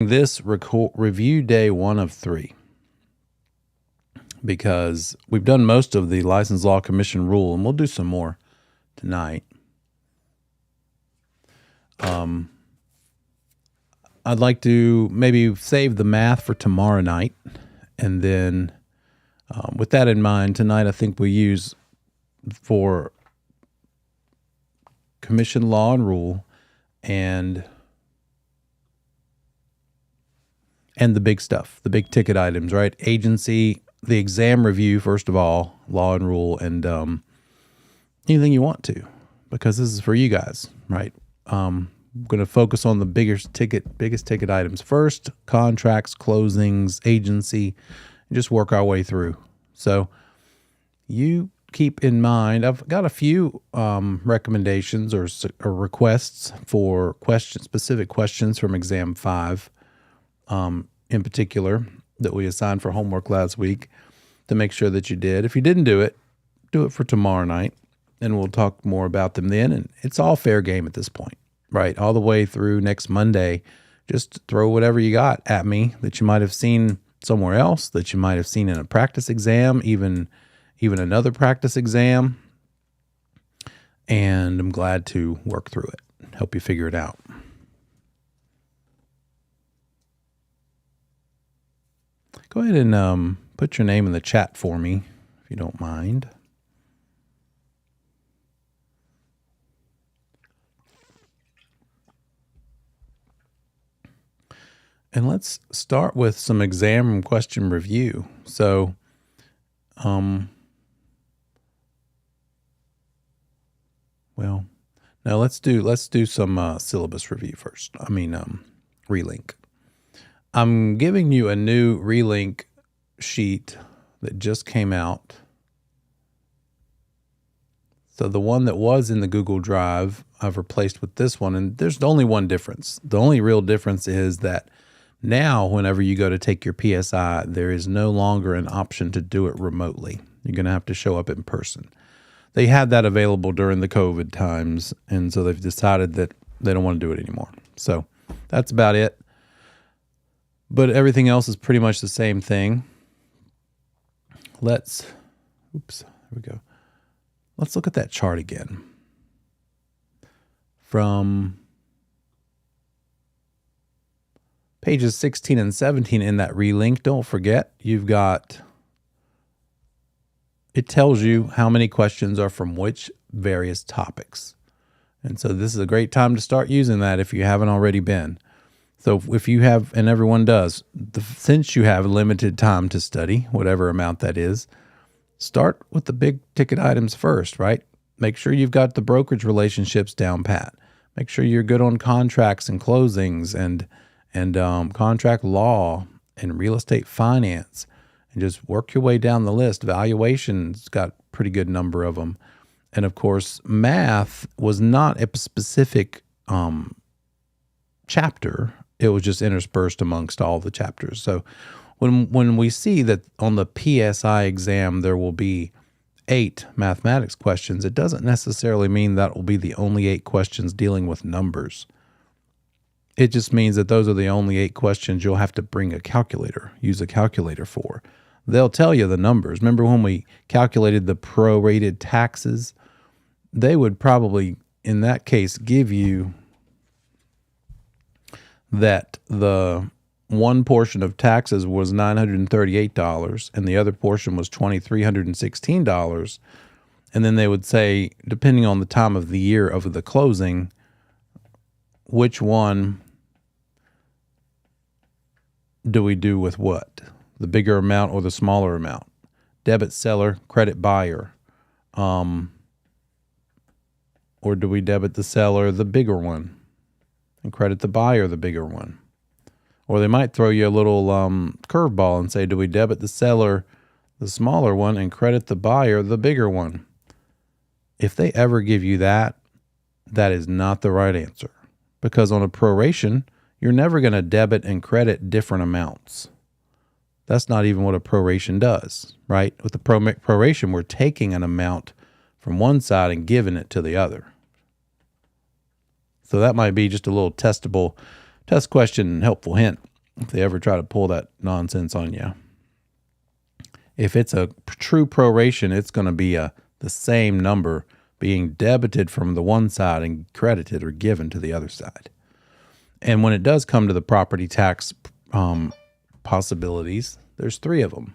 This review day 1 of 3 because we've done most of the License Law Commission rule, and we'll do some more tonight. I'd like to maybe save the math for tomorrow night, and then with that in mind, tonight I think we use for commission law and rule and the big stuff, the big ticket items, right? Agency, the exam review, first of all, law and rule, and anything you want to, because this is for you guys, right? I'm going to focus on the biggest ticket items first: contracts, closings, agency, and just work our way through. So you keep in mind, I've got a few recommendations or requests for specific questions from exam 5. In particular, that we assigned for homework last week, to make sure that you did. If you didn't do it for tomorrow night, and we'll talk more about them then. And it's all fair game at this point, right? All the way through next Monday. Just throw whatever you got at me that you might have seen somewhere else, that you might have seen in a practice exam, even another practice exam. And I'm glad to work through it, help you figure it out. Go ahead and put your name in the chat for me, if you don't mind. And let's start with some exam question review. So, well, now let's do some syllabus review first. Relink. I'm giving you a new Relink sheet that just came out. So the one that was in the Google Drive, I've replaced with this one, and there's only one difference. The only real difference is that now whenever you go to take your PSI, there is no longer an option to do it remotely. You're going to have to show up in person. They had that available during the COVID times, and so they've decided that they don't want to do it anymore. So that's about it. But everything else is pretty much the same thing. There we go. Let's look at that chart again. From pages 16 and 17 in that relink, don't forget, it tells you how many questions are from which various topics. And so this is a great time to start using that if you haven't already been. So if you have, and everyone does, since you have limited time to study, whatever amount that is, start with the big ticket items first, right? Make sure you've got the brokerage relationships down pat. Make sure you're good on contracts and closings and contract law and real estate finance, and just work your way down the list. Valuation's got a pretty good number of them. And of course, math was not a specific chapter. It was just interspersed amongst all the chapters. So when we see that on the PSI exam there will be 8 mathematics questions, it doesn't necessarily mean that will be the only 8 questions dealing with numbers. It just means that those are the only 8 questions you'll have to bring a calculator, use a calculator for. They'll tell you the numbers. Remember when we calculated the prorated taxes? They would probably, in that case, give you that the one portion of taxes was $938 and the other portion was $2,316. And then they would say, depending on the time of the year of the closing, which one do we do with what? The bigger amount or the smaller amount? Debit seller, credit buyer. Or do we debit the seller the bigger one and credit the buyer the bigger one? Or they might throw you a little curveball and say, do we debit the seller the smaller one and credit the buyer the bigger one? If they ever give you that, that is not the right answer. Because on a proration, you're never going to debit and credit different amounts. That's not even what a proration does, right? With the proration, we're taking an amount from one side and giving it to the other. So that might be just a little test question and helpful hint. if they ever try to pull that nonsense on you. If it's a true proration, it's going to be the same number being debited from the one side and credited or given to the other side. And when it does come to the property tax possibilities, there's 3 of them.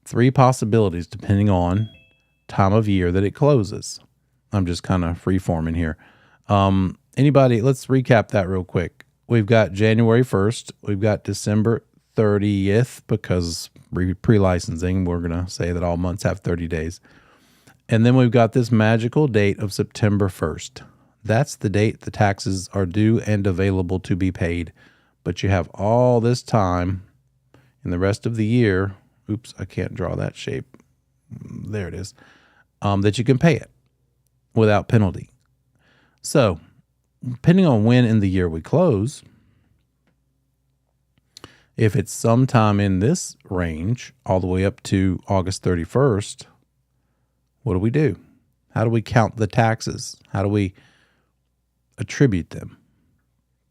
3 possibilities depending on time of year that it closes. I'm just kind of free-forming here. Anybody, let's recap that real quick. We've got January 1st. We've got December 30th because pre-licensing, we're going to say that all months have 30 days. And then we've got this magical date of September 1st. That's the date the taxes are due and available to be paid. But you have all this time in the rest of the year. Oops, I can't draw that shape. There it is. That you can pay it without penalty. So, depending on when in the year we close, if it's sometime in this range, all the way up to August 31st, what do? How do we count the taxes? How do we attribute them?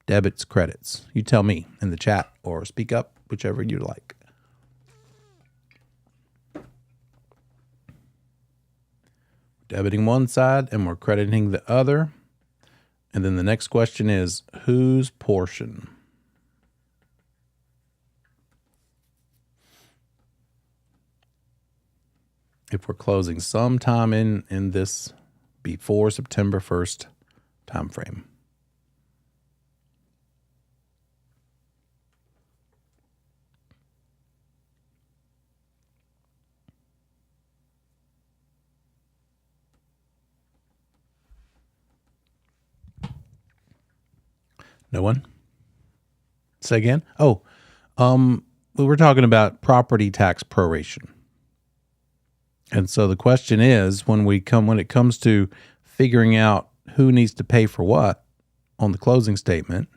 Debits, credits. You tell me in the chat or speak up, whichever you like. Debiting one side and we're crediting the other. And then the next question is, whose portion? If we're closing sometime in this before September 1st time frame. No one? Say again? Oh, we were talking about property tax proration. And so the question is, when it comes to figuring out who needs to pay for what on the closing statement,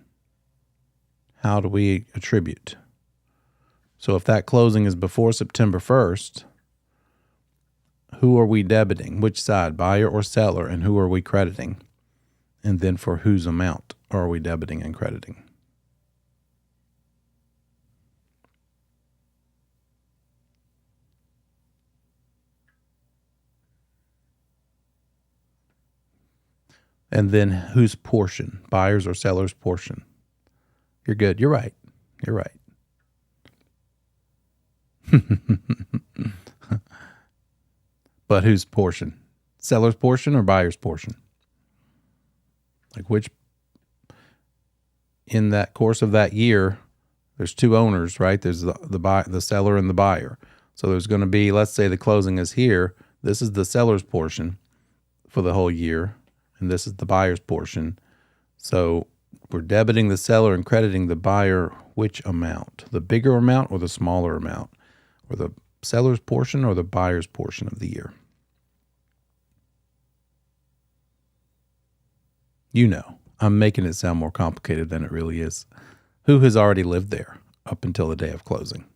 how do we attribute? So if that closing is before September 1st, who are we debiting? Which side, buyer or seller, and who are we crediting? And then for whose amount are we debiting and crediting? And then whose portion? Buyer's or seller's portion? You're good. You're right. You're right. But whose portion? Seller's portion or buyer's portion? Like which, in that course of that year, there's 2 owners, right? There's the seller and the buyer. So there's going to be, let's say the closing is here. This is the seller's portion for the whole year, and this is the buyer's portion. So we're debiting the seller and crediting the buyer which amount? The bigger amount or the smaller amount? Or the seller's portion or the buyer's portion of the year? You know, I'm making it sound more complicated than it really is. Who has already lived there up until the day of closing?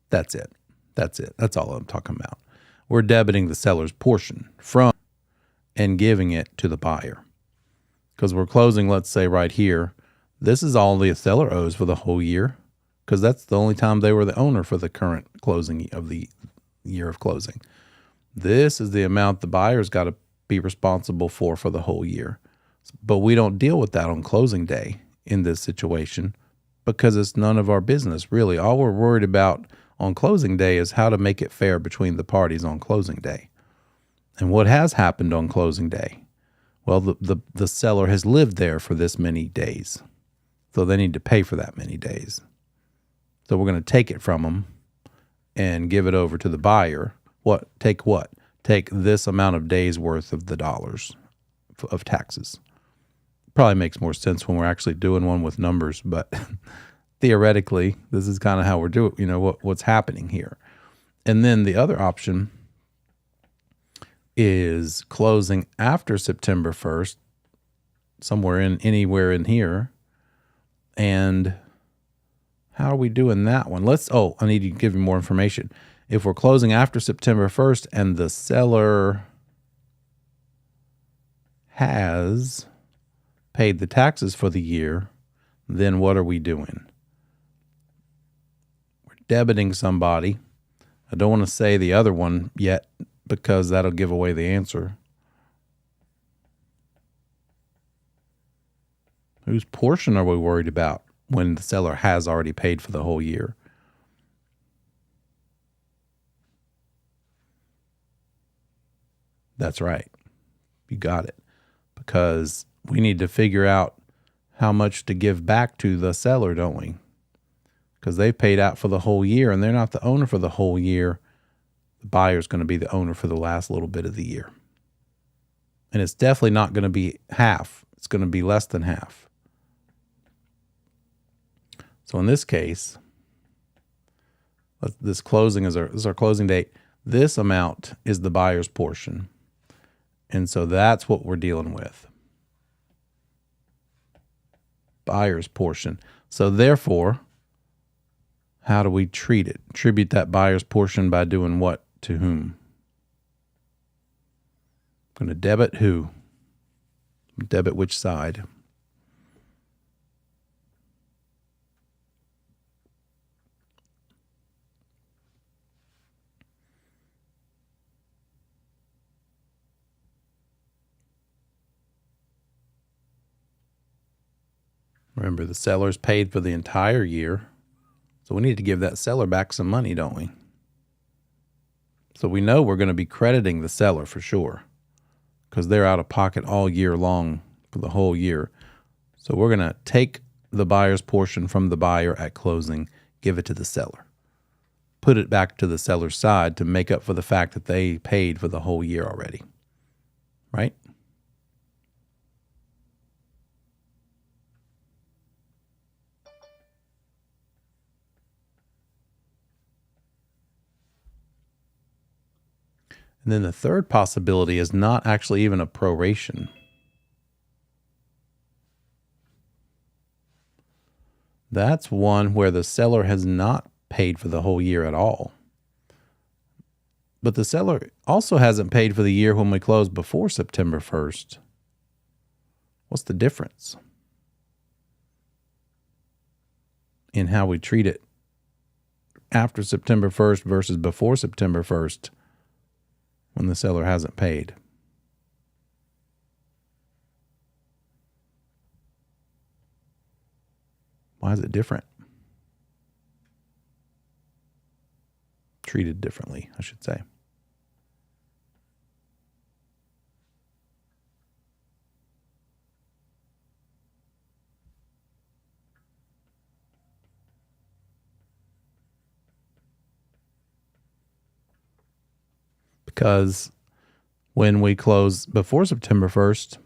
That's it. That's it. That's all I'm talking about. We're debiting the seller's portion from and giving it to the buyer. Because we're closing, let's say right here, this is all the seller owes for the whole year, because that's the only time they were the owner for the current closing of the year of closing. This is the amount the buyer's got to be responsible for the whole year. But we don't deal with that on closing day in this situation because it's none of our business, really. All we're worried about on closing day is how to make it fair between the parties on closing day. And what has happened on closing day? Well, the seller has lived there for this many days, so they need to pay for that many days. So we're going to take it from them and give it over to the buyer. Take what? Take this amount of days worth of the dollars of taxes. Probably makes more sense when we're actually doing one with numbers, but theoretically, this is kind of how we're doing, what's happening here. And then the other option is closing after September 1st, anywhere in here. And how are we doing that one? I need to give you more information. If we're closing after September 1st and the seller has paid the taxes for the year, then what are we doing? We're debiting somebody. I don't want to say the other one yet because that'll give away the answer. Whose portion are we worried about when the seller has already paid for the whole year? That's right. You got it. Because we need to figure out how much to give back to the seller, don't we? Because they paid out for the whole year and they're not the owner for the whole year. The buyer's going to be the owner for the last little bit of the year. And it's definitely not going to be half. It's going to be less than half. So in this case, this closing is our closing date. This amount is the buyer's portion. And so that's what we're dealing with. Buyer's portion. So therefore, how do we treat it? Tribute that buyer's portion by doing what to whom? I'm going to debit who? Debit which side? Remember, the seller's paid for the entire year. So we need to give that seller back some money, don't we? So we know we're going to be crediting the seller for sure because they're out of pocket all year long for the whole year. So we're going to take the buyer's portion from the buyer at closing, give it to the seller. Put it back to the seller's side to make up for the fact that they paid for the whole year already. Right? And then the third possibility is not actually even a proration. That's one where the seller has not paid for the whole year at all. But the seller also hasn't paid for the year when we closed before September 1st. What's the difference in how we treat it after September 1st versus before September 1st? When the seller hasn't paid? Why is it different? Treated differently, I should say. Because when we close before September 1st,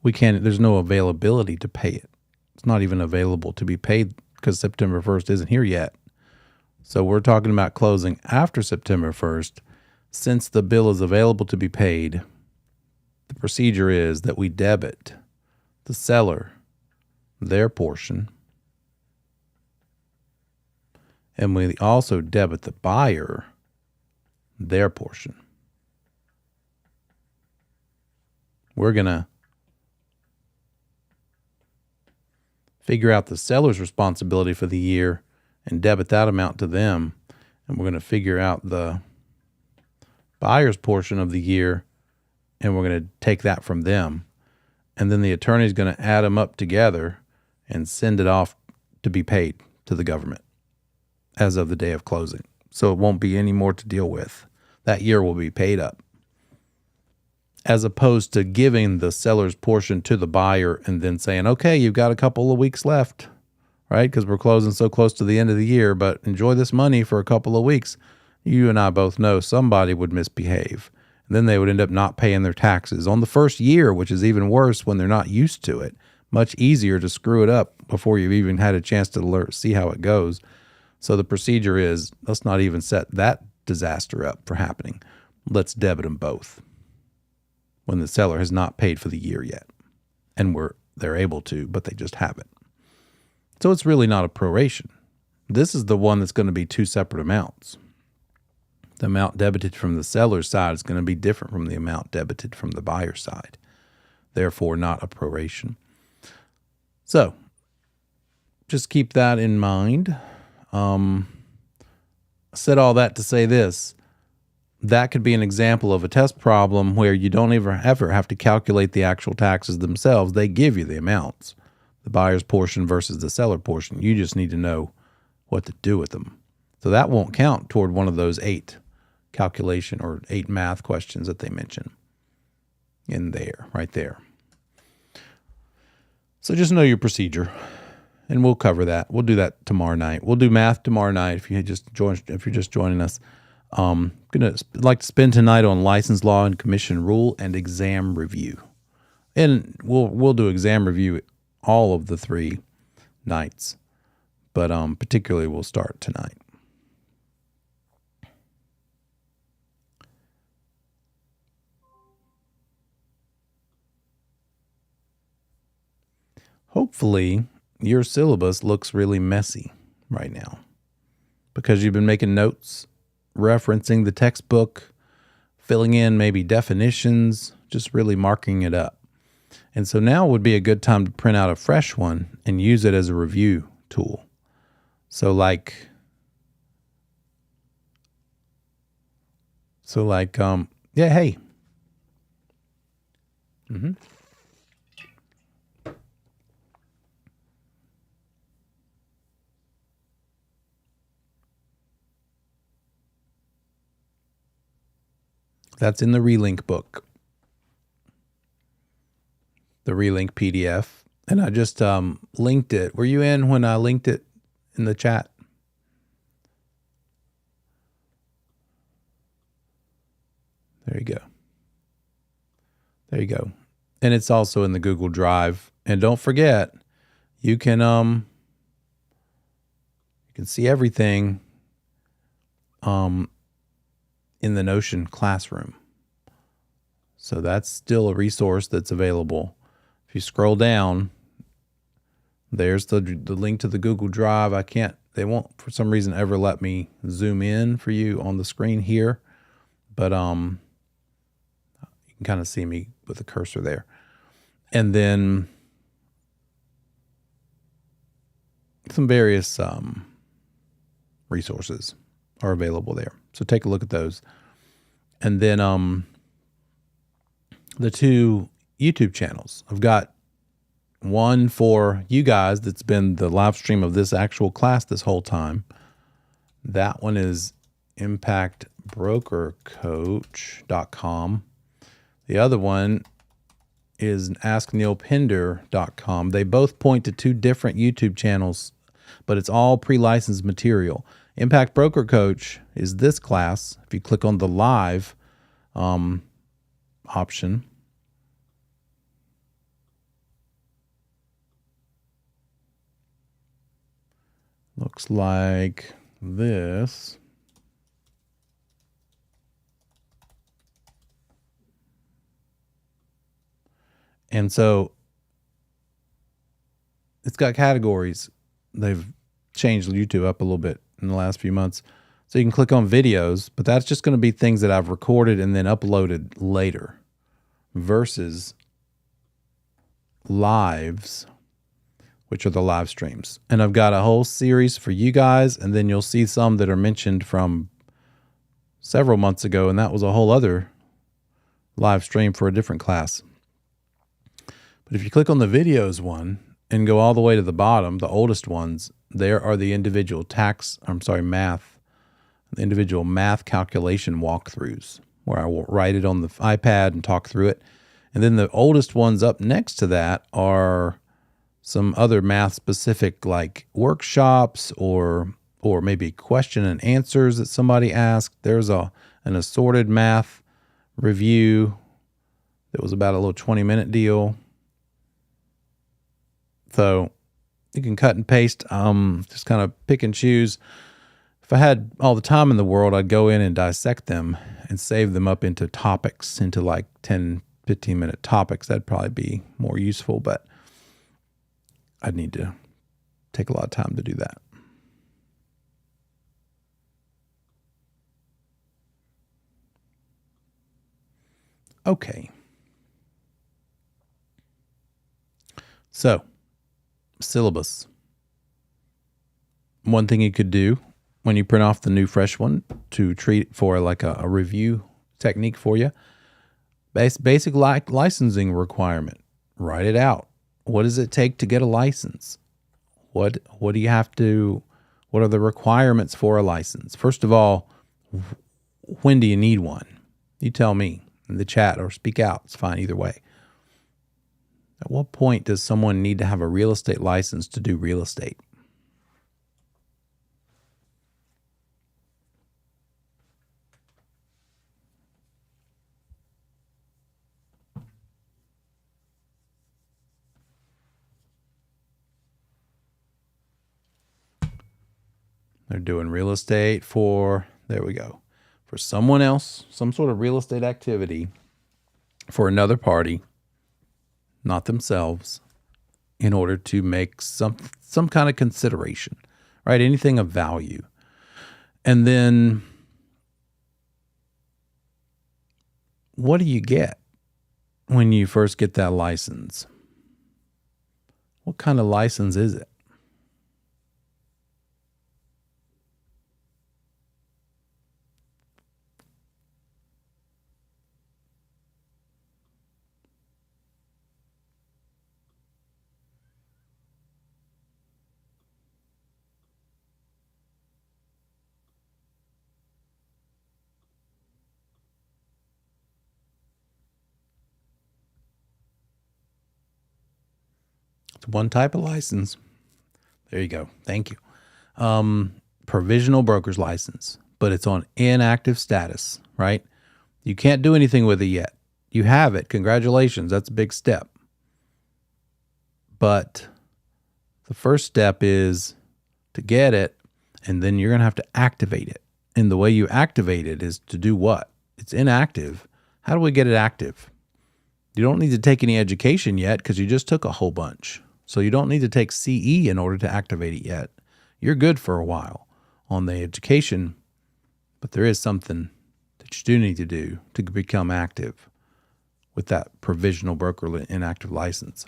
there's no availability to pay it. It's not even available to be paid because September 1st isn't here yet. So we're talking about closing after September 1st. Since the bill is available to be paid, the procedure is that we debit the seller their portion, and we also debit the buyer their portion. We're going to figure out the seller's responsibility for the year and debit that amount to them. And we're going to figure out the buyer's portion of the year and we're going to take that from them. And then the attorney is going to add them up together and send it off to be paid to the government as of the day of closing. So it won't be any more to deal with. That year will be paid up. As opposed to giving the seller's portion to the buyer and then saying, okay, you've got a couple of weeks left, right? Because we're closing so close to the end of the year, but enjoy this money for a couple of weeks. You and I both know somebody would misbehave. And then they would end up not paying their taxes on the first year, which is even worse when they're not used to it. Much easier to screw it up before you've even had a chance to see how it goes. So the procedure is, let's not even set that disaster up for happening. Let's debit them both when the seller has not paid for the year yet. And they're able to, but they just haven't. So it's really not a proration. This is the one that's going to be two separate amounts. The amount debited from the seller's side is going to be different from the amount debited from the buyer's side. Therefore, not a proration. So just keep that in mind. Said all that to say this. That could be an example of a test problem where you don't ever have to calculate the actual taxes themselves. They give you the amounts, the buyer's portion versus the seller portion. You just need to know what to do with them. So that won't count toward one of those 8 calculation or 8 math questions that they mention in there, right there. So just know your procedure, and we'll cover that. We'll do that tomorrow night. We'll do math tomorrow night if you're just joining us. Gonna like to spend tonight on license law and commission rule and exam review, and we'll do exam review all of the 3 nights, but particularly we'll start tonight. Hopefully your syllabus looks really messy right now because you've been making notes, referencing the textbook, filling in maybe definitions, just really marking it up. And so now would be a good time to print out a fresh one and use it as a review tool. So like, yeah, hey. That's in the Relink book, the Relink PDF. And I just linked it. Were you in when I linked it in the chat? There you go. There you go. And it's also in the Google Drive. And don't forget, you can see everything in the Notion classroom. So that's still a resource that's available. If you scroll down, there's the link to the Google Drive. They won't for some reason ever let me zoom in for you on the screen here, but you can kind of see me with the cursor there. And then some various resources are available there. So take a look at those. And then the 2 YouTube channels. I've got one for you guys that's been the live stream of this actual class this whole time. That one is impactbrokercoach.com. The other one is askneilpender.com. They both point to 2 different YouTube channels, but it's all pre-licensed material. Impact Broker Coach is this class. If you click on the live option, looks like this. And so it's got categories. They've changed YouTube up a little bit in the last few months. So you can click on videos, but that's just going to be things that I've recorded and then uploaded later versus lives, which are the live streams. And I've got a whole series for you guys, and then you'll see some that are mentioned from several months ago, and that was a whole other live stream for a different class. But if you click on the videos one and go all the way to the bottom, the oldest ones, there are the individual individual math calculation walkthroughs where I will write it on the iPad and talk through it. And then the oldest ones up next to that are some other math specific like workshops or maybe question and answers that somebody asked. There's an assorted math review that was about a little 20-minute deal. So you can cut and paste, just kind of pick and choose. If I had all the time in the world, I'd go in and dissect them and save them up into topics, into like 10, 15-minute topics. That'd probably be more useful, but I'd need to take a lot of time to do that. Okay. So syllabus. One thing you could do when you print off the new fresh one to treat it for like a review technique for you, basic licensing requirement. Write it out. What does it take to get a license? What do you have to, what are the requirements for a license? First of all, when do you need one? You tell me in the chat or speak out. It's fine either way. At what point does someone need to have a real estate license to do real estate? They're doing real estate for, there we go, for someone else, some sort of real estate activity for another party, not themselves, in order to make some kind of consideration, right? Anything of value. And then what do you get when you first get that license? What kind of license is it? It's one type of license. There you go. Thank you. Provisional broker's license, but it's on inactive status, right? You can't do anything with it yet. You have it. Congratulations. That's a big step. But the first step is to get it, and then you're going to have to activate it. And the way you activate it is to do what? It's inactive. How do we get it active? You don't need to take any education yet because you just took a whole bunch. So you don't need to take CE in order to activate it yet. You're good for a while on the education, but there is something that you do need to do to become active with that provisional broker inactive license.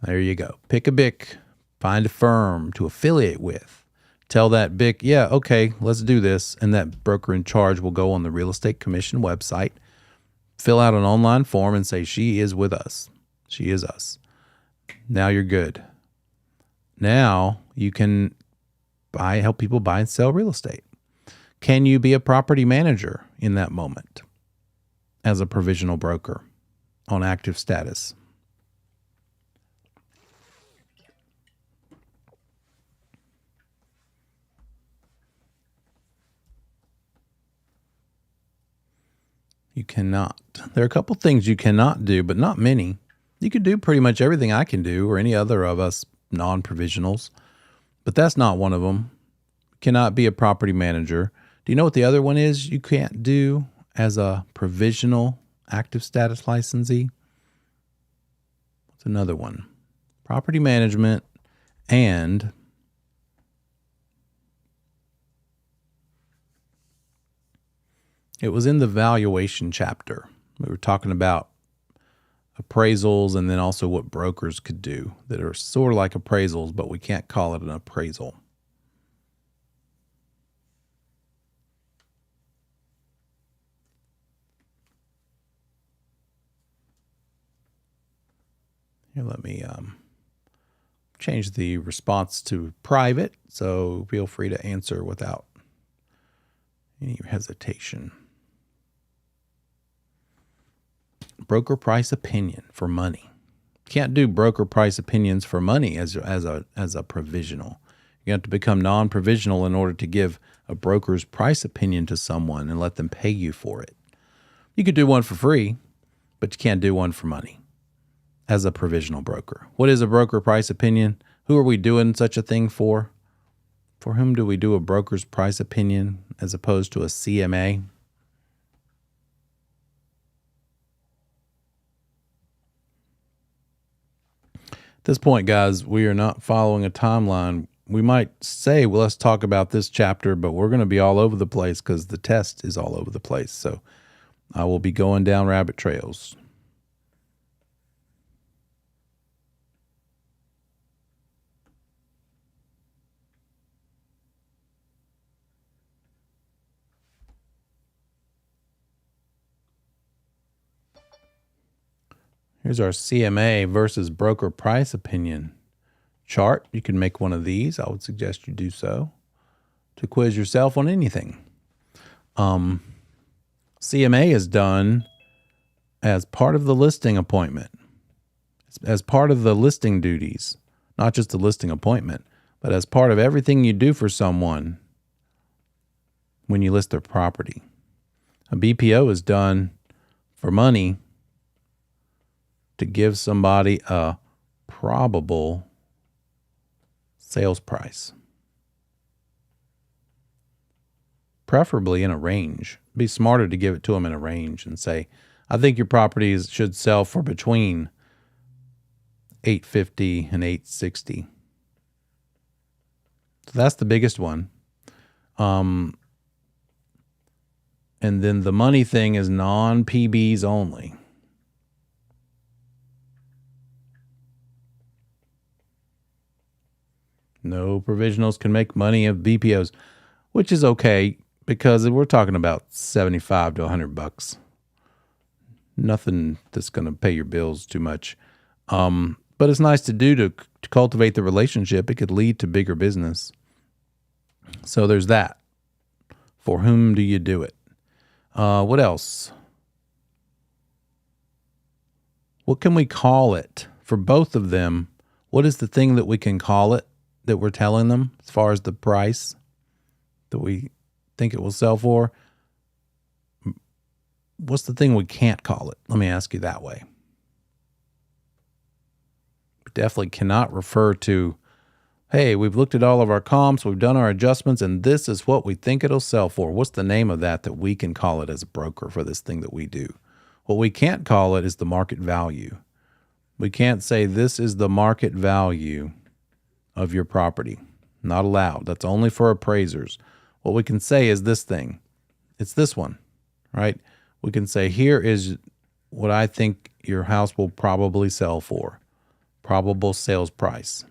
There you go. Pick a BIC, find a firm to affiliate with. Tell that BIC, yeah, okay, let's do this. And that broker in charge will go on the Real Estate Commission website, fill out an online form and say, she is with us. She is us. Now you're good. Now you can help people buy and sell real estate. Can you be a property manager in that moment as a provisional broker on active status? You cannot. There are a couple things you cannot do, but not many. You could do pretty much everything I can do or any other of us non-provisionals, but that's not one of them. You cannot be a property manager. Do you know what the other one is you can't do as a provisional active status licensee? What's another one? Property management and it was in the valuation chapter. We were talking about appraisals and then also what brokers could do that are sort of like appraisals, but we can't call it an appraisal. Here, let me change the response to private, so feel free to answer without any hesitation. Broker price opinion for money. Can't do broker price opinions for money as a provisional. You have to become non-provisional in order to give a broker's price opinion to someone and let them pay you for it. You could do one for free, but you can't do one for money as a provisional broker. What is a broker price opinion? Who are we doing such a thing for? For whom do we do a broker's price opinion as opposed to a CMA? At this point, guys, we are not following a timeline. We might say, well, let's talk about this chapter, but we're going to be all over the place because the test is all over the place. So I will be going down rabbit trails. Here's our CMA versus broker price opinion chart. You can make one of these. I would suggest you do so to quiz yourself on anything. CMA is done as part of the listing appointment, as part of the listing duties, not just the listing appointment, but as part of everything you do for someone when you list their property. A BPO is done for money to give somebody a probable sales price, preferably in a range. It'd be smarter to give it to them in a range and say, I think your properties should sell for between $850 and $860. So that's the biggest one. And then the money thing is non-PBs only. No provisionals can make money of BPOs, which is okay because we're talking about 75 to $100. Nothing that's going to pay your bills too much. But it's nice to do to cultivate the relationship. It could lead to bigger business. So there's that. For whom do you do it? What else? What can we call it for both of them? What is the thing that we can call it that we're telling them as far as the price that we think it will sell for? What's the thing we can't call it? Let me ask you that way. We definitely cannot refer to, hey, we've looked at all of our comps, we've done our adjustments, and this is what we think it'll sell for. What's the name of that we can call it as a broker for this thing that we do? What we can't call it is the market value. We can't say this is the market value of your property. Not allowed. That's only for appraisers. What we can say is this thing. It's this one, right? We can say, here is what I think your house will probably sell for. Probable sales price.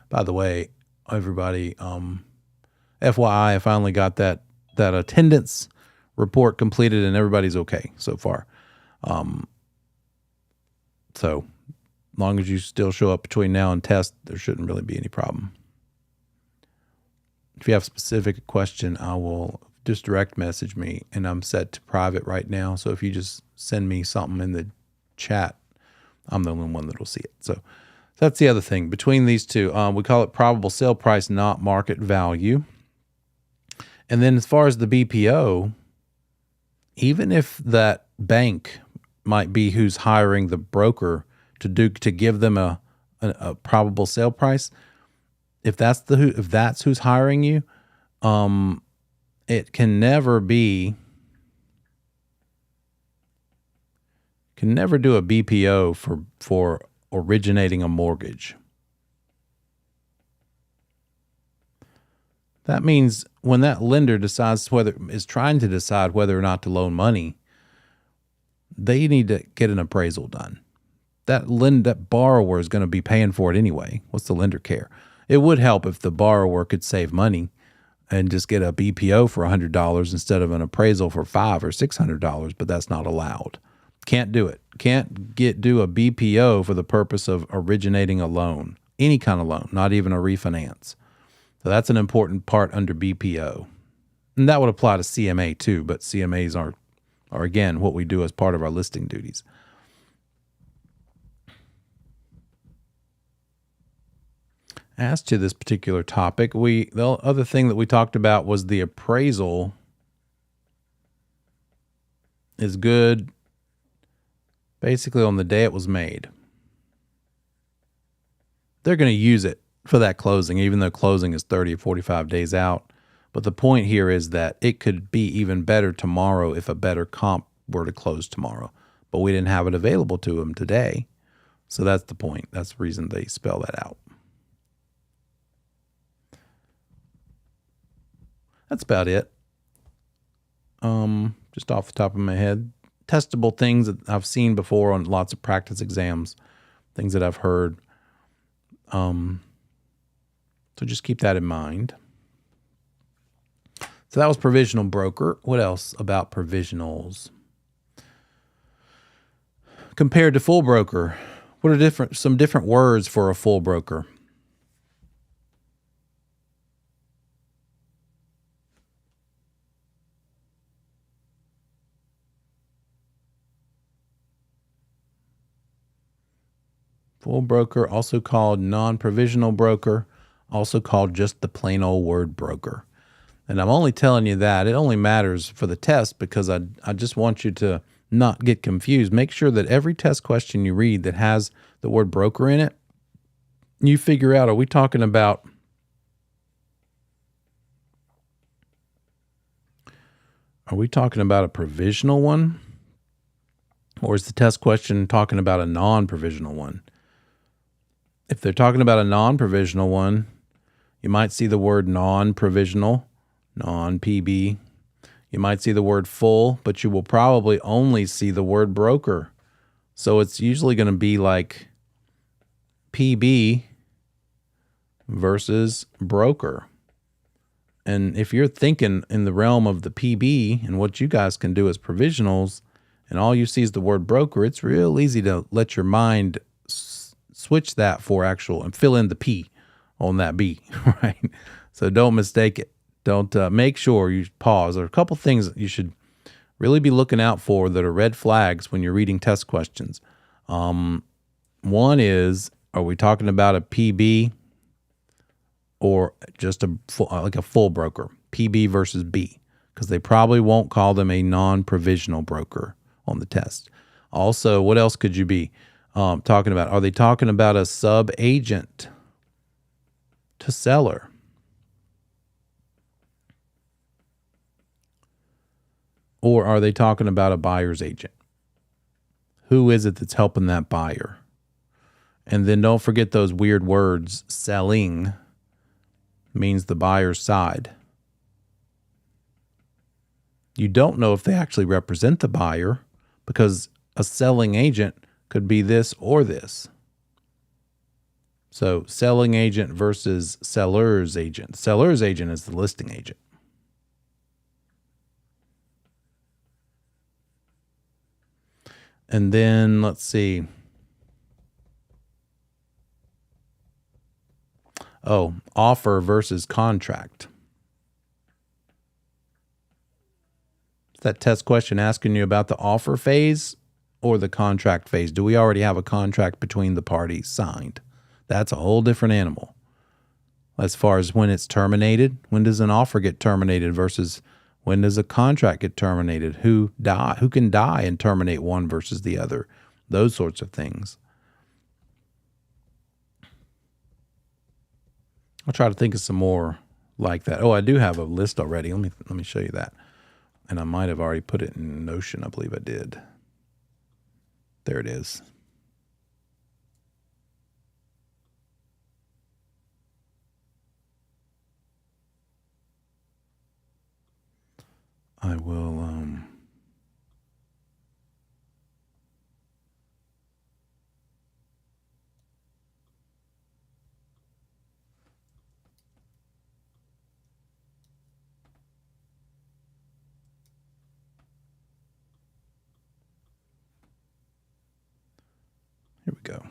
By the way, everybody, FYI, I finally got that attendance report completed and everybody's okay so far. So as long as you still show up between now and test, there shouldn't really be any problem. If you have a specific question, I will just direct message me, and I'm set to private right now. So if you just send me something in the chat, I'm the only one that will see it. So that's the other thing. Between these two, we call it probable sale price, not market value. And then as far as the BPO, even if that bank might be who's hiring the broker to give them a probable sale price, if that's who's hiring you, it can never do a BPO for originating a mortgage. That means when that lender is trying to decide whether or not to loan money, they need to get an appraisal done. That borrower is going to be paying for it anyway. What's the lender care? It would help if the borrower could save money and just get a BPO for $100 instead of an appraisal for $500 or $600, but that's not allowed. Can't do it. Can't do a BPO for the purpose of originating a loan, any kind of loan, not even a refinance. So that's an important part under BPO. And that would apply to CMA too, but CMAs are again what we do as part of our listing duties. As to this particular topic, the other thing that we talked about was the appraisal is good basically on the day it was made. They're going to use it for that closing, even though closing is 30 or 45 days out. But the point here is that it could be even better tomorrow if a better comp were to close tomorrow. But we didn't have it available to them today. So that's the point. That's the reason they spell that out. That's about it. Just off the top of my head. Testable things that I've seen before on lots of practice exams. Things that I've heard. So just keep that in mind. So that was provisional broker. What else about provisionals? compared to full broker. What are some different words for a full broker? Full broker, also called non-provisional broker, also called just the plain old word broker. And I'm only telling you that. It only matters for the test because I just want you to not get confused. Make sure that every test question you read that has the word broker in it, you figure out, are we talking about a provisional one? Or is the test question talking about a non-provisional one? If they're talking about a non-provisional one, you might see the word non-provisional, non-PB. You might see the word full, but you will probably only see the word broker. So it's usually going to be like PB versus broker. And if you're thinking in the realm of the PB and what you guys can do as provisionals, and all you see is the word broker, it's real easy to let your mind switch that for actual and fill in the P on that B, right? So don't mistake it. Don't make sure you pause. There are a couple things that you should really be looking out for that are red flags when you're reading test questions. One is, are we talking about a PB or just like a full broker, PB versus B? Because they probably won't call them a non-provisional broker on the test. Also, what else could you be talking about? Are they talking about a sub-agent to seller? Or are they talking about a buyer's agent? Who is it that's helping that buyer? And then don't forget those weird words. Selling means the buyer's side. You don't know if they actually represent the buyer because a selling agent could be this or this. So selling agent versus seller's agent. Seller's agent is the listing agent. And then let's see. Oh, offer versus contract. Is that test question asking you about the offer phase or the contract phase? Do we already have a contract between the parties signed? That's a whole different animal. As far as when it's terminated, when does an offer get terminated versus when does a contract get terminated? Who can die and terminate one versus the other? Those sorts of things. I'll try to think of some more like that. Oh, I do have a list already. Let me show you that. And I might have already put it in Notion. I believe I did. There it is. I will here we go.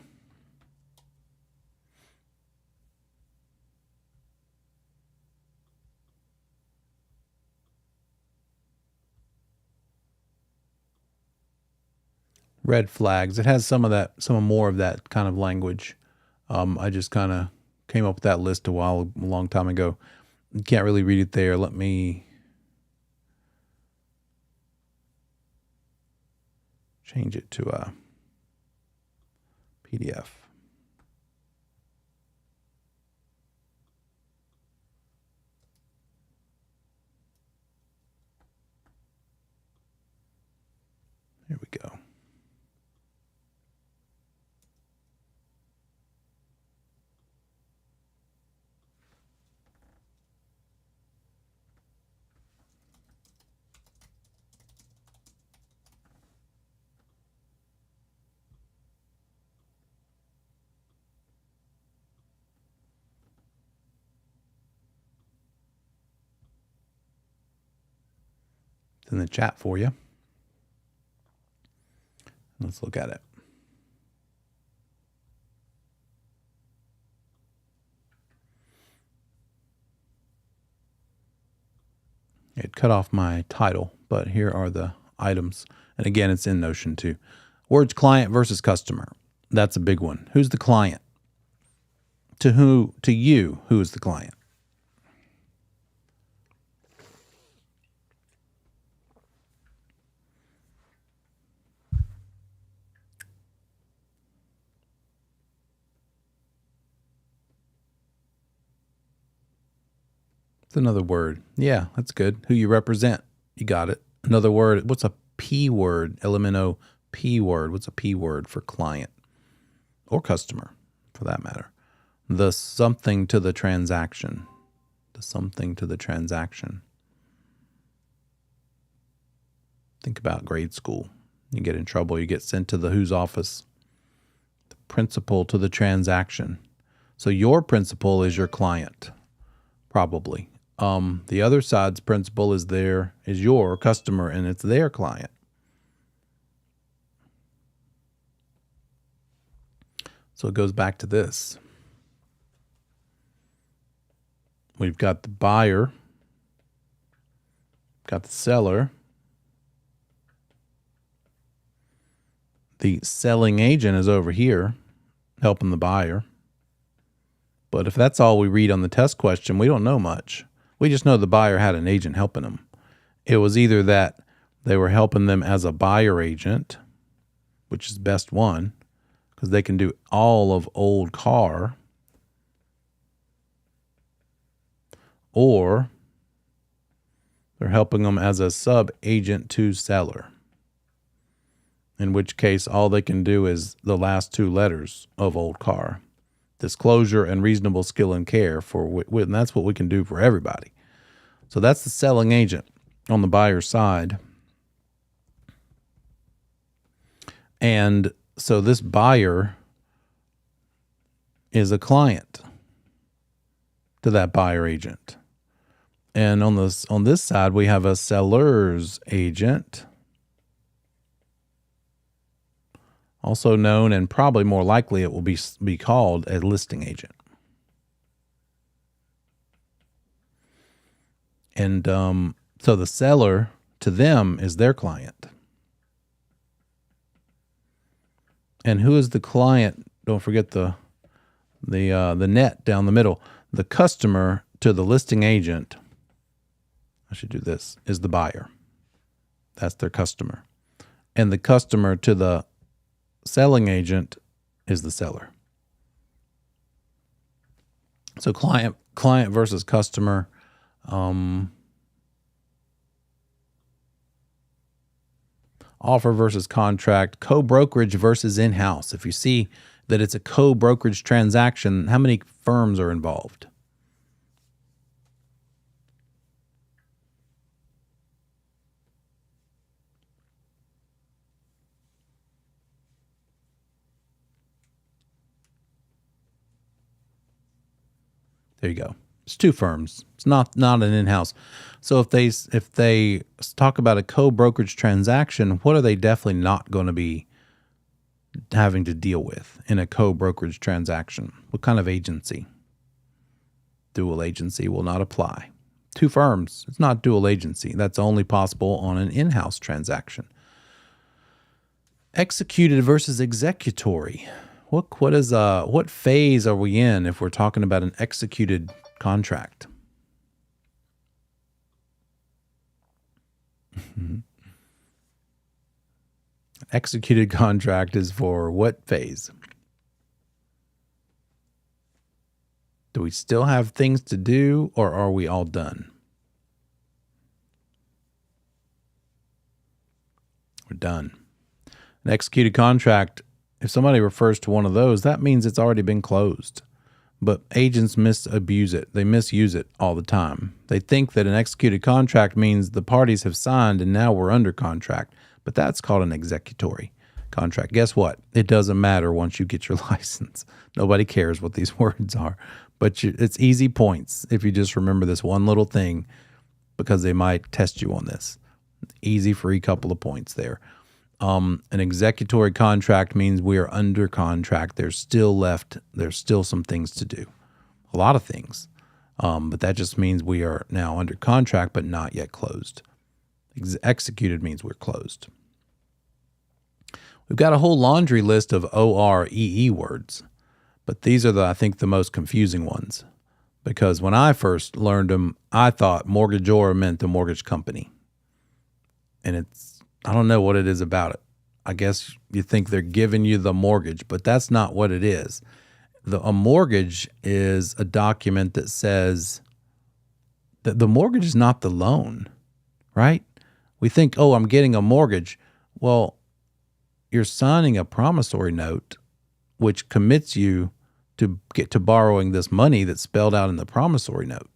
Red flags. It has some more of that kind of language. I just kind of came up with that list a long time ago. You can't really read it there. Let me change it to a PDF. Here we go. It's in the chat for you. Let's look at it. It cut off my title, but here are the items. And again, it's in Notion too. Words client versus customer. That's a big one. Who's the client? To you, who is the client? It's another word. Yeah, that's good. Who you represent. You got it. Another word. What's a P word? LMNO P word. What's a P word for client or customer for that matter? The something to the transaction. The something to the transaction. Think about grade school. You get in trouble. You get sent to the whose office? The principal to the transaction. So your principal is your client, probably. The other side's principal is your customer, and it's their client. So it goes back to this. We've got the buyer, got the seller. The selling agent is over here helping the buyer. But if that's all we read on the test question, we don't know much. We just know the buyer had an agent helping them. It was either that they were helping them as a buyer agent, which is best one, because they can do all of old car, or they're helping them as a sub-agent to seller, in which case all they can do is the last two letters of old car. Disclosure and reasonable skill and care and that's what we can do for everybody. So that's the selling agent on the buyer's side. And so this buyer is a client to that buyer agent. And on this side, we have a seller's agent, also known, and probably more likely it will be called, a listing agent. And so the seller to them is their client. And who is the client? Don't forget the net down the middle. The customer to the listing agent, I should do this, is the buyer. That's their customer. And the customer to the selling agent is the seller. So client versus customer. Offer versus contract. Co-brokerage versus in-house. If you see that it's a co-brokerage transaction, how many firms are involved? There you go. It's two firms. It's not an in-house. So if they talk about a co-brokerage transaction, what are they definitely not going to be having to deal with in a co-brokerage transaction? What kind of agency? Dual agency will not apply. Two firms. It's not dual agency. That's only possible on an in-house transaction. Executed versus executory. What phase are we in if we're talking about an executed contract? Executed contract is for what phase? Do we still have things to do, or are we all done? We're done. An executed contract, if somebody refers to one of those, that means it's already been closed. But agents misabuse it. They misuse it all the time. They think that an executed contract means the parties have signed and now we're under contract. But that's called an executory contract. Guess what? It doesn't matter once you get your license. Nobody cares what these words are. But it's easy points if you just remember this one little thing, because they might test you on this. Easy free couple of points there. An executory contract means we are under contract. There's still some things to do. A lot of things. But that just means we are now under contract, but not yet closed. Executed means we're closed. We've got a whole laundry list of OREE words, but these are I think the most confusing ones, because when I first learned them, I thought mortgagor meant the mortgage company. And I don't know what it is about it. I guess you think they're giving you the mortgage, but that's not what it is. A mortgage is a document that says that the mortgage is not the loan, right? We think, oh, I'm getting a mortgage. Well, you're signing a promissory note, which commits you to get to borrowing this money that's spelled out in the promissory note.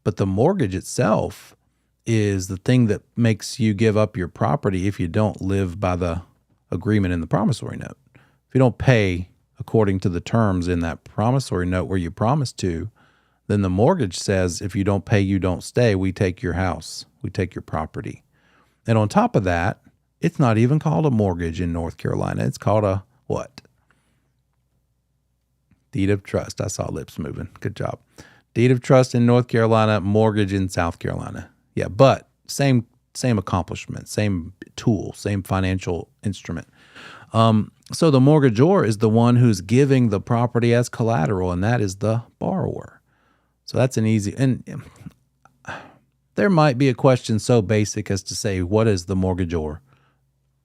But the mortgage itself is the thing that makes you give up your property if you don't live by the agreement in the promissory note. If you don't pay according to the terms in that promissory note where you promised to, then the mortgage says if you don't pay, you don't stay. We take your house. We take your property. And on top of that, it's not even called a mortgage in North Carolina. It's called a what? Deed of trust. I saw lips moving. Good job. Deed of trust in North Carolina, mortgage in South Carolina. Yeah, but same accomplishment, same tool, same financial instrument. So the mortgagor is the one who's giving the property as collateral, and that is the borrower. So that's an easy, and there might be a question so basic as to say, what is the mortgagor?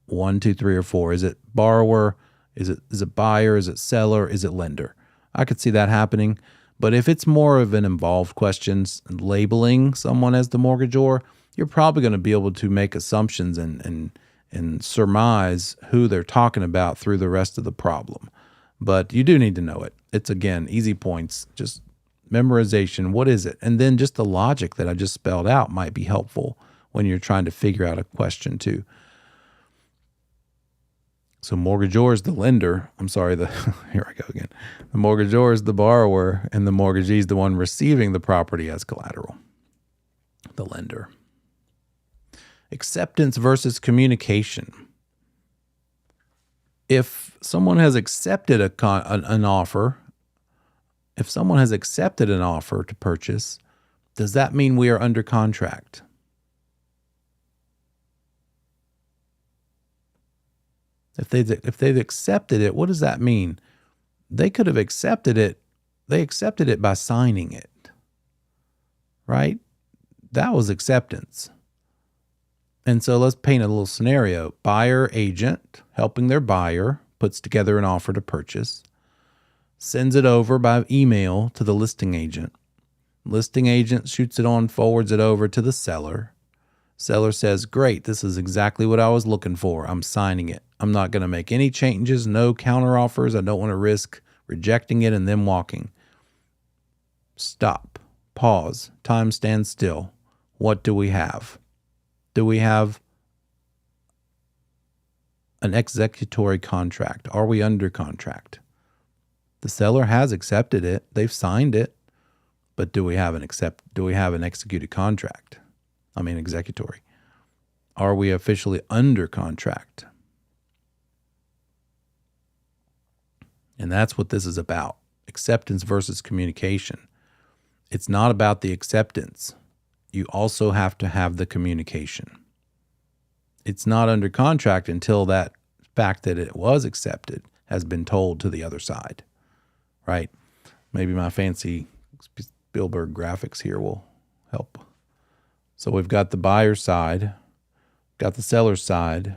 1, 2, 3, or 4. Is it borrower? Is it buyer? Is it seller? Is it lender? I could see that happening. But if it's more of an involved question, labeling someone as the mortgagor, you're probably going to be able to make assumptions and surmise who they're talking about through the rest of the problem. But you do need to know it. It's, again, easy points, just memorization. What is it? And then just the logic that I just spelled out might be helpful when you're trying to figure out a question too. So mortgagor is the lender. I'm sorry, here I go again. The mortgagor is the borrower, and the mortgagee is the one receiving the property as collateral, the lender. Acceptance versus communication. If someone has accepted an offer, if someone has accepted an offer to purchase, does that mean we are under contract? If they've accepted it, what does that mean? They could have accepted it. They accepted it by signing it, right? That was acceptance. And so let's paint a little scenario. Buyer agent helping their buyer puts together an offer to purchase, sends it over by email to the listing agent. Listing agent shoots it on, forwards it over to the seller. Seller says, great, this is exactly what I was looking for. I'm signing it. I'm not going to make any changes, no counter offers. I don't want to risk rejecting it and then walking. Stop. Pause. Time stands still. What do we have? Do we have an executory contract? Are we under contract? The seller has accepted it. They've signed it. But do we have an executed contract? I mean, executory. Are we officially under contract? And that's what this is about. Acceptance versus communication. It's not about the acceptance. You also have to have the communication. It's not under contract until that fact that it was accepted has been told to the other side, right? Maybe my fancy Spielberg graphics here will help. So we've got the buyer side, got the seller's side.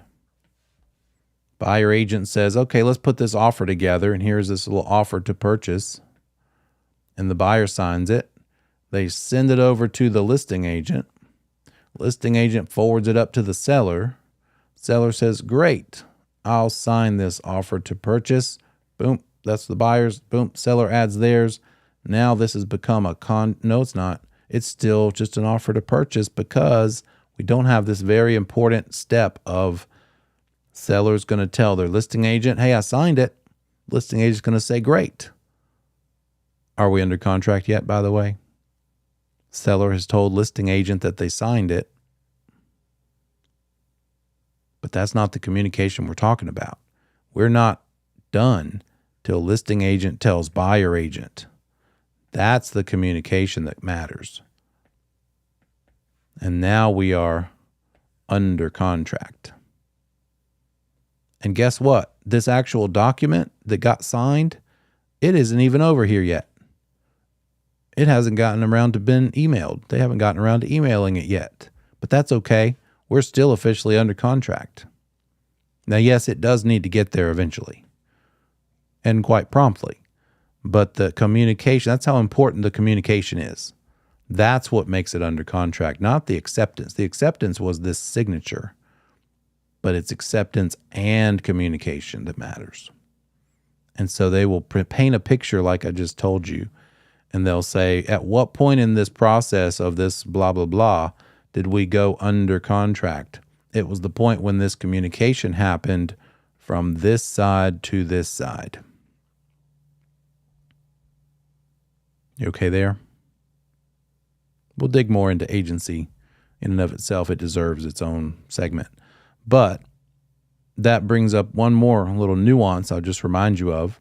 Buyer agent says, okay, let's put this offer together, and here's this little offer to purchase. And the buyer signs it. They send it over to the listing agent. Listing agent forwards it up to the seller. Seller says, great, I'll sign this offer to purchase. Boom, that's the buyer's. Boom, seller adds theirs. Now this has become no, it's not. It's still just an offer to purchase because we don't have this very important step of seller's going to tell their listing agent, hey, I signed it. Listing agent's going to say, great. Are we under contract yet, by the way? Seller has told listing agent that they signed it. But that's not the communication we're talking about. We're not done till listing agent tells buyer agent That's the communication that matters. And now we are under contract. And guess what? This actual document that got signed, it isn't even over here yet. It hasn't gotten around to been emailed. They haven't gotten around to emailing it yet. But that's okay. We're still officially under contract. Now, yes, it does need to get there eventually, and quite promptly. But the communication, that's how important the communication is. That's what makes it under contract, not the acceptance. The acceptance was this signature, but it's acceptance and communication that matters. And so they will paint a picture like I just told you, and they'll say, at what point in this process of this blah, blah, blah, did we go under contract? It was the point when this communication happened from this side to this side. You okay there? We'll dig more into agency in and of itself. It deserves its own segment. But that brings up one more little nuance I'll just remind you of,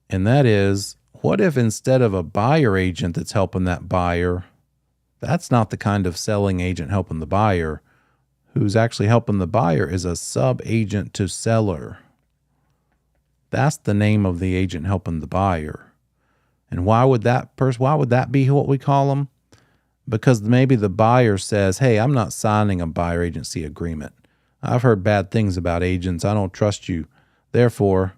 and that is, what if instead of a buyer agent that's helping that buyer, that's not the kind of selling agent helping the buyer. Who's actually helping the buyer is a sub-agent to seller. That's the name of the agent helping the buyer. And why would that be what we call them? Because maybe the buyer says, hey, I'm not signing a buyer agency agreement. I've heard bad things about agents. I don't trust you. Therefore,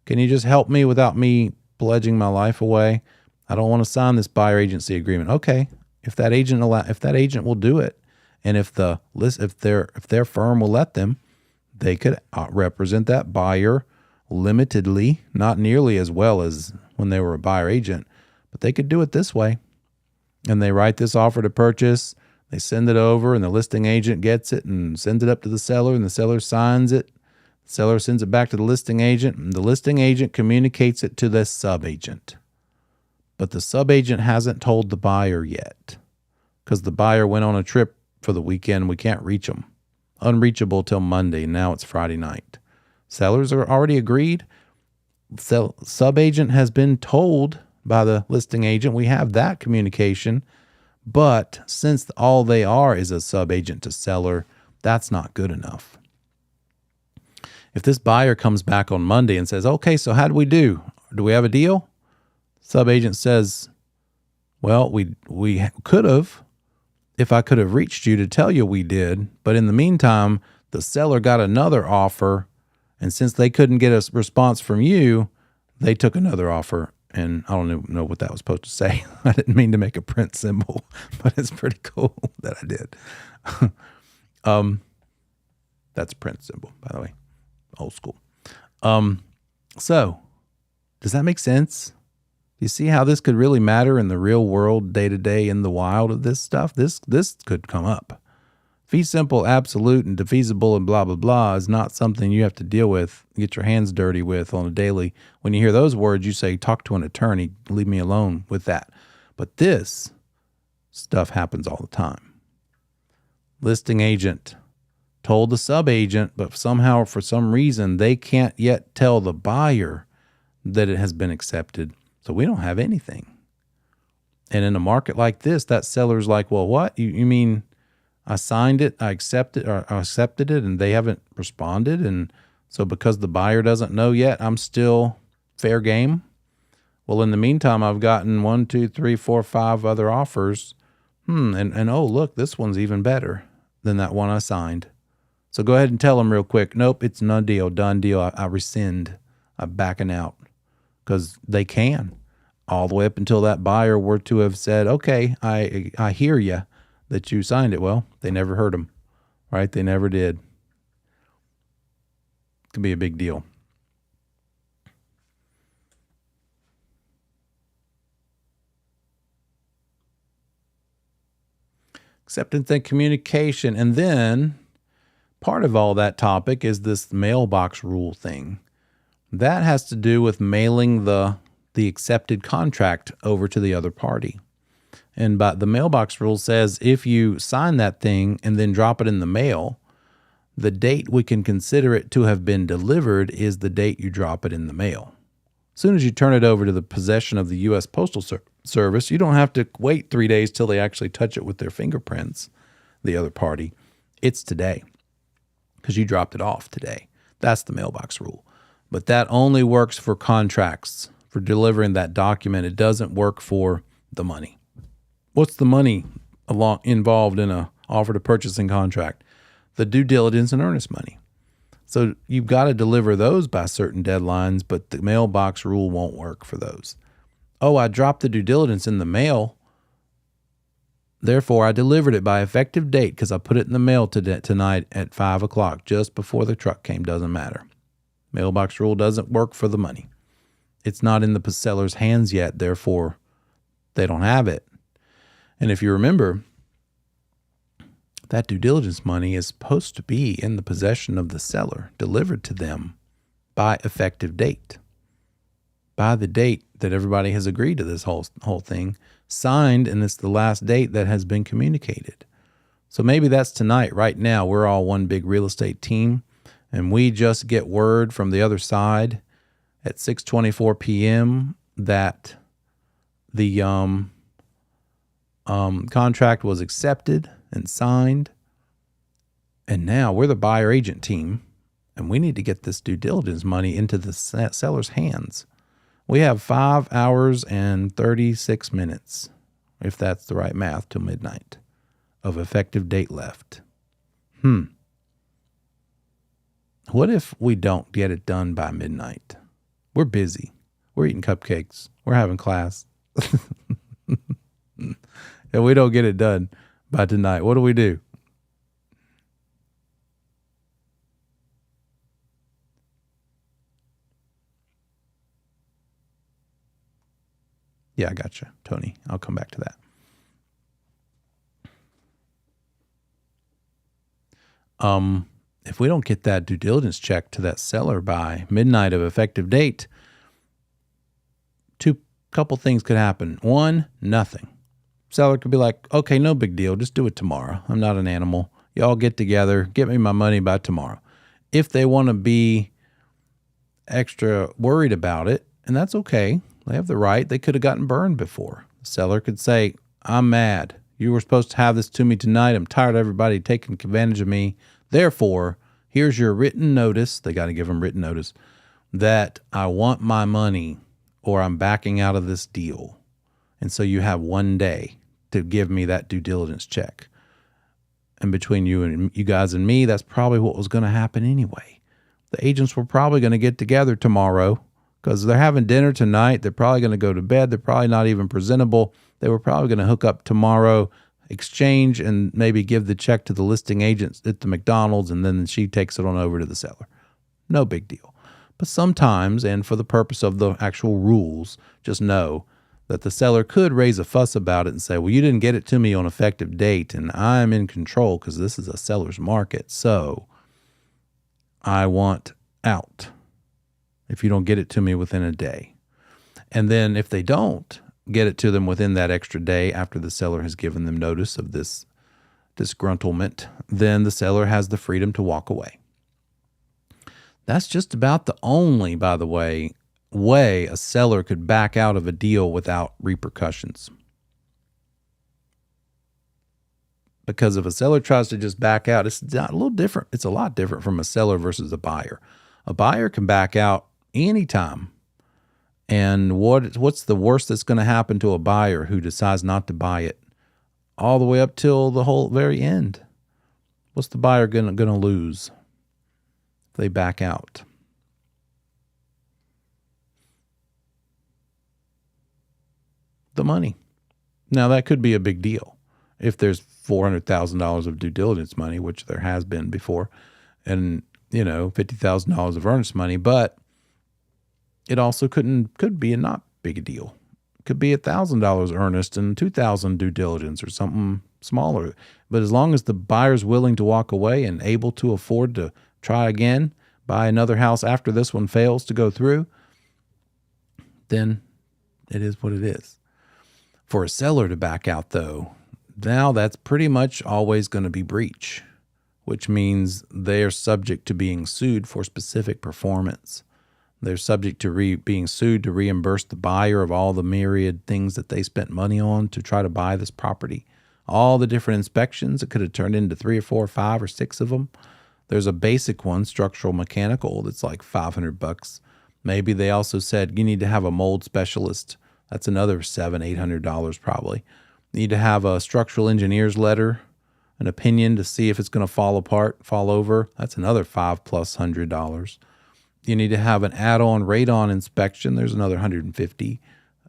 can you just help me without me pledging my life away? I don't want to sign this buyer agency agreement. Okay, if that agent will do it, and if their firm will let them, they could represent that buyer limitedly, not nearly as well as when they were a buyer agent, but they could do it this way. And they write this offer to purchase, they send it over, and the listing agent gets it and sends it up to the seller, and the seller signs it. The seller sends it back to the listing agent, and the listing agent communicates it to the sub-agent. But the sub-agent hasn't told the buyer yet, because the buyer went on a trip for the weekend. We can't reach them. Unreachable till Monday. Now it's Friday night. Sellers are already agreed. Sub-agent has been told by the listing agent. We have that communication. But since all they are is a sub-agent to seller, that's not good enough. If this buyer comes back on Monday and says, okay, so how do we do? Do we have a deal? Sub-agent says, well, we could have, if I could have reached you to tell you we did. But in the meantime, the seller got another offer. And since they couldn't get a response from you, they took another offer. And I don't even know what that was supposed to say. I didn't mean to make a print symbol, but it's pretty cool that I did. That's a print symbol, by the way. Old school. So does that make sense? You see how this could really matter in the real world, day to day, in the wild of this stuff? This could come up. Fee simple, absolute, and defeasible, and blah, blah, blah is not something you have to deal with, get your hands dirty with on a daily. When you hear those words, you say, talk to an attorney, leave me alone with that. But this stuff happens all the time. Listing agent told the sub-agent, but somehow, for some reason, they can't yet tell the buyer that it has been accepted. So we don't have anything. And in a market like this, that seller's like, well, what? You mean I signed it, I accepted it, and they haven't responded? And so because the buyer doesn't know yet, I'm still fair game? Well, in the meantime, I've gotten 1, 2, 3, 4, 5 other offers. And oh, look, this one's even better than that one I signed. So go ahead and tell them real quick, nope, it's no deal, done deal. I rescind. I'm backing out. Because they can, all the way up until that buyer were to have said, okay, I hear you that you signed it. Well, they never heard them, right? They never did. It can be a big deal. Acceptance and communication. And then part of all that topic is this mailbox rule thing. That has to do with mailing the accepted contract over to the other party. And the mailbox rule says if you sign that thing and then drop it in the mail, the date we can consider it to have been delivered is the date you drop it in the mail. As soon as you turn it over to the possession of the U.S. Postal service. You don't have to wait 3 days till they actually touch it with their fingerprints, the other party. It's today because you dropped it off today. That's the mailbox rule. But that only works for contracts, for delivering that document. It doesn't work for the money. What's the money involved in a offer to purchasing contract? The due diligence and earnest money. So you've got to deliver those by certain deadlines, but the mailbox rule won't work for those. Oh, I dropped the due diligence in the mail. Therefore, I delivered it by effective date because I put it in the mail tonight at 5 o'clock, just before the truck came. Doesn't matter. Mailbox rule doesn't work for the money. It's not in the seller's hands yet. Therefore, they don't have it. And if you remember, that due diligence money is supposed to be in the possession of the seller, delivered to them by effective date, by the date that everybody has agreed to this whole thing, signed, and it's the last date that has been communicated. So maybe that's tonight. Right now, we're all one big real estate team, and we just get word from the other side at 6:24 p.m. that the contract was accepted and signed. And now we're the buyer agent team, and we need to get this due diligence money into the seller's hands. We have 5 hours and 36 minutes, if that's the right math, till midnight of effective date left. What if we don't get it done by midnight? We're busy. We're eating cupcakes. We're having class. And we don't get it done by tonight. What do we do? Yeah, I got you, Tony. I'll come back to that. If we don't get that due diligence check to that seller by midnight of effective date, couple things could happen. One, nothing. Seller could be like, okay, no big deal. Just do it tomorrow. I'm not an animal. Y'all get together. Get me my money by tomorrow. If they want to be extra worried about it, and that's okay. They have the right. They could have gotten burned before. The seller could say, I'm mad. You were supposed to have this to me tonight. I'm tired of everybody taking advantage of me. Therefore, here's your written notice. They got to give them written notice that I want my money or I'm backing out of this deal. And so you have 1 day to give me that due diligence check. And between you guys and me, that's probably what was going to happen anyway. The agents were probably going to get together tomorrow because they're having dinner tonight. They're probably going to go to bed. They're probably not even presentable. They were probably going to hook up tomorrow, exchange, and maybe give the check to the listing agent at the McDonald's, and then she takes it on over to the seller. No big deal. But sometimes, and for the purpose of the actual rules, just know that the seller could raise a fuss about it and say, well, you didn't get it to me on effective date, and I'm in control because this is a seller's market, so I want out if you don't get it to me within a day. And then if they don't get it to them within that extra day after the seller has given them notice of this disgruntlement, then the seller has the freedom to walk away. That's just about the only, by the way a seller could back out of a deal without repercussions. Because if a seller tries to just back out, it's a little different. It's a lot different from a seller versus a buyer. A buyer can back out anytime. And what's the worst that's going to happen to a buyer who decides not to buy it all the way up till the whole very end? What's the buyer going to lose if they back out? The money. Now, that could be a big deal if there's $400,000 of due diligence money, which there has been before, and $50,000 of earnest money, but it also could be a not big a deal. It could be $1,000 earnest and $2,000 due diligence or something smaller. But as long as the buyer's willing to walk away and able to afford to try again, buy another house after this one fails to go through, then it is what it is. For a seller to back out, though, now that's pretty much always going to be breach, which means they are subject to being sued for specific performance. They're subject to being sued to reimburse the buyer of all the myriad things that they spent money on to try to buy this property. All the different inspections, it could have turned into 3 or 4 or 5 or 6 of them. There's a basic one, structural mechanical, that's like $500. Maybe they also said you need to have a mold specialist. That's another $700-800 probably. You need to have a structural engineer's letter, an opinion to see if it's going to fall apart, fall over. That's another $500+. You need to have an add-on radon inspection. There's another $150.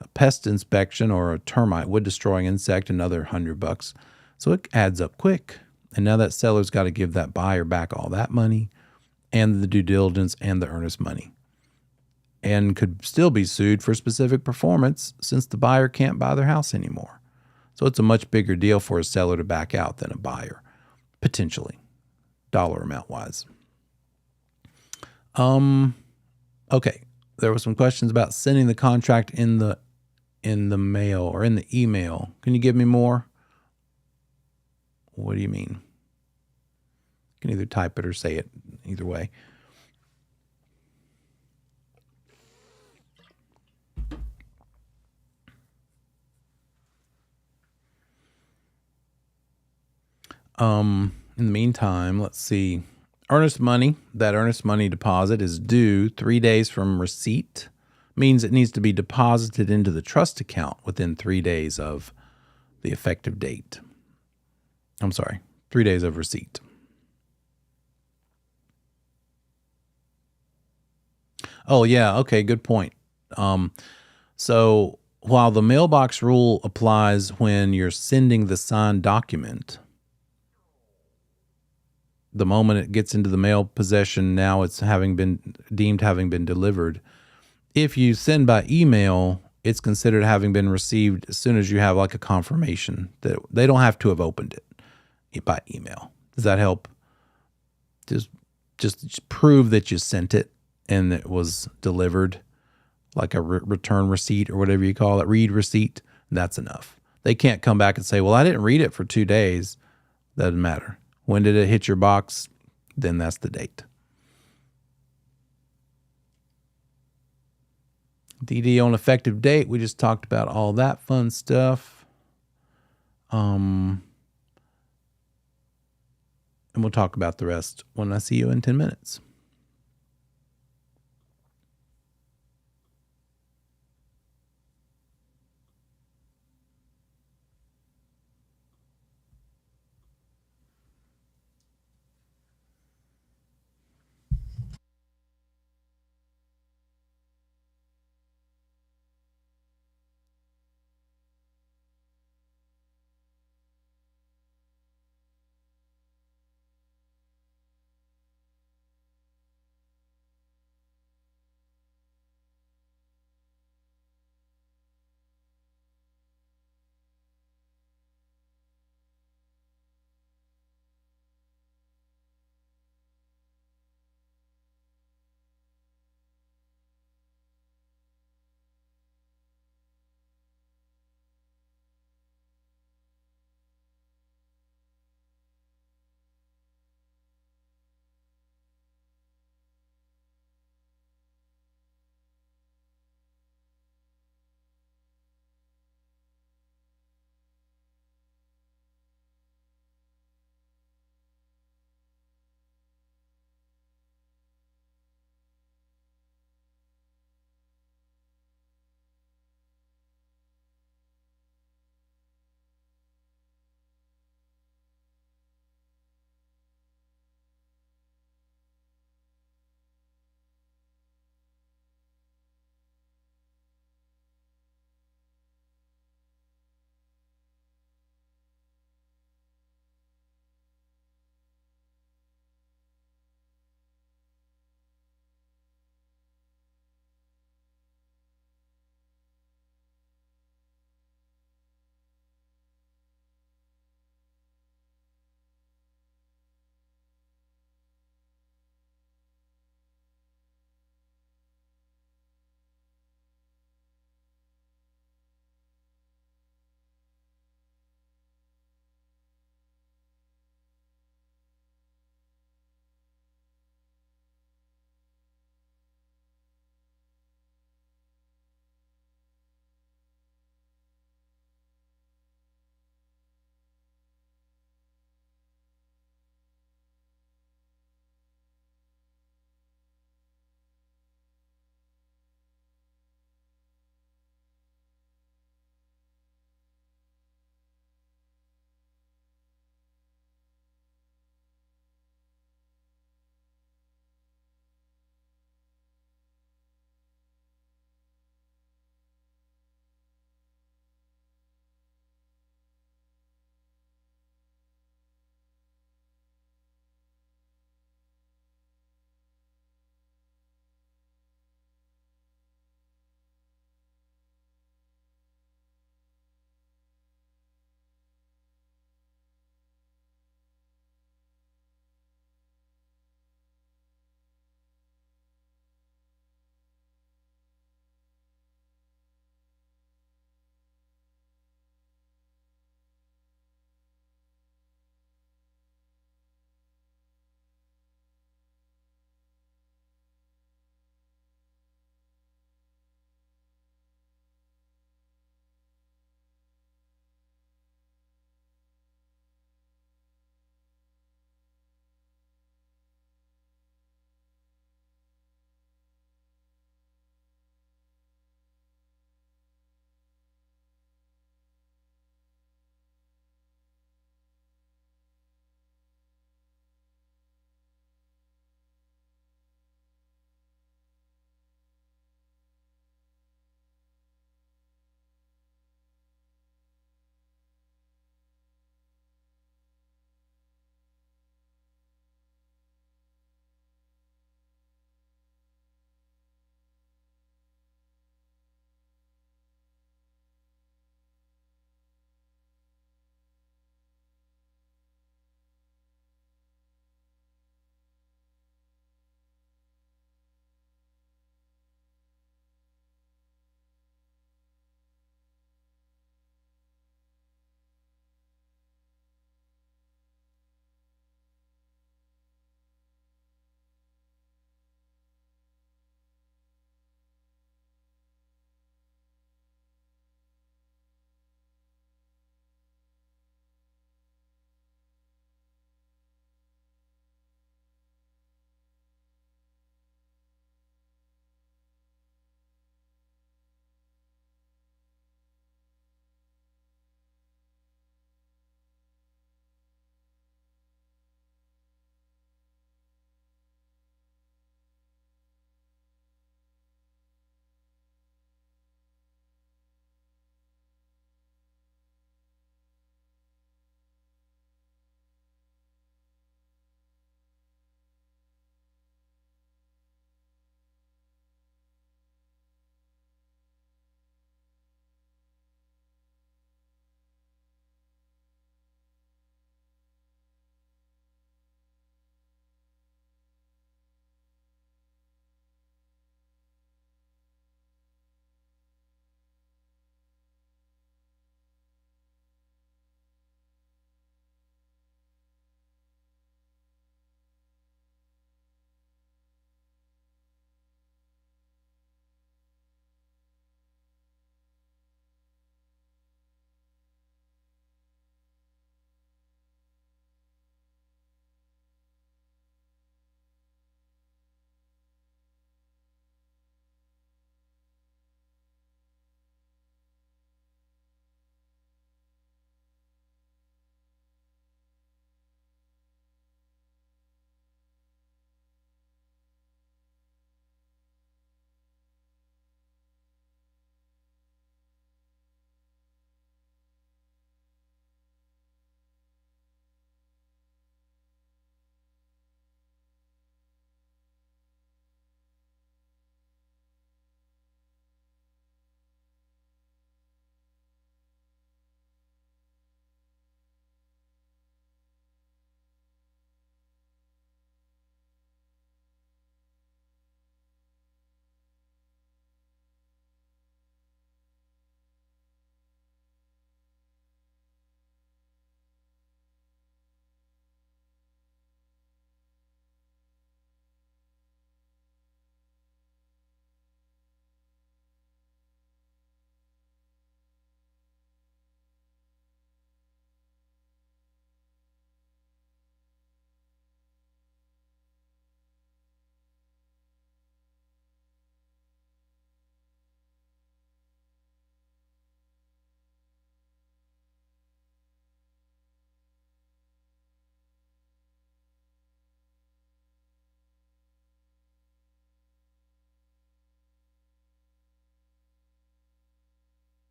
A pest inspection or a termite, wood-destroying insect, another $100. So it adds up quick. And now that seller's got to give that buyer back all that money and the due diligence and the earnest money, and could still be sued for specific performance since the buyer can't buy their house anymore. So it's a much bigger deal for a seller to back out than a buyer, potentially, dollar amount wise. Okay. There were some questions about sending the contract in the mail or in the email. Can you give me more? What do you mean? You can either type it or say it, either way. In the meantime, let's see. Earnest money, that earnest money deposit is due 3 days from receipt. Means it needs to be deposited into the trust account within 3 days of the effective date. I'm sorry, 3 days of receipt. Oh, yeah. Okay, good point. So while the mailbox rule applies when you're sending the signed document, the moment it gets into the mail possession, now it's having been delivered. If you send by email, it's considered having been received as soon as you have like a confirmation that they don't have to have opened it by email. Does that help? Just prove that you sent it and it was delivered, like a return receipt or whatever you call it, read receipt. That's enough. They can't come back and say, well, I didn't read it for 2 days. Doesn't matter. When did it hit your box? Then that's the date. DD on effective date. We just talked about all that fun stuff. And we'll talk about the rest when I see you in 10 minutes.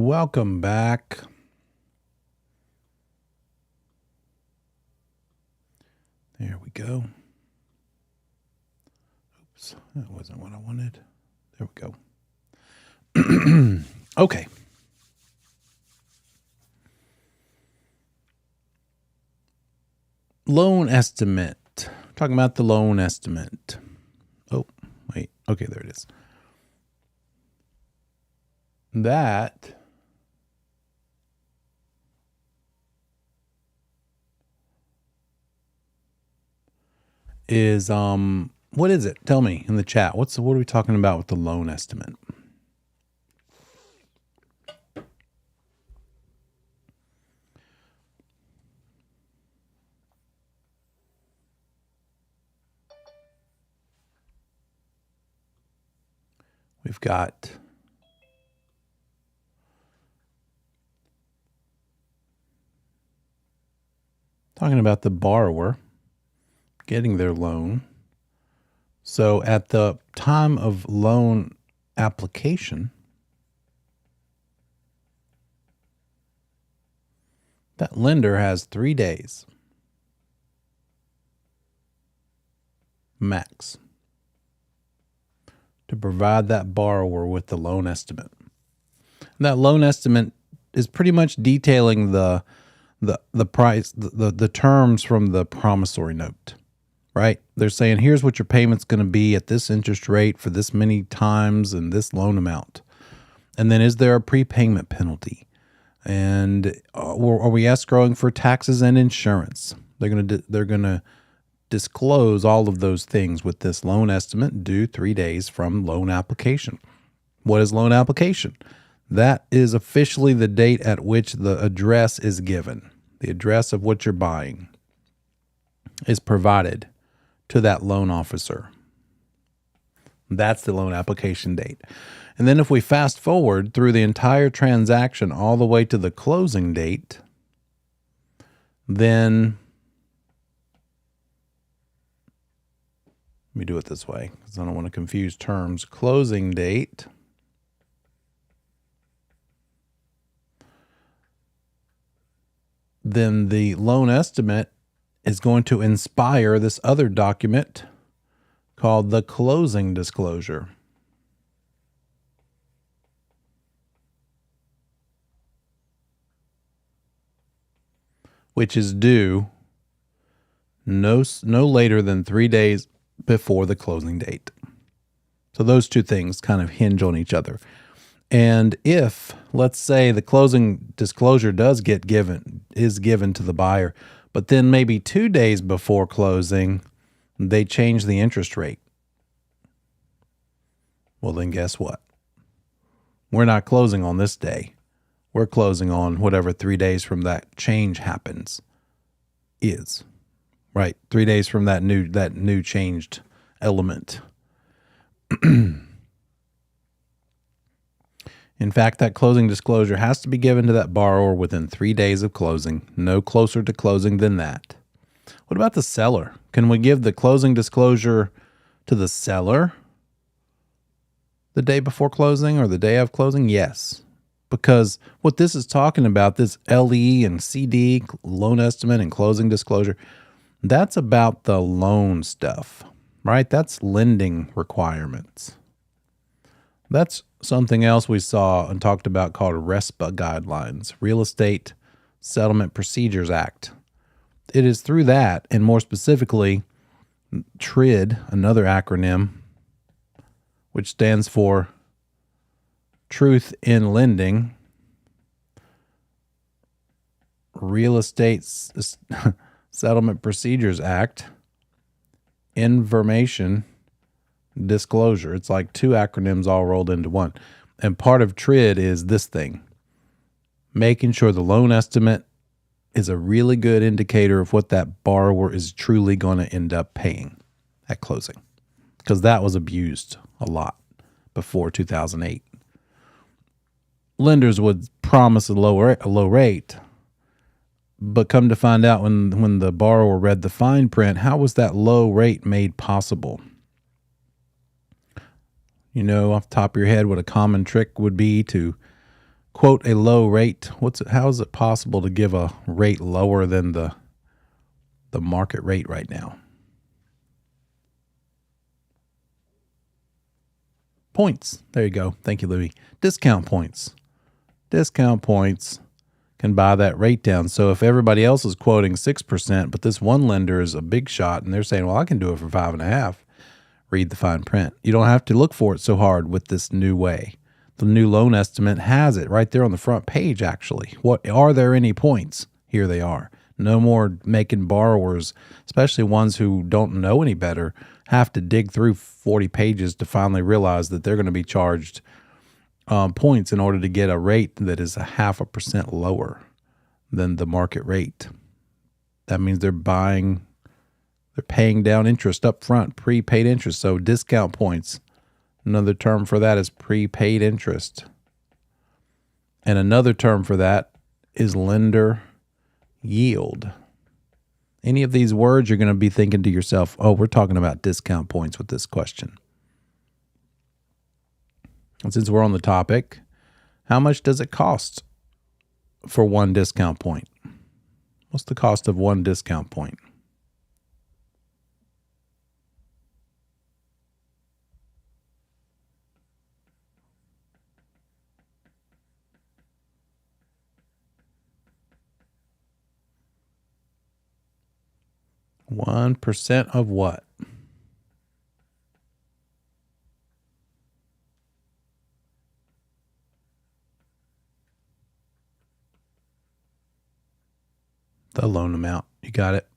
welcome back. There we go. Oops, that wasn't what I wanted. There we go. Okay. Loan estimate. Talking about the loan estimate. Oh, wait. Okay, there it is. That is what is it? Tell me in the chat. What are we talking about with the loan estimate? We've got talking about the borrower getting their loan. So at the time of loan application, that lender has 3 days max to provide that borrower with the loan estimate. And that loan estimate is pretty much detailing the price, the terms from the promissory note, right? They're saying, here's what your payment's going to be at this interest rate for this many times and this loan amount. And then is there a prepayment penalty? And are we escrowing for taxes and insurance? They're going to disclose all of those things with this loan estimate due 3 days from loan application. What is loan application? That is officially the date at which the address is given. The address of what you're buying is provided to that loan officer. That's the loan application date. And then if we fast forward through the entire transaction all the way to the closing date, then let me do it this way because I don't want to confuse terms. Closing date then the loan estimate is going to inspire this other document called the closing disclosure. Which is due no later than 3 days before the closing date. So those two things kind of hinge on each other. And if, let's say, the closing disclosure is given to the buyer, but then maybe 2 days before closing, they change the interest rate. Well, then guess what? We're not closing on this day. We're closing on whatever 3 days from that change happens is. Right? 3 days from that new changed element. In fact, that closing disclosure has to be given to that borrower within 3 days of closing, no closer to closing than that. What about the seller? Can we give the closing disclosure to the seller the day before closing or the day of closing? Yes, because what this is talking about, this LE and CD, loan estimate and closing disclosure, that's about the loan stuff, right? That's lending requirements. That's something else we saw and talked about called RESPA guidelines, Real Estate Settlement Procedures Act. It is through that, and more specifically, TRID, another acronym, which stands for Truth in Lending, Real Estate Settlement Procedures Act, Information Disclosure. It's like two acronyms all rolled into one. And part of TRID is this thing, making sure the loan estimate is a really good indicator of what that borrower is truly going to end up paying at closing, because that was abused a lot before 2008. Lenders would promise a low rate, but come to find out when the borrower read the fine print, how was that low rate made possible? You know, off the top of your head, what a common trick would be to quote a low rate. How is it possible to give a rate lower than the market rate right now? Points. There you go. Thank you, Louis. Discount points. Discount points can buy that rate down. So if everybody else is quoting 6%, but this one lender is a big shot and they're saying, well, I can do it for 5.5%, read the fine print. You don't have to look for it so hard with this new way. The new loan estimate has it right there on the front page, actually. Are there any points? Here they are. No more making borrowers, especially ones who don't know any better, have to dig through 40 pages to finally realize that they're going to be charged points in order to get a rate that is 0.5% lower than the market rate. That means they're paying down interest up front, prepaid interest. So discount points. Another term for that is prepaid interest. And another term for that is lender yield. Any of these words, you're going to be thinking to yourself, oh, we're talking about discount points with this question. And since we're on the topic, how much does it cost for one discount point? What's the cost of one discount point? %1 of what? The loan amount. You got it.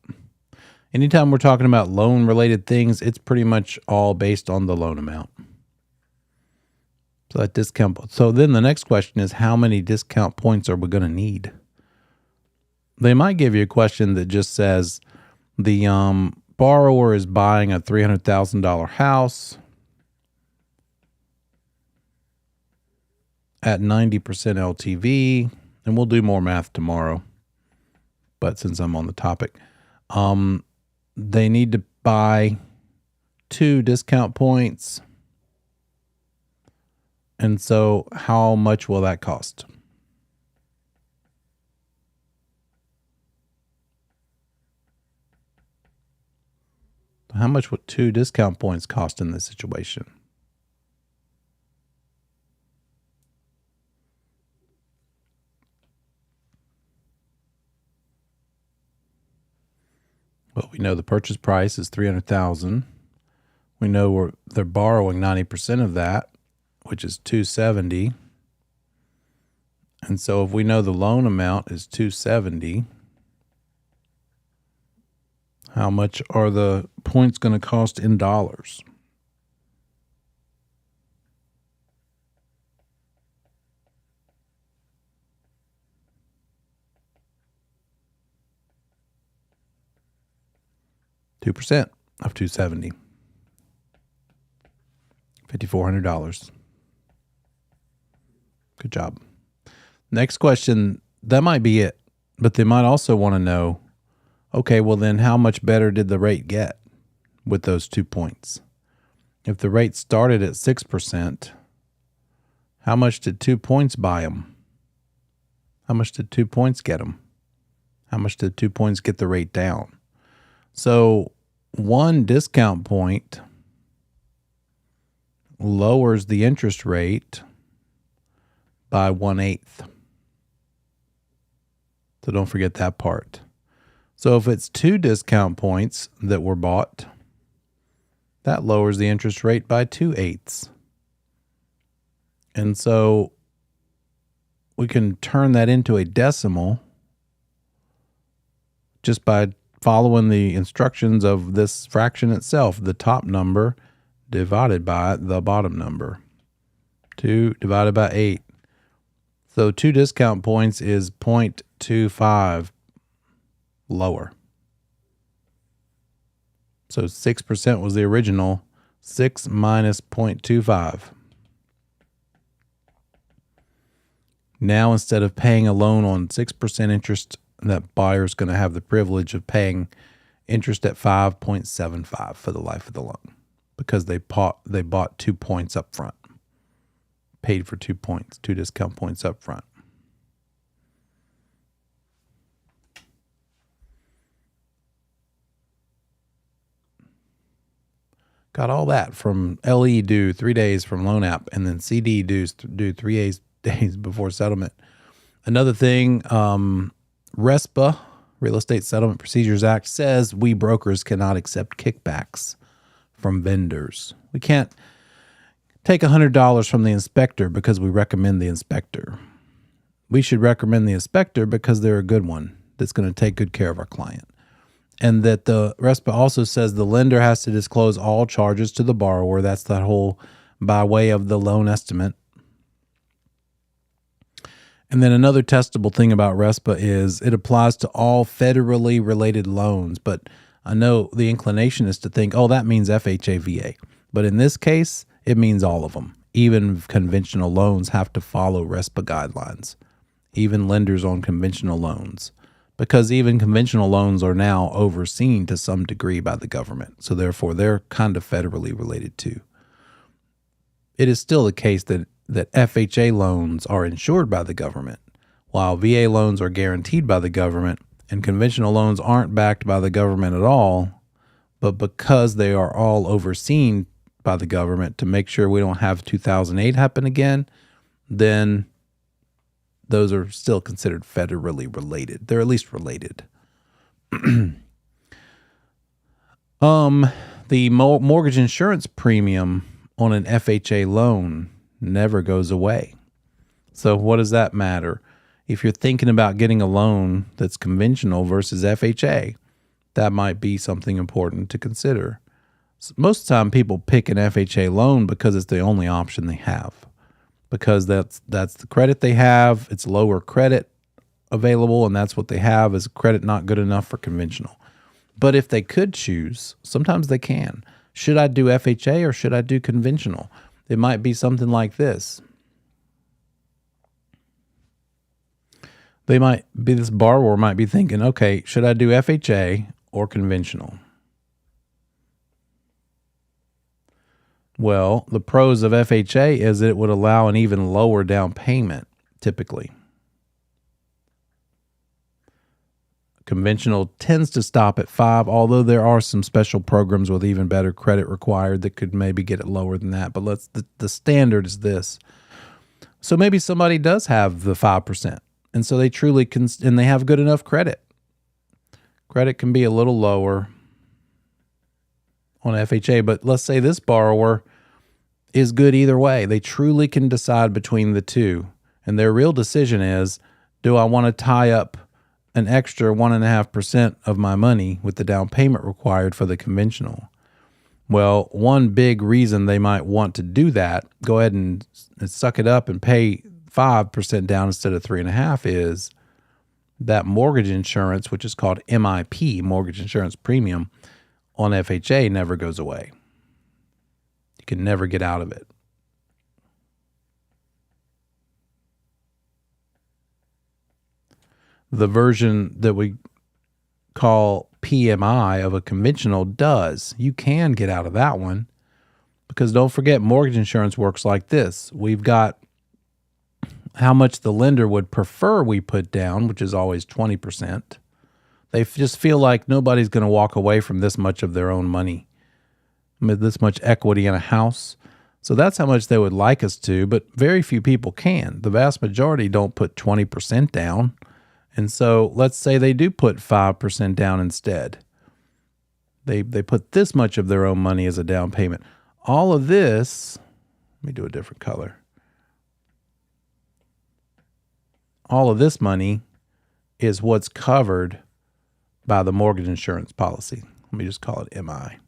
Anytime we're talking about loan related things, it's pretty much all based on the loan amount. So that discount. So then the next question is, how many discount points are we going to need? They might give you a question that just says the borrower is buying a $300,000 house at 90% LTV, and we'll do more math tomorrow. But since I'm on the topic, they need to buy 2 discount points. And so how much will that cost? How much would 2 discount points cost in this situation? Well, we know the purchase price is $300,000. We know they're borrowing 90% of that, which is $270,000. And so if we know the loan amount is $270,000, how much are the points going to cost in dollars? $2% of $270,000. $5,400. Good job. Next question, that might be it, but they might also want to know, okay, well then how much better did the rate get with those 2 points? If the rate started at 6%, how much did 2 points buy them? How much did 2 points get them? How much did 2 points get the rate down? So 1 discount point lowers the interest rate by 1/8. So don't forget that part. So if it's 2 discount points that were bought, that lowers the interest rate by 2/8. And so we can turn that into a decimal just by following the instructions of this fraction itself, the top number divided by the bottom number. 2 divided by 8. So 2 discount points is 0.25 lower. So 6% was the original. 6 minus 0.25. Now instead of paying a loan on 6% interest, that buyer's going to have the privilege of paying interest at 5.75 for the life of the loan because they bought 2 points up front, paid for 2 points, 2 discount points up front. Got all that from LE due 3 days from loan app, and then CD due 3 days before settlement. Another thing, RESPA, Real Estate Settlement Procedures Act, says we brokers cannot accept kickbacks from vendors. We can't take $100 from the inspector because we recommend the inspector. We should recommend the inspector because they're a good one that's going to take good care of our client. And that the RESPA also says the lender has to disclose all charges to the borrower. That's that whole by way of the loan estimate. And then another testable thing about RESPA is it applies to all federally related loans. But I know the inclination is to think, oh, that means FHA, VA. But in this case, it means all of them. Even conventional loans have to follow RESPA guidelines. Even lenders on conventional loans. Because even conventional loans are now overseen to some degree by the government. So therefore, they're kind of federally related too. It is still the case that FHA loans are insured by the government, while VA loans are guaranteed by the government, and conventional loans aren't backed by the government at all. But because they are all overseen by the government to make sure we don't have 2008 happen again, then those are still considered federally related. They're at least related. The mortgage insurance premium on an FHA loan never goes away. So what does that matter? If you're thinking about getting a loan that's conventional versus FHA, that might be something important to consider. Most of the time people pick an FHA loan because it's the only option they have. Because that's the credit they have. It's lower credit available, and that's what they have is credit not good enough for conventional. But if they could choose, sometimes they can. Should I do FHA or should I do conventional? It might be something like this. This borrower might be thinking, okay, should I do FHA or conventional? Well, the pros of FHA is it would allow an even lower down payment, typically. Conventional tends to stop at 5, although there are some special programs with even better credit required that could maybe get it lower than that. But the standard is this. So maybe somebody does have the 5%, and so they truly can, and they have good enough credit. Credit can be a little lower on FHA, but let's say this borrower is good either way. They truly can decide between the two. And their real decision is, do I want to tie up an extra 1.5% of my money with the down payment required for the conventional? Well, one big reason they might want to do that, go ahead and suck it up and pay 5% down instead of 3.5%, is that mortgage insurance, which is called MIP, mortgage insurance premium, on FHA never goes away. You can never get out of it. The version that we call PMI of a conventional does. You can get out of that one because don't forget, mortgage insurance works like this. We've got how much the lender would prefer we put down, which is always 20%. They just feel like nobody's going to walk away from this much of their own money, this much equity in a house. So that's how much they would like us to, but very few people can. The vast majority don't put 20% down. And so let's say they do put 5% down instead. They put this much of their own money as a down payment. All of this, let me do a different color. All of this money is what's covered by the mortgage insurance policy. Let me just call it MI.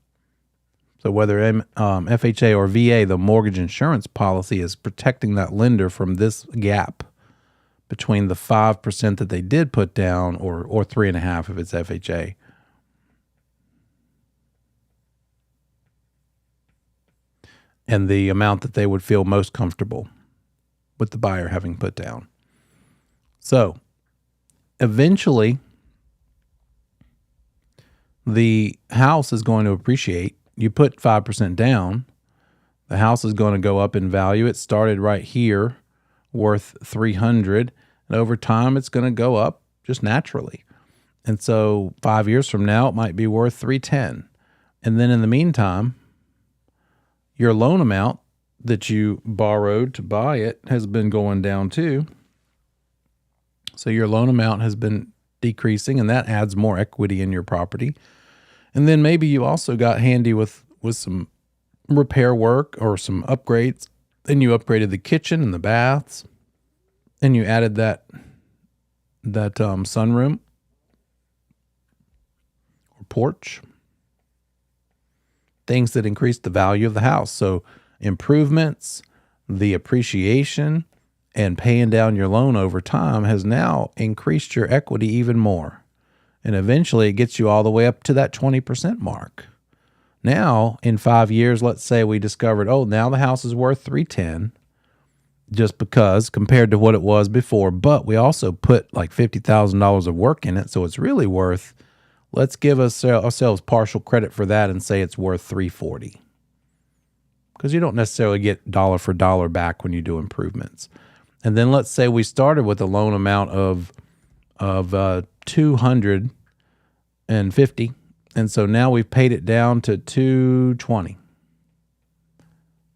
So whether FHA or VA, the mortgage insurance policy is protecting that lender from this gap between the 5% that they did put down or 3.5% if it's FHA. And the amount that they would feel most comfortable with the buyer having put down. So eventually, the house is going to appreciate. You put 5% down, the house is going to go up in value. It started right here, worth $300, and over time it's going to go up just naturally. And so 5 years from now, it might be worth $310. And then in the meantime, Your loan amount that you borrowed to buy it has been going down too. So your loan amount has been decreasing, and that adds more equity in your property. And then maybe you also got handy with some repair work or some upgrades. Then you upgraded the kitchen and the baths, and you added that sunroom or porch. Things that increase the value of the house. So improvements, the appreciation, and paying down your loan over time has now increased your equity even more. And eventually it gets you all the way up to that 20% mark. Now, in 5 years, let's say we discovered, now the house is worth $310 just because compared to what it was before. But we also put like $50,000 of work in it. So it's really worth, let's give ourselves partial credit for that and say it's worth $340. Because you don't necessarily get dollar for dollar back when you do improvements. And then let's say we started with a loan amount of $250, and so now we've paid it down to $220.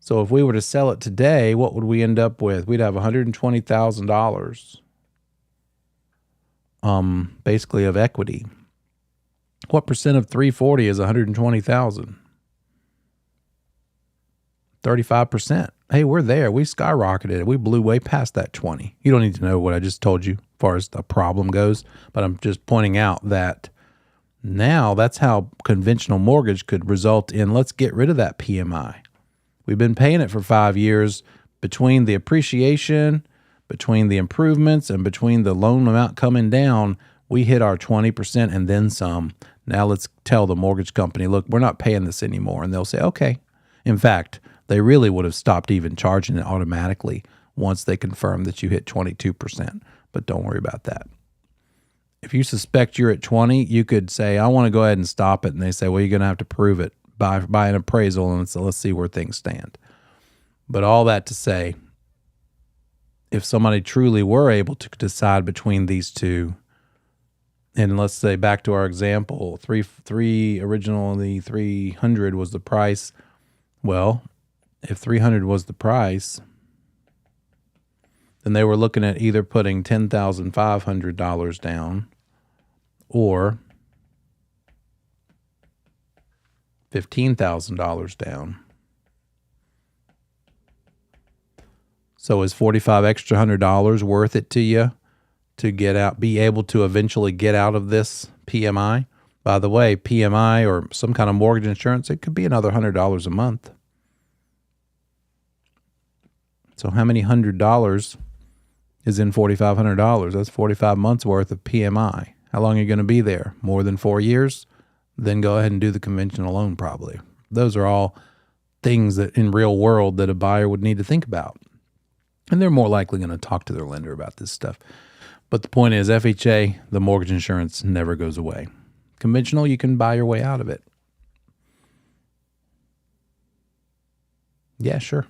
So if we were to sell it today, what would we end up with? We'd have $120,000 basically of equity. What percent of 340 is 120,000? 35%. Hey, we're there. We skyrocketed it. We blew way past that 20. You don't need to know what I just told you as far as the problem goes, but I'm just pointing out that now that's how conventional mortgage could result in, let's get rid of that PMI. We've been paying it for 5 years. Between the appreciation, between the improvements, and between the loan amount coming down, we hit our 20% and then some. Now let's tell the mortgage company, look, we're not paying this anymore. And they'll say, okay. In fact, they really would have stopped even charging it automatically once they confirmed that you hit 22%. But don't worry about that. If you suspect you're at 20, you could say, I want to go ahead and stop it. And they say, well, you're going to have to prove it by an appraisal. And so let's see where things stand. But all that to say, if somebody truly were able to decide between these two, and let's say back to our example, originally 300 was the price. Well, if 300 was the price, then they were looking at either putting $10,500 down or $15,000 down. So is $45 extra $100 worth it to you to be able to eventually get out of this PMI? By the way, PMI or some kind of mortgage insurance, it could be another $100 a month. So how many $100 is in $4,500? That's 45 months worth of PMI. How long are you going to be there? More than 4 years? Then go ahead and do the conventional loan probably. Those are all things that in real world that a buyer would need to think about. And they're more likely going to talk to their lender about this stuff. But the point is, FHA, the mortgage insurance never goes away. Conventional, you can buy your way out of it. Yeah, sure.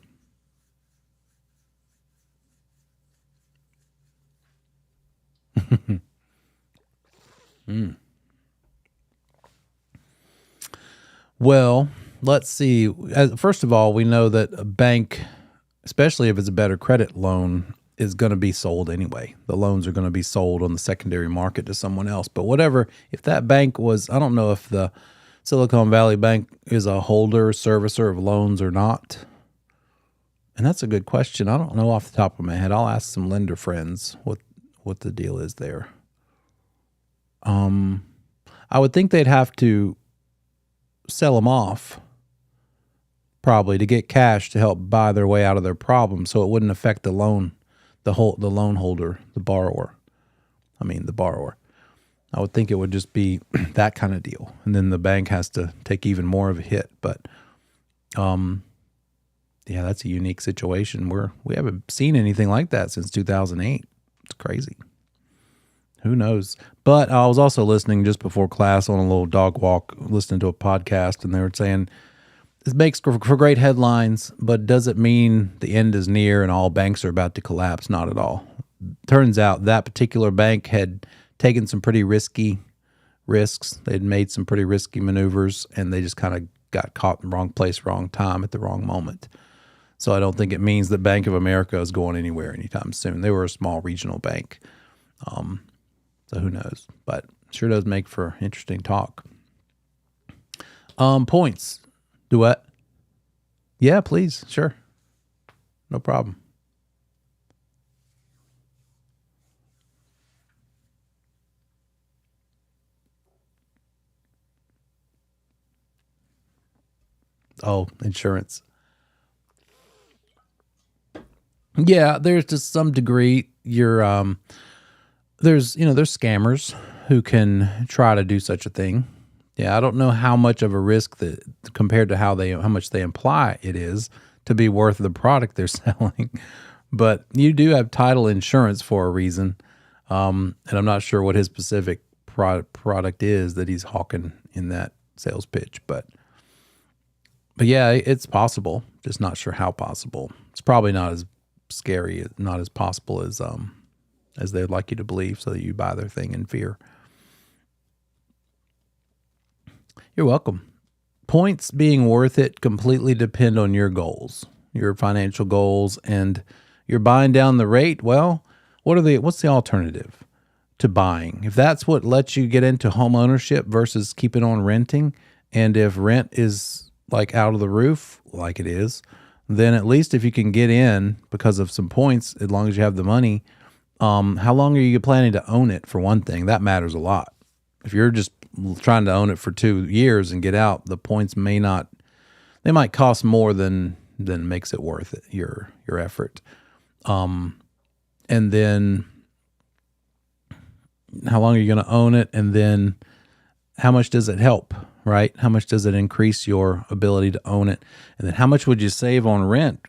Well, let's see. First of all, we know that a bank, especially if it's a better credit loan, is going to be sold anyway. The loans are going to be sold on the secondary market to someone else. But whatever, if that bank was, I don't know if the Silicon Valley Bank is a holder, servicer of loans or not. And that's a good question. I don't know off the top of my head. I'll ask some lender friends what the deal is there. I would think they'd have to sell them off probably to get cash to help buy their way out of their problem, so it wouldn't affect the loan, the loan holder, the borrower. I would think it would just be that kind of deal, and then the bank has to take even more of a hit. But yeah, that's a unique situation where we haven't seen anything like that since 2008. It's crazy. Who knows? But I was also listening just before class on a little dog walk, listening to a podcast, and they were saying this makes for great headlines, but does it mean the end is near and all banks are about to collapse? Not at all. Turns out that particular bank had taken some pretty risky risks. They'd made some pretty risky maneuvers, and they just kind of got caught in the wrong place, wrong time at the wrong moment. So I don't think it means that Bank of America is going anywhere anytime soon. They were a small regional bank. So who knows? But sure does make for interesting talk. Points. Do what? Yeah, please. Sure. No problem. Oh, insurance. Yeah, there's to some degree there's scammers who can try to do such a thing. Yeah, I don't know how much of a risk that compared to how much they imply it is to be worth the product they're selling. But you do have title insurance for a reason. And I'm not sure what his specific product is that he's hawking in that sales pitch, but yeah, it's possible. Just not sure how possible. It's probably not as scary, not as possible as they'd like you to believe, so that you buy their thing in fear. You're welcome. Points being worth it completely depend on your goals, your financial goals, and you're buying down the rate. Well, what's the alternative to buying? If that's what lets you get into home ownership versus keeping on renting, and if rent is like out of the roof, like it is, then at least if you can get in because of some points, as long as you have the money, how long are you planning to own it, for one thing? That matters a lot. If you're just trying to own it for 2 years and get out, the points they might cost more than makes it worth it, your effort. And then how long are you going to own it? And then how much does it help, right? How much does it increase your ability to own it? And then how much would you save on rent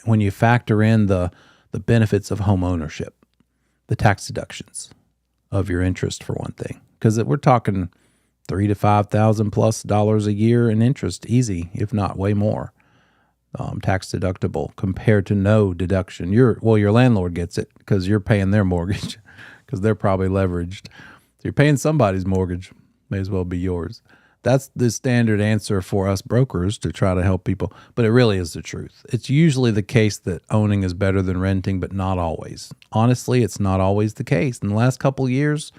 when you factor in the benefits of home ownership, the tax deductions of your interest, for one thing? Because we're talking $3,000 to $5,000 plus a year in interest, easy, if not way more, tax deductible compared to no deduction. Your landlord gets it because you're paying their mortgage because they're probably leveraged. So you're paying somebody's mortgage, may as well be yours. That's the standard answer for us brokers to try to help people, but it really is the truth. It's usually the case that owning is better than renting, but not always. Honestly, it's not always the case. In the last couple of years,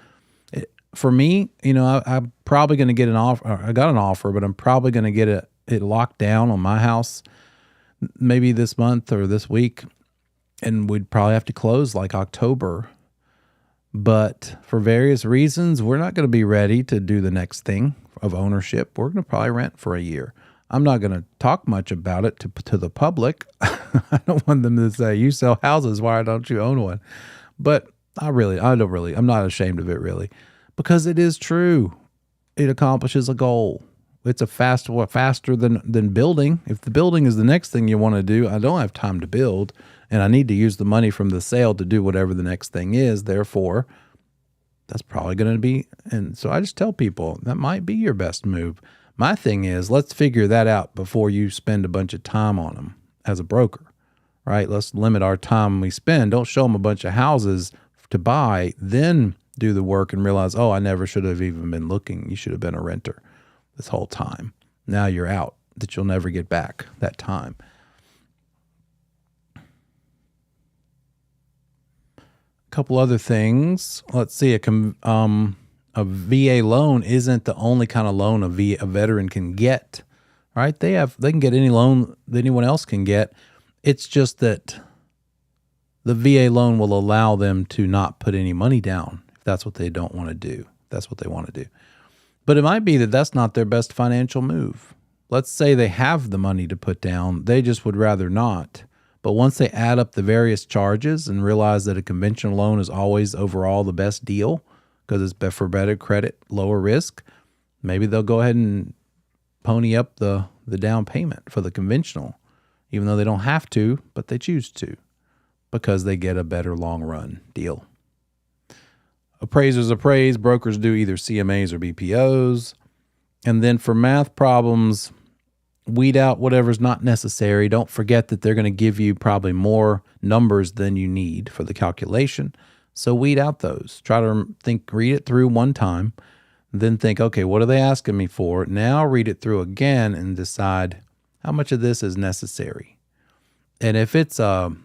for me, I'm probably going to get an offer. I got an offer, but I'm probably going to get it locked down on my house maybe this month or this week, and we'd probably have to close like October. But for various reasons, we're not going to be ready to do the next thing of ownership. We're going to probably rent for a year. I'm not going to talk much about it to the public. I don't want them to say, you sell houses, why don't you own one? But I'm not ashamed of it really, because it is true. It accomplishes a goal. It's faster than building. If the building is the next thing you want to do, I don't have time to build, and I need to use the money from the sale to do whatever the next thing is. Therefore, that's probably going to be, and so I just tell people that might be your best move. My thing is, let's figure that out before you spend a bunch of time on them as a broker, right? Let's limit our time we spend. Don't show them a bunch of houses to buy, then do the work and realize, oh, I never should have even been looking. You should have been a renter this whole time. Now you're out, that you'll never get back that time. A couple other things. Let's see. A VA loan isn't the only kind of loan a veteran can get, right? They can get any loan that anyone else can get. It's just that the VA loan will allow them to not put any money down if that's what they don't want to do. That's what they want to do. But it might be that that's not their best financial move. Let's say they have the money to put down. They just would rather not. But once they add up the various charges and realize that a conventional loan is always overall the best deal because it's for better credit, lower risk, maybe they'll go ahead and pony up the down payment for the conventional, even though they don't have to, but they choose to because they get a better long run deal. Appraisers appraise, brokers do either CMAs or BPOs. And then for math problems, weed out whatever's not necessary. Don't forget that they're going to give you probably more numbers than you need for the calculation. So weed out those. Try to read it through one time. Then think, okay, what are they asking me for? Now read it through again and decide how much of this is necessary. And if it's an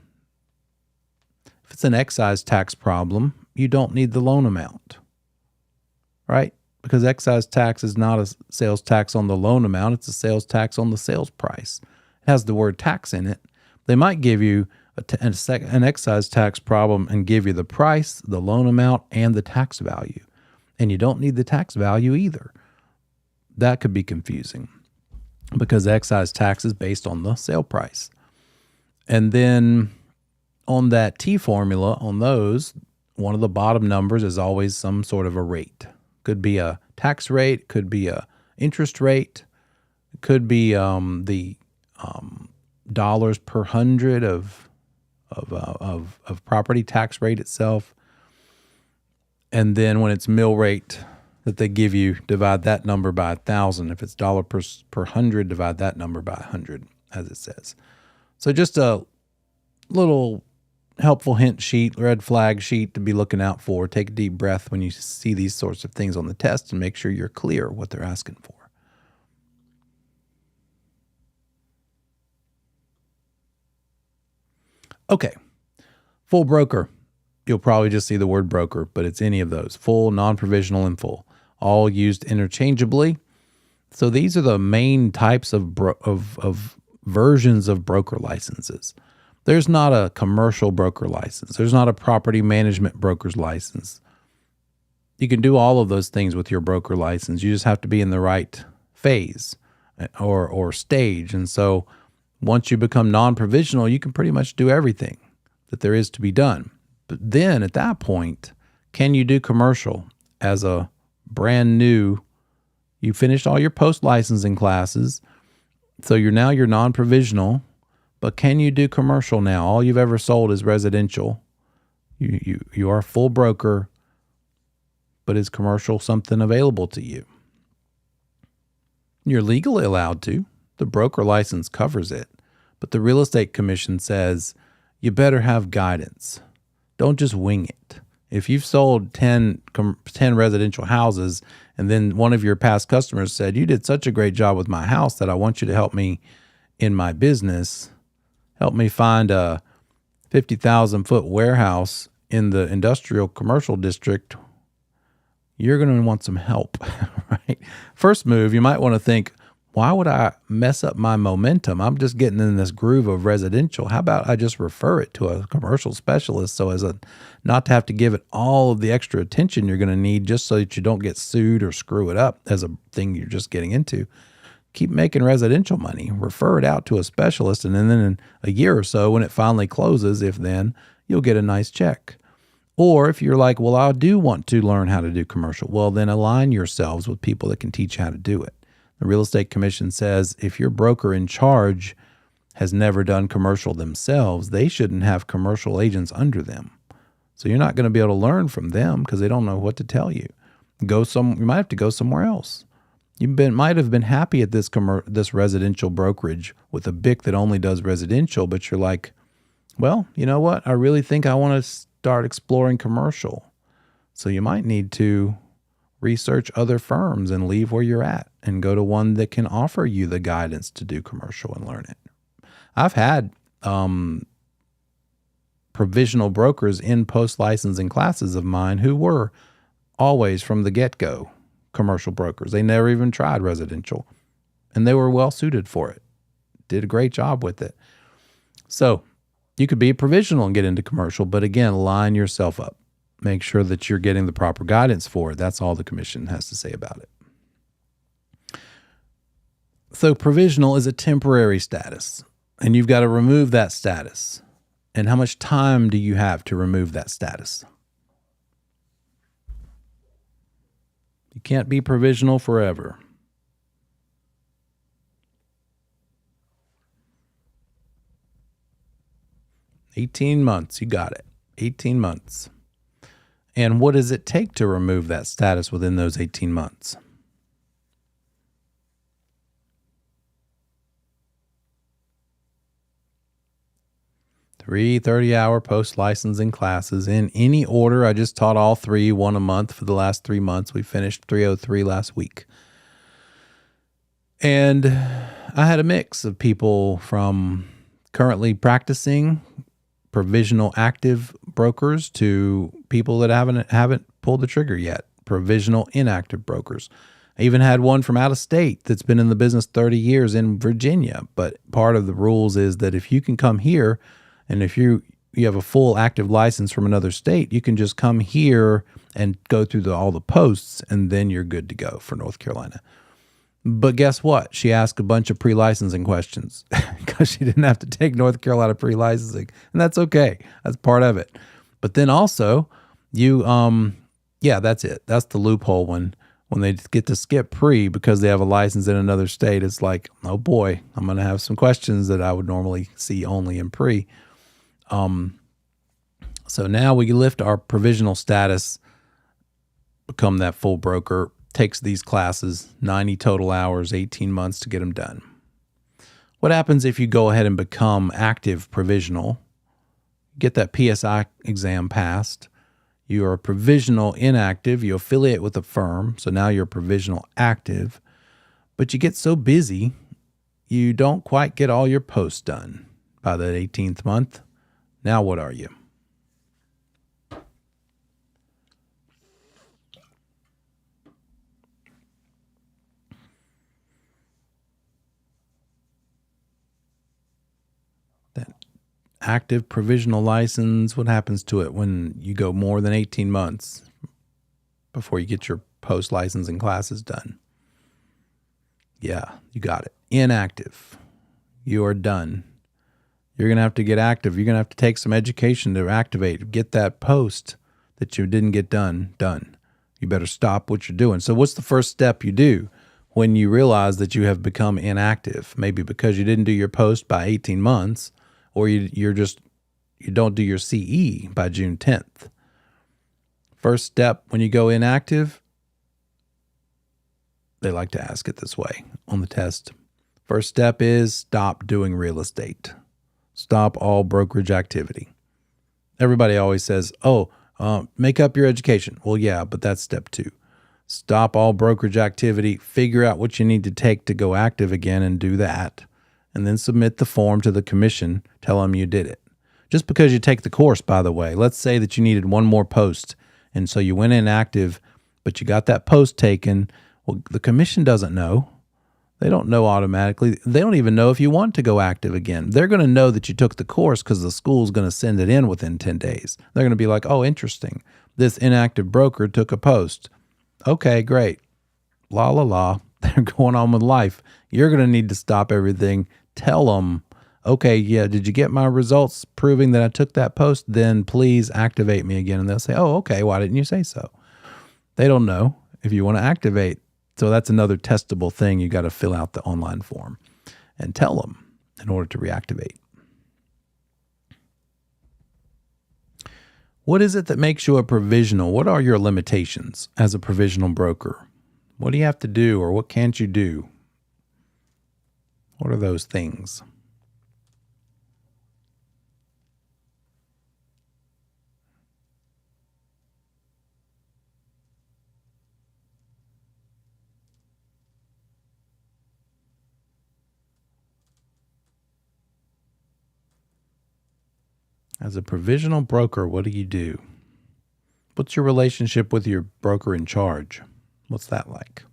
excise tax problem, you don't need the loan amount, right? Because excise tax is not a sales tax on the loan amount. It's a sales tax on the sales price. It has the word tax in it. They might give you an excise tax problem and give you the price, the loan amount, and the tax value. And you don't need the tax value either. That could be confusing because excise tax is based on the sale price. And then on that T formula, on those, one of the bottom numbers is always some sort of a rate. Could be a tax rate, could be a interest rate, could be the dollars per hundred of property tax rate itself. And then when it's mill rate that they give you, divide that number by 1,000. If it's dollar per hundred, divide that number by 100, as it says. So just a little helpful hint sheet, red flag sheet to be looking out for. Take a deep breath when you see these sorts of things on the test and make sure you're clear what they're asking for. Okay, full broker. You'll probably just see the word broker, but it's any of those: full, non-provisional, and full, all used interchangeably. So these are the main types of versions of broker licenses. There's not a commercial broker license. There's not a property management broker's license. You can do all of those things with your broker license. You just have to be in the right phase or stage. And so once you become non-provisional, you can pretty much do everything that there is to be done. But then at that point, can you do commercial as a brand new? You finished all your post-licensing classes, so you're non-provisional, but can you do commercial now? All you've ever sold is residential. You are a full broker, but is commercial something available to you? You're legally allowed to. The broker license covers it, but the Real Estate Commission says you better have guidance. Don't just wing it. If you've sold 10 residential houses and then one of your past customers said, you did such a great job with my house that I want you to help me in my business, help me find a 50,000 foot warehouse in the industrial commercial district, you're going to want some help, right? First move, you might want to think, why would I mess up my momentum? I'm just getting in this groove of residential. How about I just refer it to a commercial specialist so as not to have to give it all of the extra attention you're going to need just so that you don't get sued or screw it up as a thing you're just getting into. Keep making residential money. Refer it out to a specialist, and then in a year or so when it finally closes, if then, you'll get a nice check. Or if you're like, well, I do want to learn how to do commercial, well, then align yourselves with people that can teach you how to do it. The Real Estate Commission says if your broker in charge has never done commercial themselves, they shouldn't have commercial agents under them. So you're not going to be able to learn from them because they don't know what to tell you. You might have to go somewhere else. Might have been happy at this residential brokerage with a BIC that only does residential, but you're like, well, you know what? I really think I want to start exploring commercial. So you might need to research other firms and leave where you're at and go to one that can offer you the guidance to do commercial and learn it. I've had provisional brokers in post-licensing classes of mine who were always from the get-go commercial brokers. They never even tried residential, and they were well suited for it. Did a great job with it. So you could be a provisional and get into commercial, but again, line yourself up. Make sure that you're getting the proper guidance for it. That's all the commission has to say about it. So provisional is a temporary status, and you've got to remove that status. And how much time do you have to remove that status? You can't be provisional forever. $18 months, you got it. 18 months. And what does it take to remove that status within those 18 months? 3 30-hour post-licensing classes in any order. I just taught all three, one a month for the last 3 months. We finished 303 last week. And I had a mix of people from currently practicing provisional active brokers to people that haven't pulled the trigger yet, provisional inactive brokers. I even had one from out of state that's been in the business 30 years in Virginia. But part of the rules is that if you can come here and if you have a full active license from another state, you can just come here and go through all the posts, and then you're good to go for North Carolina. But guess what? She asked a bunch of pre-licensing questions because she didn't have to take North Carolina pre-licensing. And that's okay. That's part of it. But then also that's it. That's the loophole one. When they get to skip pre because they have a license in another state, it's like, oh boy, I'm going to have some questions that I would normally see only in pre. So now we lift our provisional status, become that full broker, takes these classes, 90 total hours, 18 months to get them done. What happens if you go ahead and become active provisional, get that PSI exam passed, you are provisional inactive, you affiliate with a firm, so now you're provisional active, but you get so busy, you don't quite get all your posts done by that 18th month. Now what are you? Active provisional license, what happens to it when you go more than 18 months before you get your post-licensing classes done? Yeah, you got it. Inactive. You are done. You're going to have to get active. You're going to have to take some education to activate, get that post that you didn't get done. You better stop what you're doing. So what's the first step you do when you realize that you have become inactive? Maybe because you didn't do your post by 18 months, or you don't do your CE by June 10th. First step when you go inactive, they like to ask it this way on the test. First step is stop doing real estate. Stop all brokerage activity. Everybody always says, make up your education. Well, yeah, but that's step 2. Stop all brokerage activity, figure out what you need to take to go active again and do that. And then submit the form to the commission, tell them you did it. Just because you take the course, by the way, let's say that you needed one more post, and so you went inactive, but you got that post taken. Well, the commission doesn't know. They don't know automatically. They don't even know if you want to go active again. They're going to know that you took the course because the school's going to send it in within 10 days. They're going to be like, oh, interesting. This inactive broker took a post. Okay, great. La, la, la. They're going on with life. You're going to need to stop everything. Tell them, okay, yeah, did you get my results proving that I took that post? Then please activate me again. And they'll say, oh, okay, why didn't you say so? They don't know if you want to activate. So that's another testable thing. You got to fill out the online form and tell them in order to reactivate. What is it that makes you a provisional? What are your limitations as a provisional broker? What do you have to do, or what can't you do? What are those things? As a provisional broker, what do you do? What's your relationship with your broker in charge? What's that like?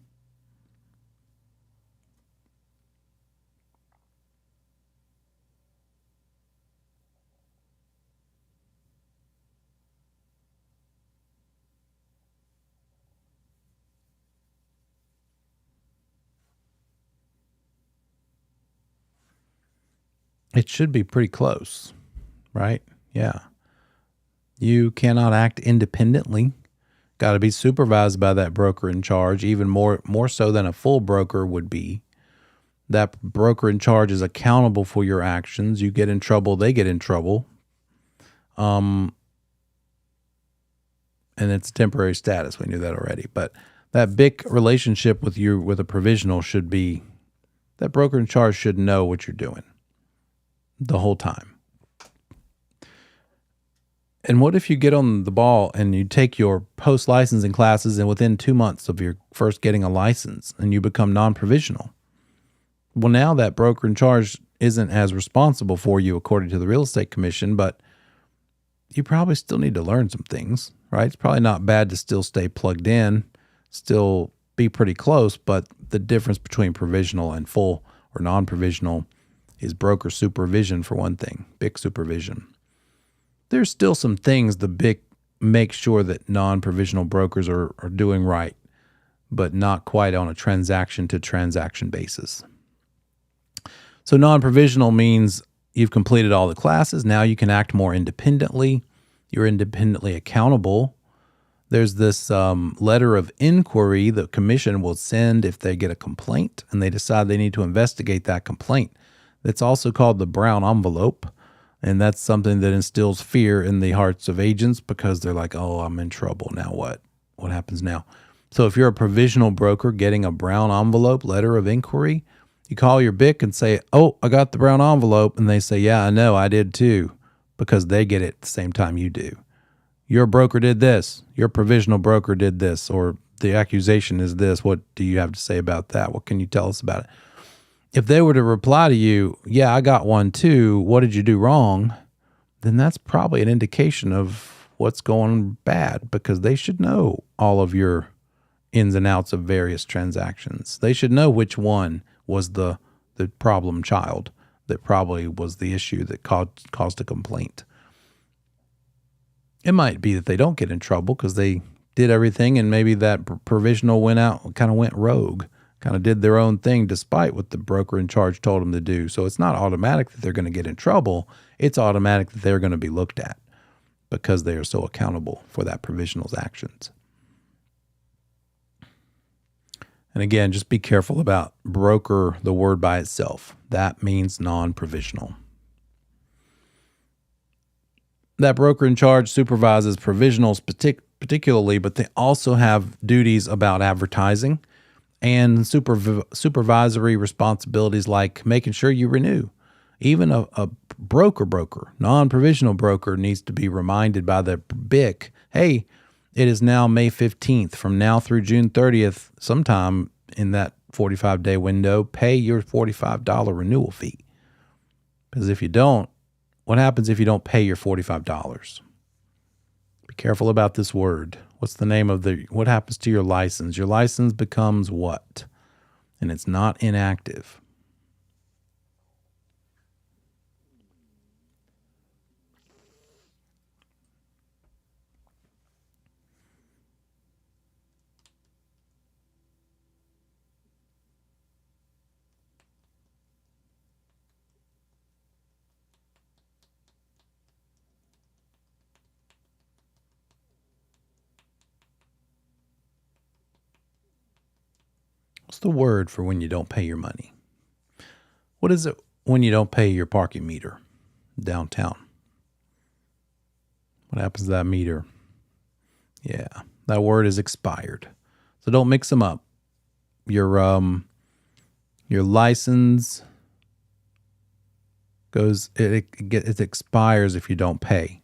It should be pretty close, right? Yeah. You cannot act independently. Got to be supervised by that broker in charge, even more so than a full broker would be. That broker in charge is accountable for your actions. You get in trouble, they get in trouble. And it's temporary status. We knew that already. But that big relationship with you, with a provisional, should be, that broker in charge should know what you're doing the whole time. And what if you get on the ball and you take your post licensing classes, and within 2 months of your first getting a license and you become non-provisional? Well, now that broker in charge isn't as responsible for you according to the real estate commission, but you probably still need to learn some things, right? It's probably not bad to still stay plugged in, still be pretty close, but the difference between provisional and full or non-provisional is broker supervision, for one thing, BIC supervision. There's still some things the BIC makes sure that non-provisional brokers are doing right, but not quite on a transaction-to-transaction basis. So non-provisional means you've completed all the classes. Now you can act more independently. You're independently accountable. There's this letter of inquiry the commission will send if they get a complaint and they decide they need to investigate that complaint. That's also called the brown envelope. And that's something that instills fear in the hearts of agents because they're like, oh, I'm in trouble. Now what? What happens now? So if you're a provisional broker getting a brown envelope letter of inquiry, you call your BIC and say, oh, I got the brown envelope. And they say, yeah, I know, I did too, because they get it at the same time you do. Your broker did this. Your provisional broker did this, or the accusation is this. What do you have to say about that? What can you tell us about it? If they were to reply to you, yeah, I got one too, what did you do wrong? Then that's probably an indication of what's going bad, because they should know all of your ins and outs of various transactions. They should know which one was the problem child that probably was the issue that caused a complaint. It might be that they don't get in trouble because they did everything and maybe that provisional kind of went rogue, kind of did their own thing despite what the broker in charge told them to do. So it's not automatic that they're going to get in trouble. It's automatic that they're going to be looked at because they are so accountable for that provisional's actions. And again, just be careful about broker, the word by itself. That means non-provisional. That broker in charge supervises provisionals particularly, but they also have duties about advertising and supervisory responsibilities like making sure you renew. Even a broker, non-provisional broker, needs to be reminded by the BIC, hey, it is now May 15th. From now through June 30th, sometime in that 45-day window, pay your $45 renewal fee. Because if you don't, what happens if you don't pay your $45? Be careful about this word. What's the name of what happens to your license? Your license becomes what? And it's not inactive. What's the word for when you don't pay your money? What is it when you don't pay your parking meter downtown? What happens to that meter? Yeah, that word is expired. So don't mix them up. Your license it expires if you don't pay.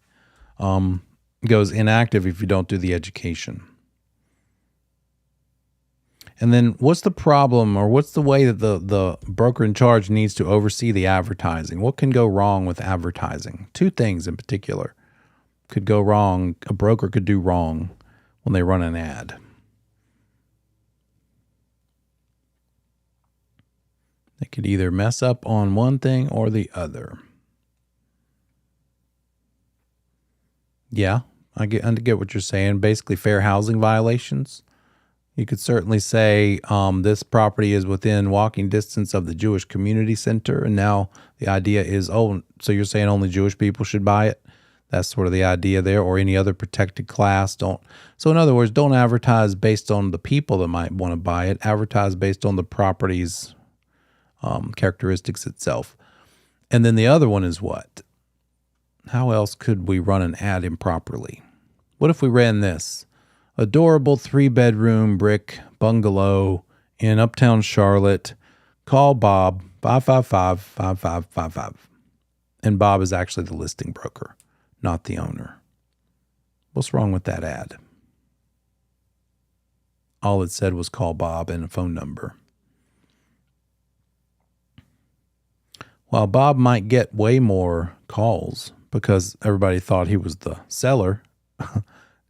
It goes inactive if you don't do the education. And then what's the problem, or what's the way that the broker in charge needs to oversee the advertising? What can go wrong with advertising? Two things in particular could go wrong. A broker could do wrong when they run an ad. They could either mess up on one thing or the other. Yeah, I get what you're saying. Basically, fair housing violations. You could certainly say this property is within walking distance of the Jewish Community Center. And now the idea is, oh, so you're saying only Jewish people should buy it? That's sort of the idea there, or any other protected class. So in other words, don't advertise based on the people that might want to buy it. Advertise based on the property's characteristics itself. And then the other one is what? How else could we run an ad improperly? What if we ran this? Adorable 3-bedroom brick bungalow in Uptown Charlotte. Call Bob, 555-5555. And Bob is actually the listing broker, not the owner. What's wrong with that ad? All it said was call Bob and a phone number. While Bob might get way more calls because everybody thought he was the seller,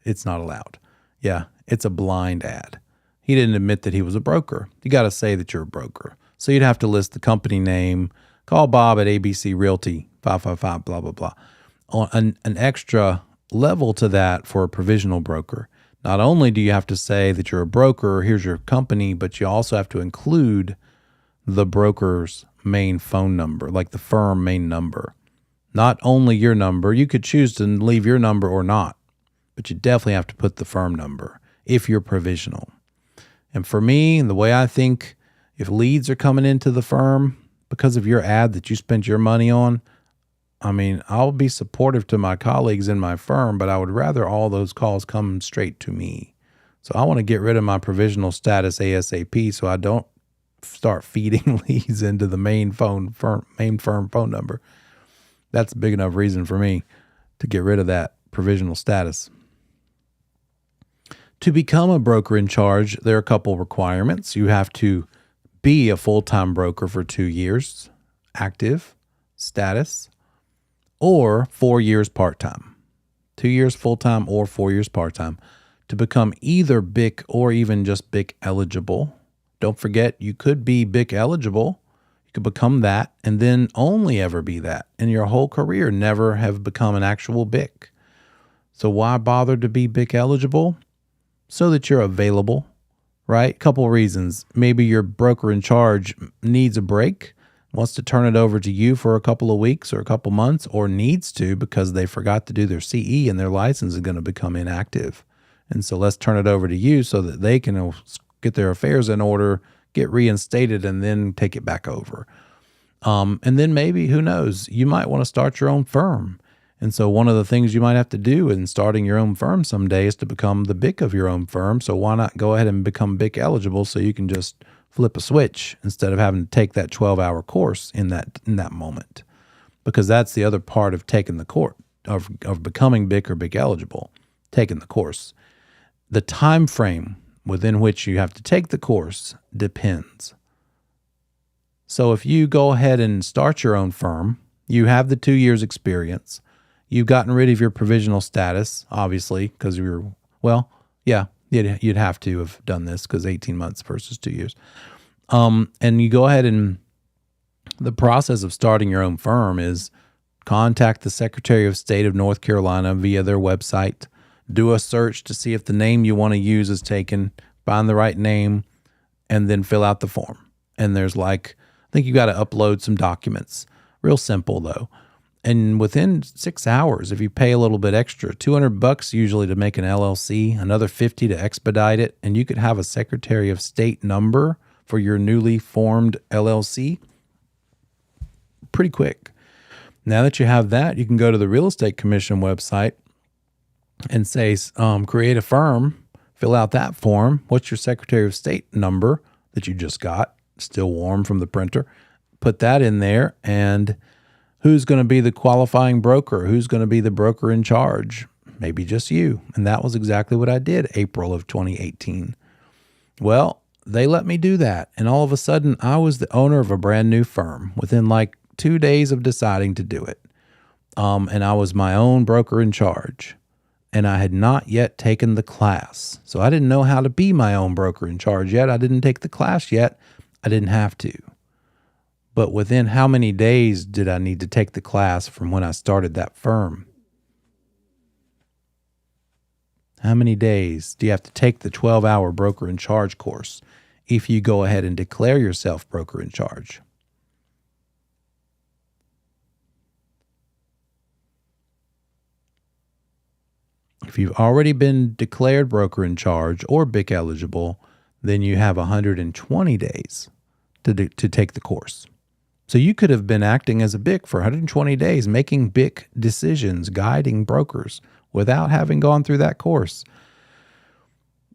it's not allowed. Yeah, it's a blind ad. He didn't admit that he was a broker. You got to say that you're a broker. So you'd have to list the company name, call Bob at ABC Realty, 555, blah, blah, blah. On an extra level to that for a provisional broker. Not only do you have to say that you're a broker, here's your company, but you also have to include the broker's main phone number, like the firm main number. Not only your number, you could choose to leave your number or not, but you definitely have to put the firm number if you're provisional. And for me, the way I think, if leads are coming into the firm because of your ad that you spent your money on, I mean, I'll be supportive to my colleagues in my firm, but I would rather all those calls come straight to me. So I want to get rid of my provisional status ASAP so I don't start feeding leads into the main firm phone number. That's a big enough reason for me to get rid of that provisional status. To become a broker in charge, there are a couple requirements. You have to be a full-time broker for 2 years, active status, or 4 years part-time. 2 years full-time or 4 years part-time to become either BIC or even just BIC eligible. Don't forget, you could be BIC eligible. You could become that and then only ever be that in your whole career, never have become an actual BIC. So why bother to be BIC eligible? So that you're available, right? Couple reasons. Maybe your broker in charge needs a break, wants to turn it over to you for a couple of weeks or a couple months, or needs to because they forgot to do their CE and their license is going to become inactive. And so let's turn it over to you so that they can get their affairs in order, get reinstated, and then take it back over. And then maybe, who knows, you might want to start your own firm. And so one of the things you might have to do in starting your own firm someday is to become the BIC of your own firm. So why not go ahead and become BIC eligible so you can just flip a switch instead of having to take that 12-hour course in that moment? Because that's the other part of taking the course, of becoming BIC or BIC eligible, taking the course. The time frame within which you have to take the course depends. So if you go ahead and start your own firm, you have the 2 years experience, you've gotten rid of your provisional status, obviously, because you'd have to have done this because 18 months versus 2 years. And you go ahead and the process of starting your own firm is contact the Secretary of State of North Carolina via their website, do a search to see if the name you want to use is taken, find the right name, and then fill out the form. And there's I think you got to upload some documents. Real simple though. And within 6 hours, if you pay a little bit extra, $200 usually to make an LLC, another $50 to expedite it, and you could have a Secretary of State number for your newly formed LLC pretty quick. Now that you have that, you can go to the Real Estate Commission website and say, create a firm, fill out that form. What's your Secretary of State number that you just got, still warm from the printer? Put that in there, and who's going to be the qualifying broker? Who's going to be the broker in charge? Maybe just you. And that was exactly what I did April of 2018. Well, they let me do that. And all of a sudden, I was the owner of a brand new firm within 2 days of deciding to do it. And I was my own broker in charge. And I had not yet taken the class. So I didn't know how to be my own broker in charge yet. I didn't take the class yet. I didn't have to. But within how many days did I need to take the class from when I started that firm? How many days do you have to take the 12-hour broker in charge course if you go ahead and declare yourself broker in charge? If you've already been declared broker in charge or BIC eligible, then you have 120 days to take the course. So you could have been acting as a BIC for 120 days, making BIC decisions, guiding brokers without having gone through that course.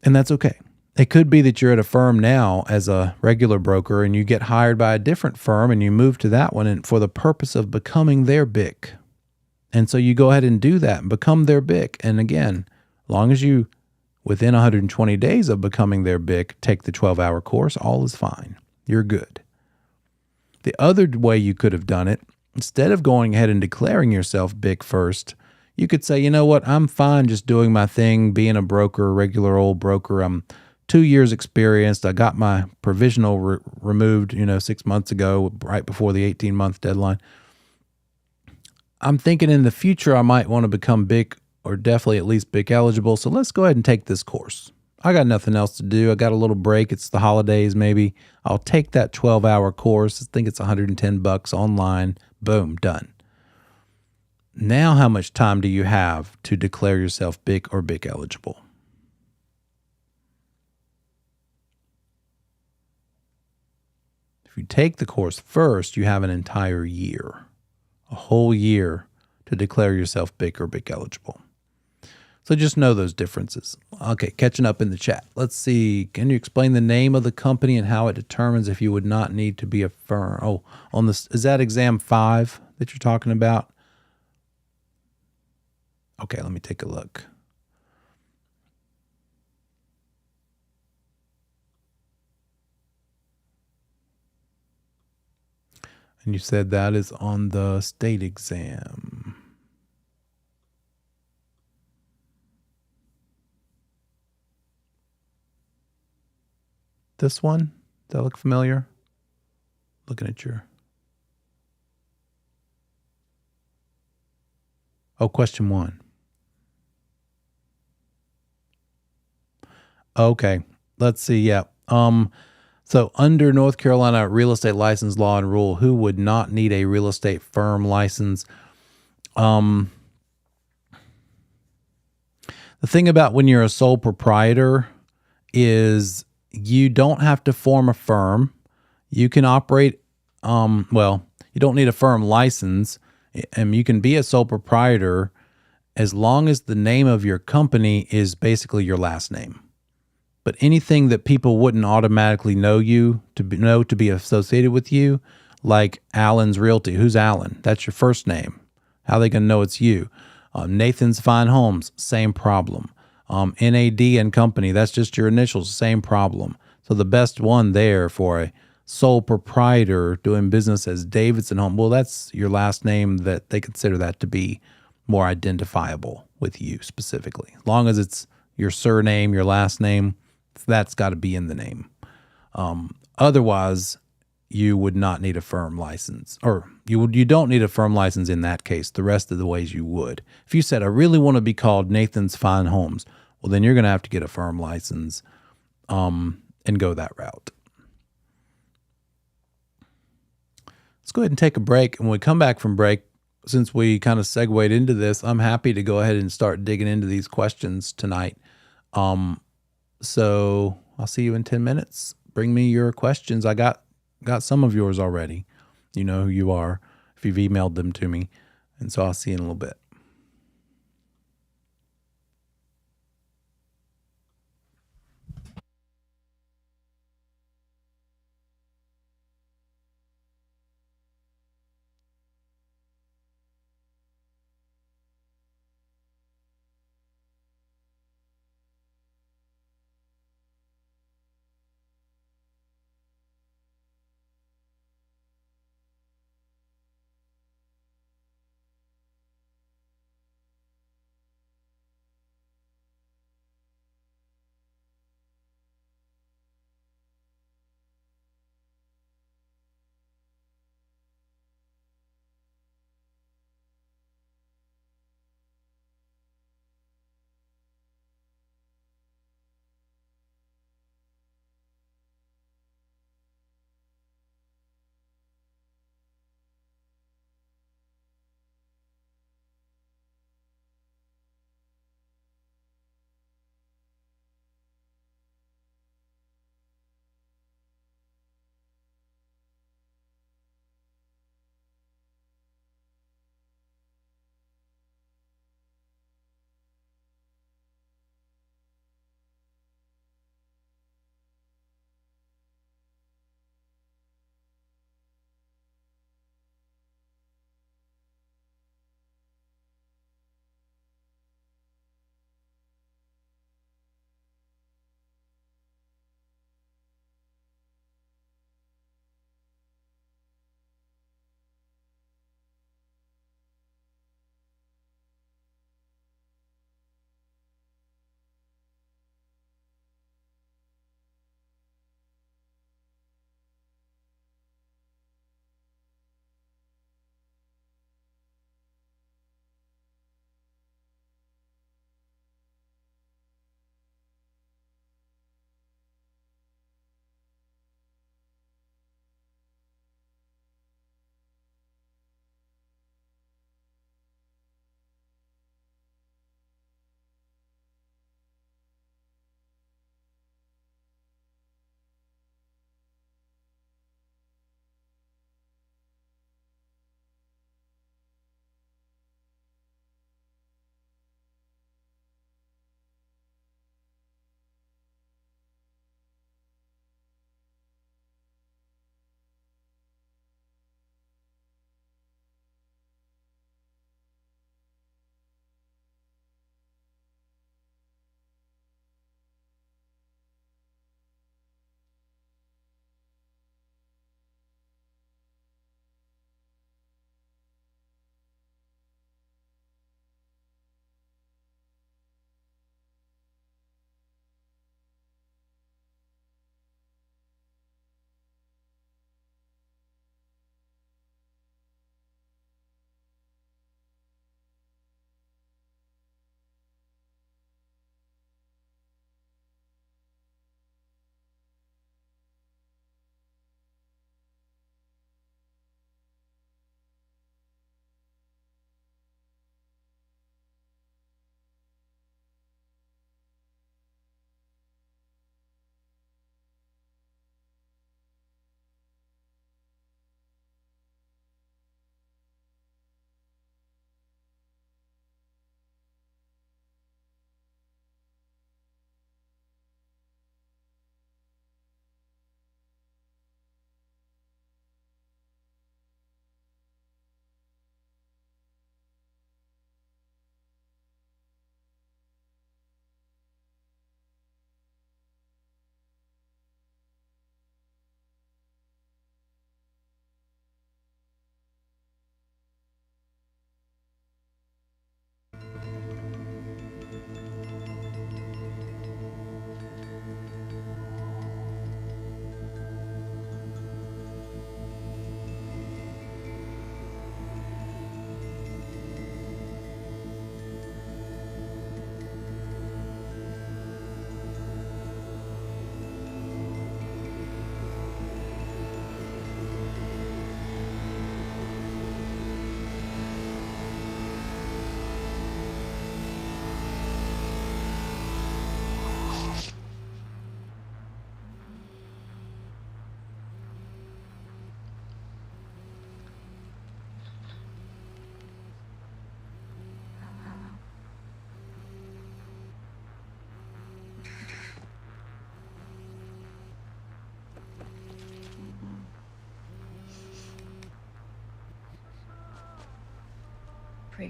And that's okay. It could be that you're at a firm now as a regular broker and you get hired by a different firm and you move to that one and for the purpose of becoming their BIC. And so you go ahead and do that and become their BIC. And again, Long as you, within 120 days of becoming their BIC, take the 12-hour course, all is fine. You're good. The other way you could have done it, instead of going ahead and declaring yourself BIC first, you could say, you know what, I'm fine just doing my thing, being a broker, a regular old broker. I'm 2 years experienced. I got my provisional removed, 6 months ago, right before the 18-month deadline. I'm thinking in the future I might want to become BIC, or definitely at least BIC eligible. So let's go ahead and take this course. I got nothing else to do. I got a little break. It's the holidays maybe. I'll take that 12-hour course. I think it's $110 online. Boom, done. Now how much time do you have to declare yourself BIC or BIC eligible? If you take the course first, you have an entire year, a whole year to declare yourself BIC or BIC eligible. So just know those differences. Okay, catching up in the chat. Let's see. Can you explain the name of the company and how it determines if you would not need to be a firm? Oh, on this, is that exam 5 that you're talking about? Okay, let me take a look. And you said that is on the state exam. This one? Does that look familiar? Looking at your... Oh, question 1. Okay, let's see. Yeah. So under North Carolina real estate license law and rule, who would not need a real estate firm license? The thing about when you're a sole proprietor is you don't have to form a firm. You can operate, you don't need a firm license, and you can be a sole proprietor as long as the name of your company is basically your last name. But anything that people wouldn't automatically know to be associated with you, like Allen's Realty. Who's Allen? That's your first name. How are they going to know it's you? Nathan's Fine Homes, same problem. NAD and Company, that's just your initials, same problem. So the best one there for a sole proprietor doing business as Davidson Home, well, that's your last name, that they consider that to be more identifiable with you specifically. As long as it's your surname, your last name, that's got to be in the name. Otherwise, you would not need a firm license, or you don't need a firm license in that case. The rest of the ways you would. If you said, I really want to be called Nathan's Fine Homes, well, then you're going to have to get a firm license and go that route. Let's go ahead and take a break. And when we come back from break, since we kind of segued into this, I'm happy to go ahead and start digging into these questions tonight. So I'll see you in 10 minutes. Bring me your questions. I got some of yours already. You know who you are if you've emailed them to me. And so I'll see you in a little bit.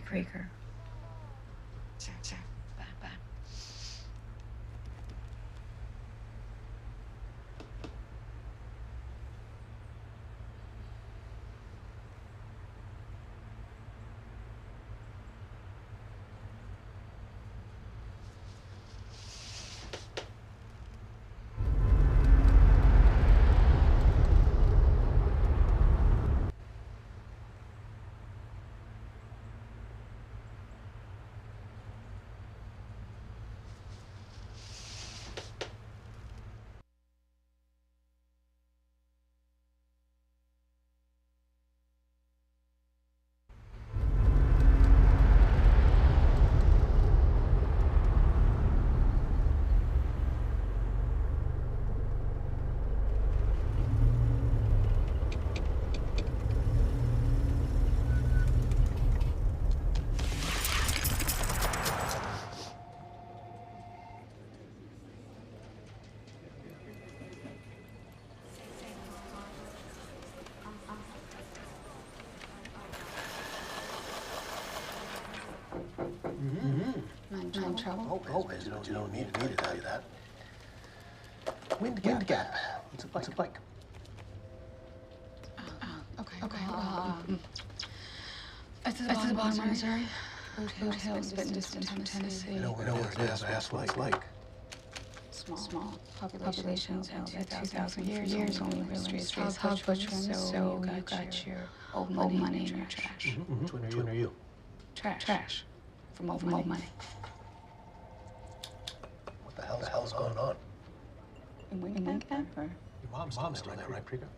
Creeker. Sure. Bye. I'm in trouble. Always, you don't need me to tell you that. Wind gap. What's it like? Okay. It's at the bottom of Missouri. Boot Hills, bit distant from Tennessee. You know where it is. Ask what it's like. Small. Populations held at 2,000 years. Only real history is hog butchering. So you got your old money in your trash. Which one are you? Trash. From old money. What the hell's going on? In Wind Gap? Or Your mom's still there, right, Krieger?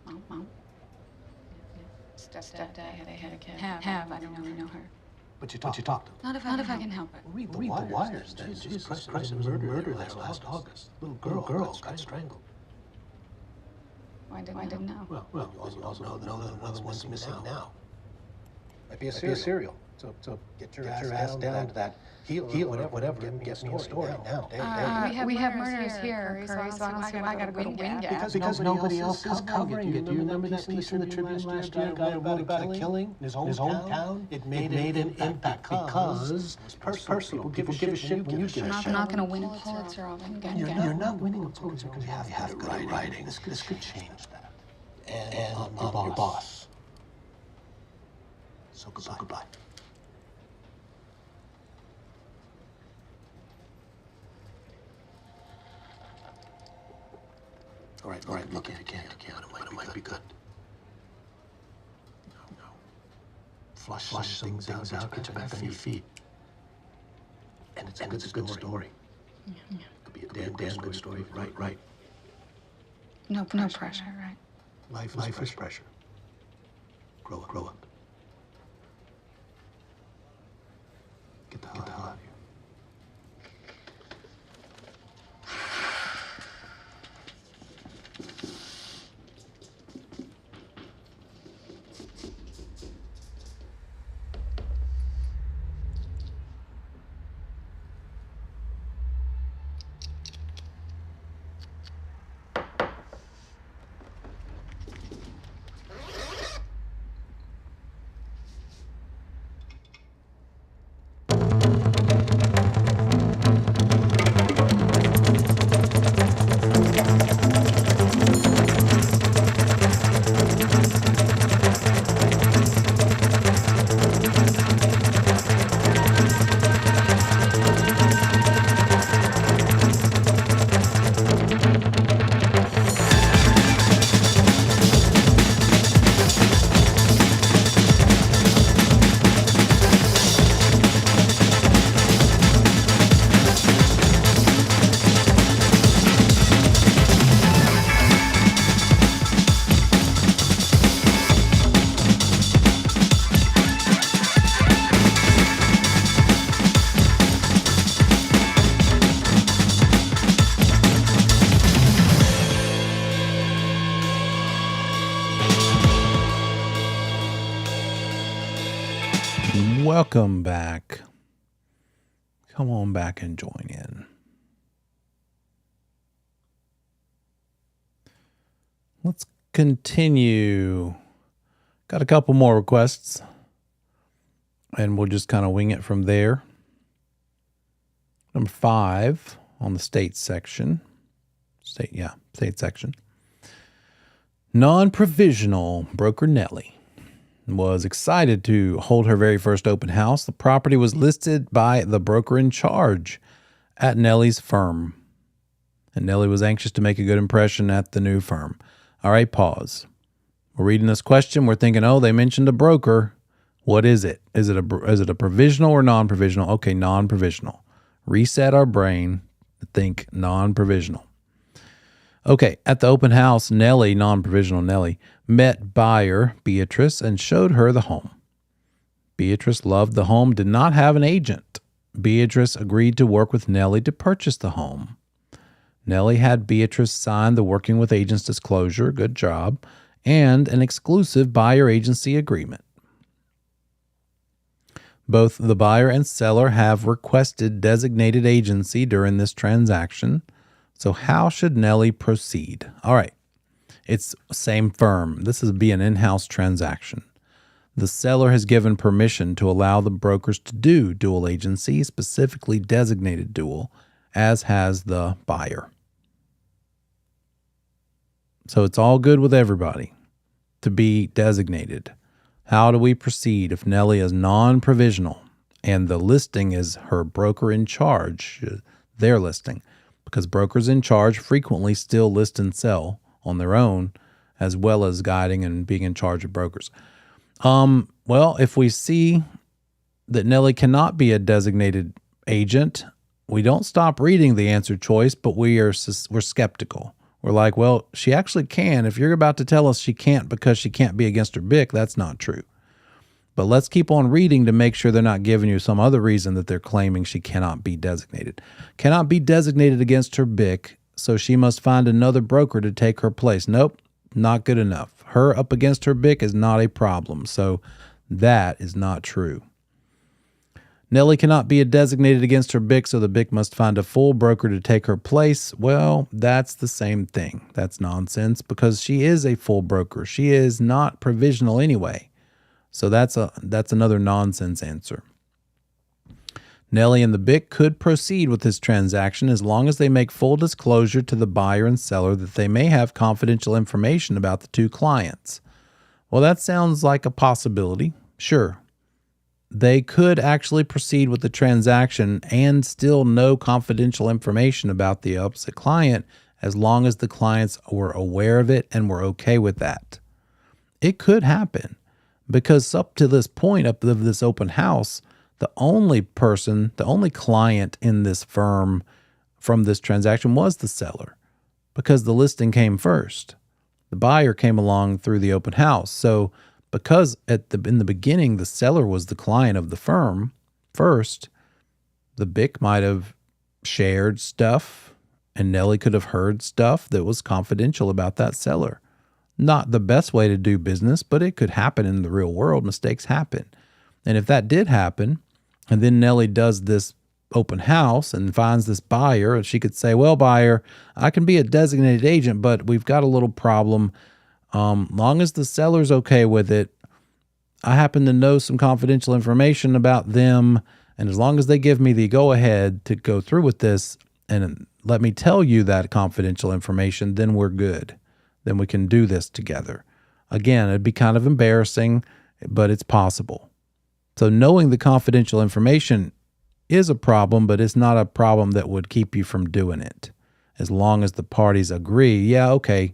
Mom? Stepdad, they had a kid. Have, I don't really know her. But you talked to them. Not if I can help it. Read the wires then. Jesus Christ, there was a murder there last August. Little girl got strangled. Why didn't know? Well, you also know that another one's missing now. Might be a serial. So get your ass down to that heel whatever, and get me a story now. We have murders here, Curry, so I don't see why I gotta go to Wind Gap. Because nobody else is covering it. Do you remember that piece in the Tribune last year about a killing in his hometown? It made an impact because it's personal. People give a shit when you give a shit. I'm not gonna win a Pulitzer on Wind Gap. You're not winning a Pulitzer because you have good writing. This could change that. And I'm your boss. So goodbye. All right, look, if you can't, but it might be good. No. Flush some things out, get you back on your feet. And it's a good story. Yeah. Could be a damn good story, right. No pressure, right? Life is pressure. Grow up. Get the hell out of here. Welcome back. Come on back and join in. Let's continue. Got a couple more requests. and we'll just kind of wing it from there. Number 5 on the state section. State section. Non-provisional broker Nellie was excited to hold her very first open house. The property was listed by the broker in charge at Nellie's firm. And Nellie was anxious to make a good impression at the new firm. All right, pause. We're reading this question. We're thinking, oh, they mentioned a broker. What is it? Is it a provisional or non-provisional? Okay, non-provisional. Reset our brain to think non-provisional. Okay, at the open house, Nellie, non-provisional Nellie, met buyer Beatrice and showed her the home. Beatrice loved the home, did not have an agent. Beatrice agreed to work with Nellie to purchase the home. Nellie had Beatrice sign the working with agents disclosure, good job, and an exclusive buyer agency agreement. Both the buyer and seller have requested designated agency during this transaction. So how should Nellie proceed? All right. It's same firm. This is be an in-house transaction. The seller has given permission to allow the brokers to do dual agency, specifically designated dual, as has the buyer. So it's all good with everybody to be designated. How do we proceed if Nellie is non-provisional and the listing is her broker in charge, their listing? Because brokers in charge frequently still list and sell on their own, as well as guiding and being in charge of brokers. Well, if we see that Nellie cannot be a designated agent, we don't stop reading the answer choice, but we're skeptical. We're like, well, she actually can. If you're about to tell us she can't because she can't be against her BIC, that's not true. But let's keep on reading to make sure they're not giving you some other reason that they're claiming she cannot be designated. Cannot be designated against her BIC, so she must find another broker to take her place. Nope, not good enough. Her up against her BIC is not a problem, so that is not true. Nellie cannot be designated against her BIC, so the BIC must find a full broker to take her place. Well, that's the same thing. That's nonsense because she is a full broker. She is not provisional anyway. So that's another nonsense answer. Nellie and the BIC could proceed with this transaction as long as they make full disclosure to the buyer and seller that they may have confidential information about the two clients. Well, that sounds like a possibility. Sure. They could actually proceed with the transaction and still know confidential information about the opposite client as long as the clients were aware of it and were okay with that. It could happen because up to this point, up to this open house, the only client in this firm from this transaction was the seller because the listing came first. The buyer came along through the open house. So because in the beginning, the seller was the client of the firm first, the BIC might have shared stuff and Nellie could have heard stuff that was confidential about that seller. Not the best way to do business, but it could happen in the real world. Mistakes happen. And if that did happen, and then Nellie does this open house and finds this buyer, and she could say, well, buyer, I can be a designated agent, but we've got a little problem. Long as the seller's okay with it, I happen to know some confidential information about them. And as long as they give me the go ahead to go through with this and let me tell you that confidential information, then we're good. Then we can do this together. Again, it'd be kind of embarrassing, but it's possible. So knowing the confidential information is a problem, but it's not a problem that would keep you from doing it. As long as the parties agree, yeah, okay,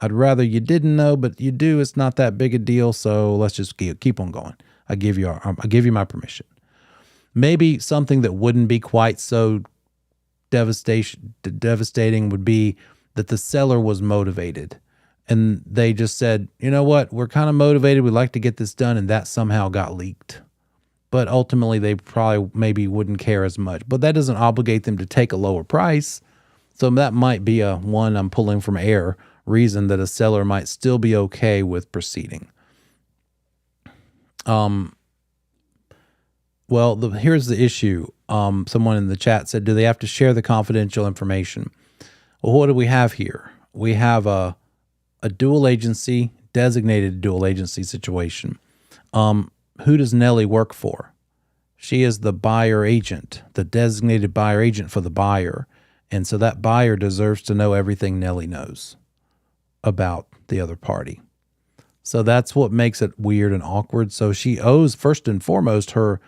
I'd rather you didn't know, but you do. It's not that big a deal, so let's just keep on going. I give you my permission. Maybe something that wouldn't be quite so devastating would be that the seller was motivated, and they just said, you know what, we're kind of motivated. We'd like to get this done, and that somehow got leaked. But ultimately, they probably maybe wouldn't care as much. But that doesn't obligate them to take a lower price. So that might be a one I'm pulling from air reason that a seller might still be okay with proceeding. Here's the issue. Someone in the chat said, do they have to share the confidential information? Well, what do we have here? We have a dual agency, designated dual agency situation. Who does Nellie work for? She is the buyer agent, the designated buyer agent for the buyer. And so that buyer deserves to know everything Nellie knows about the other party. So that's what makes it weird and awkward. So she owes, first and foremost, her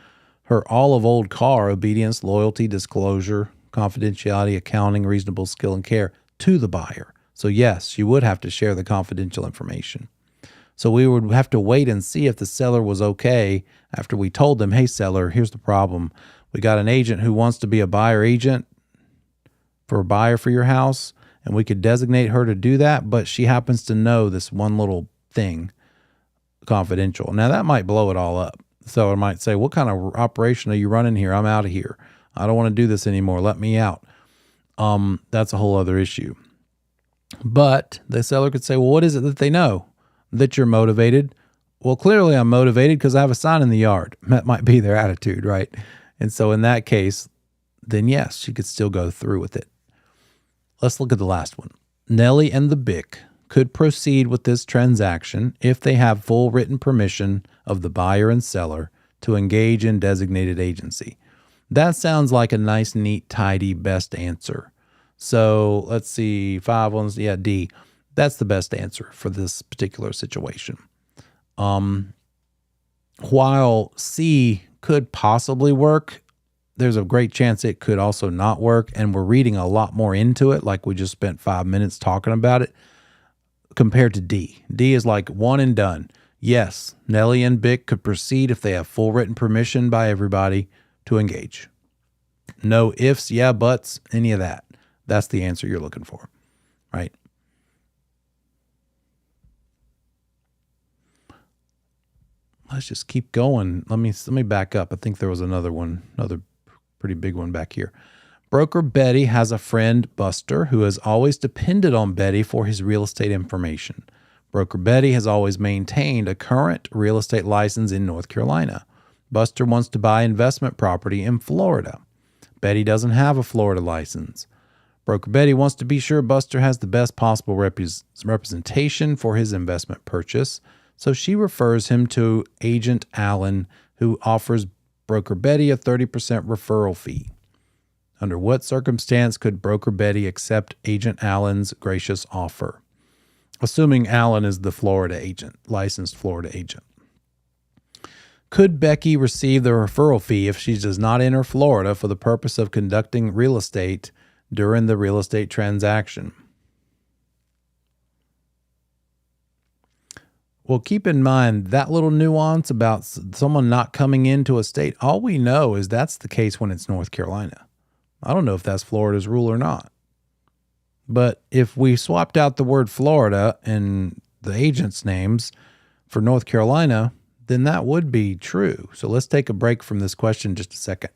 olive old car, obedience, loyalty, disclosure, confidentiality, accounting, reasonable skill and care to the buyer. So yes, she would have to share the confidential information. So we would have to wait and see if the seller was okay after we told them, hey, seller, here's the problem. We got an agent who wants to be a buyer agent for a buyer for your house, and we could designate her to do that, but she happens to know this one little thing, confidential. Now, that might blow it all up. So I might say, what kind of operation are you running here? I'm out of here. I don't want to do this anymore. Let me out. That's a whole other issue. But the seller could say, well, what is it that they know? That you're motivated? Well, clearly I'm motivated because I have a sign in the yard. That might be their attitude, right? And so in that case, then yes, she could still go through with it. Let's look at the last one. Nellie and the BIC could proceed with this transaction if they have full written permission of the buyer and seller to engage in designated agency. That sounds like a nice, neat, tidy, best answer. So let's see, 5 ones. Yeah, D. That's the best answer for this particular situation. While C could possibly work, there's a great chance it could also not work. And we're reading a lot more into it, like we just spent 5 minutes talking about it, compared to D. D is like one and done. Yes, Nellie and BIC could proceed if they have full written permission by everybody to engage. No ifs, yeah, buts, any of that. That's the answer you're looking for, right? Let's just keep going. Let me back up. I think there was another pretty big one back here. Broker Betty has a friend, Buster, who has always depended on Betty for his real estate information. Broker Betty has always maintained a current real estate license in North Carolina. Buster wants to buy investment property in Florida. Betty doesn't have a Florida license. Broker Betty wants to be sure Buster has the best possible representation for his investment purchase, so she refers him to Agent Allen, who offers Broker Betty a 30% referral fee. Under what circumstance could Broker Betty accept Agent Allen's gracious offer? Assuming Allen is the Florida agent, licensed Florida agent. Could Becky receive the referral fee if she does not enter Florida for the purpose of conducting real estate during the real estate transaction? Well, keep in mind that little nuance about someone not coming into a state. All we know is that's the case when it's North Carolina. I don't know if that's Florida's rule or not. But if we swapped out the word Florida and the agents' names for North Carolina, then that would be true. So let's take a break from this question just a second.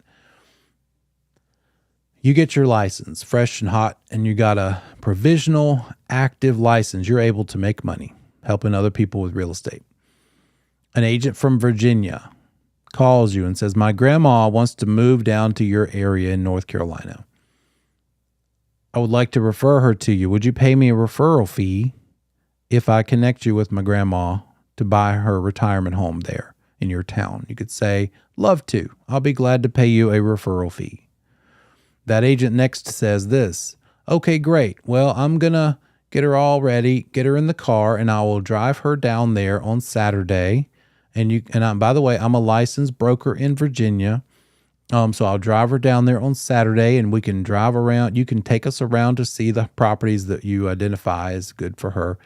You get your license, fresh and hot, and you got a provisional active license. You're able to make money helping other people with real estate. An agent from Virginia calls you and says, my grandma wants to move down to your area in North Carolina. I would like to refer her to you. Would you pay me a referral fee if I connect you with my grandma to buy her retirement home there in your town? You could say, love to. I'll be glad to pay you a referral fee. That agent next says this, okay, great. Well, I'm going to get her all ready, get her in the car, and I will drive her down there on Saturday. By the way, I'm a licensed broker in Virginia. So I'll drive her down there on Saturday and we can drive around. You can take us around to see the properties that you identify as good for her.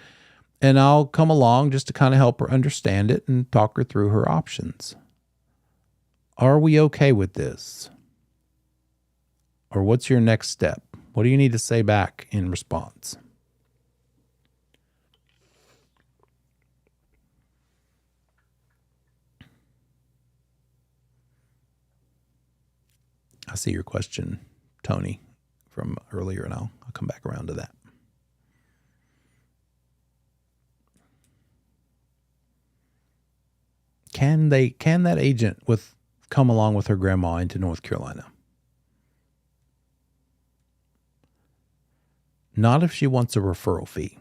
And I'll come along just to kind of help her understand it and talk her through her options. Are we okay with this? Or what's your next step? What do you need to say back in response? I see your question, Tony, from earlier, and I'll come back around to that. Can that agent come along with her grandma into North Carolina? Not if she wants a referral fee.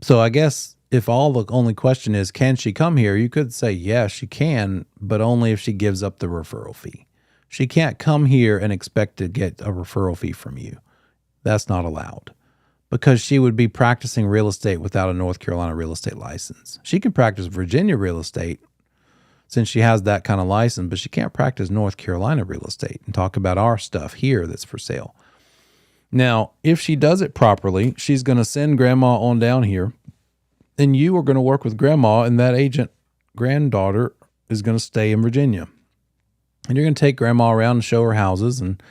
So I guess if all the only question is, can she come here? You could say, yes, she can, but only if she gives up the referral fee. She can't come here and expect to get a referral fee from you. That's not allowed because she would be practicing real estate without a North Carolina real estate license. She can practice Virginia real estate since she has that kind of license, but she can't practice North Carolina real estate and talk about our stuff here that's for sale. Now, if she does it properly, she's going to send grandma on down here, and you are going to work with grandma, and that agent granddaughter is going to stay in Virginia. And you're going to take grandma around and show her houses and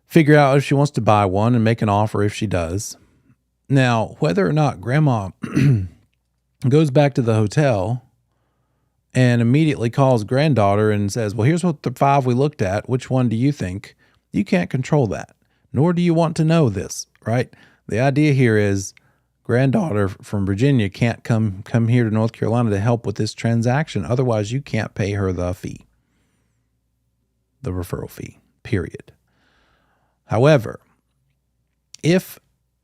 figure out if she wants to buy one and make an offer if she does. Now, whether or not grandma goes back to the hotel and immediately calls granddaughter and says, well, here's what the 5 we looked at. Which one do you think? You can't control that, nor do you want to know this, right? The idea here is granddaughter from Virginia can't come here to North Carolina to help with this transaction. Otherwise, you can't pay her the fee, the referral fee, period. However, if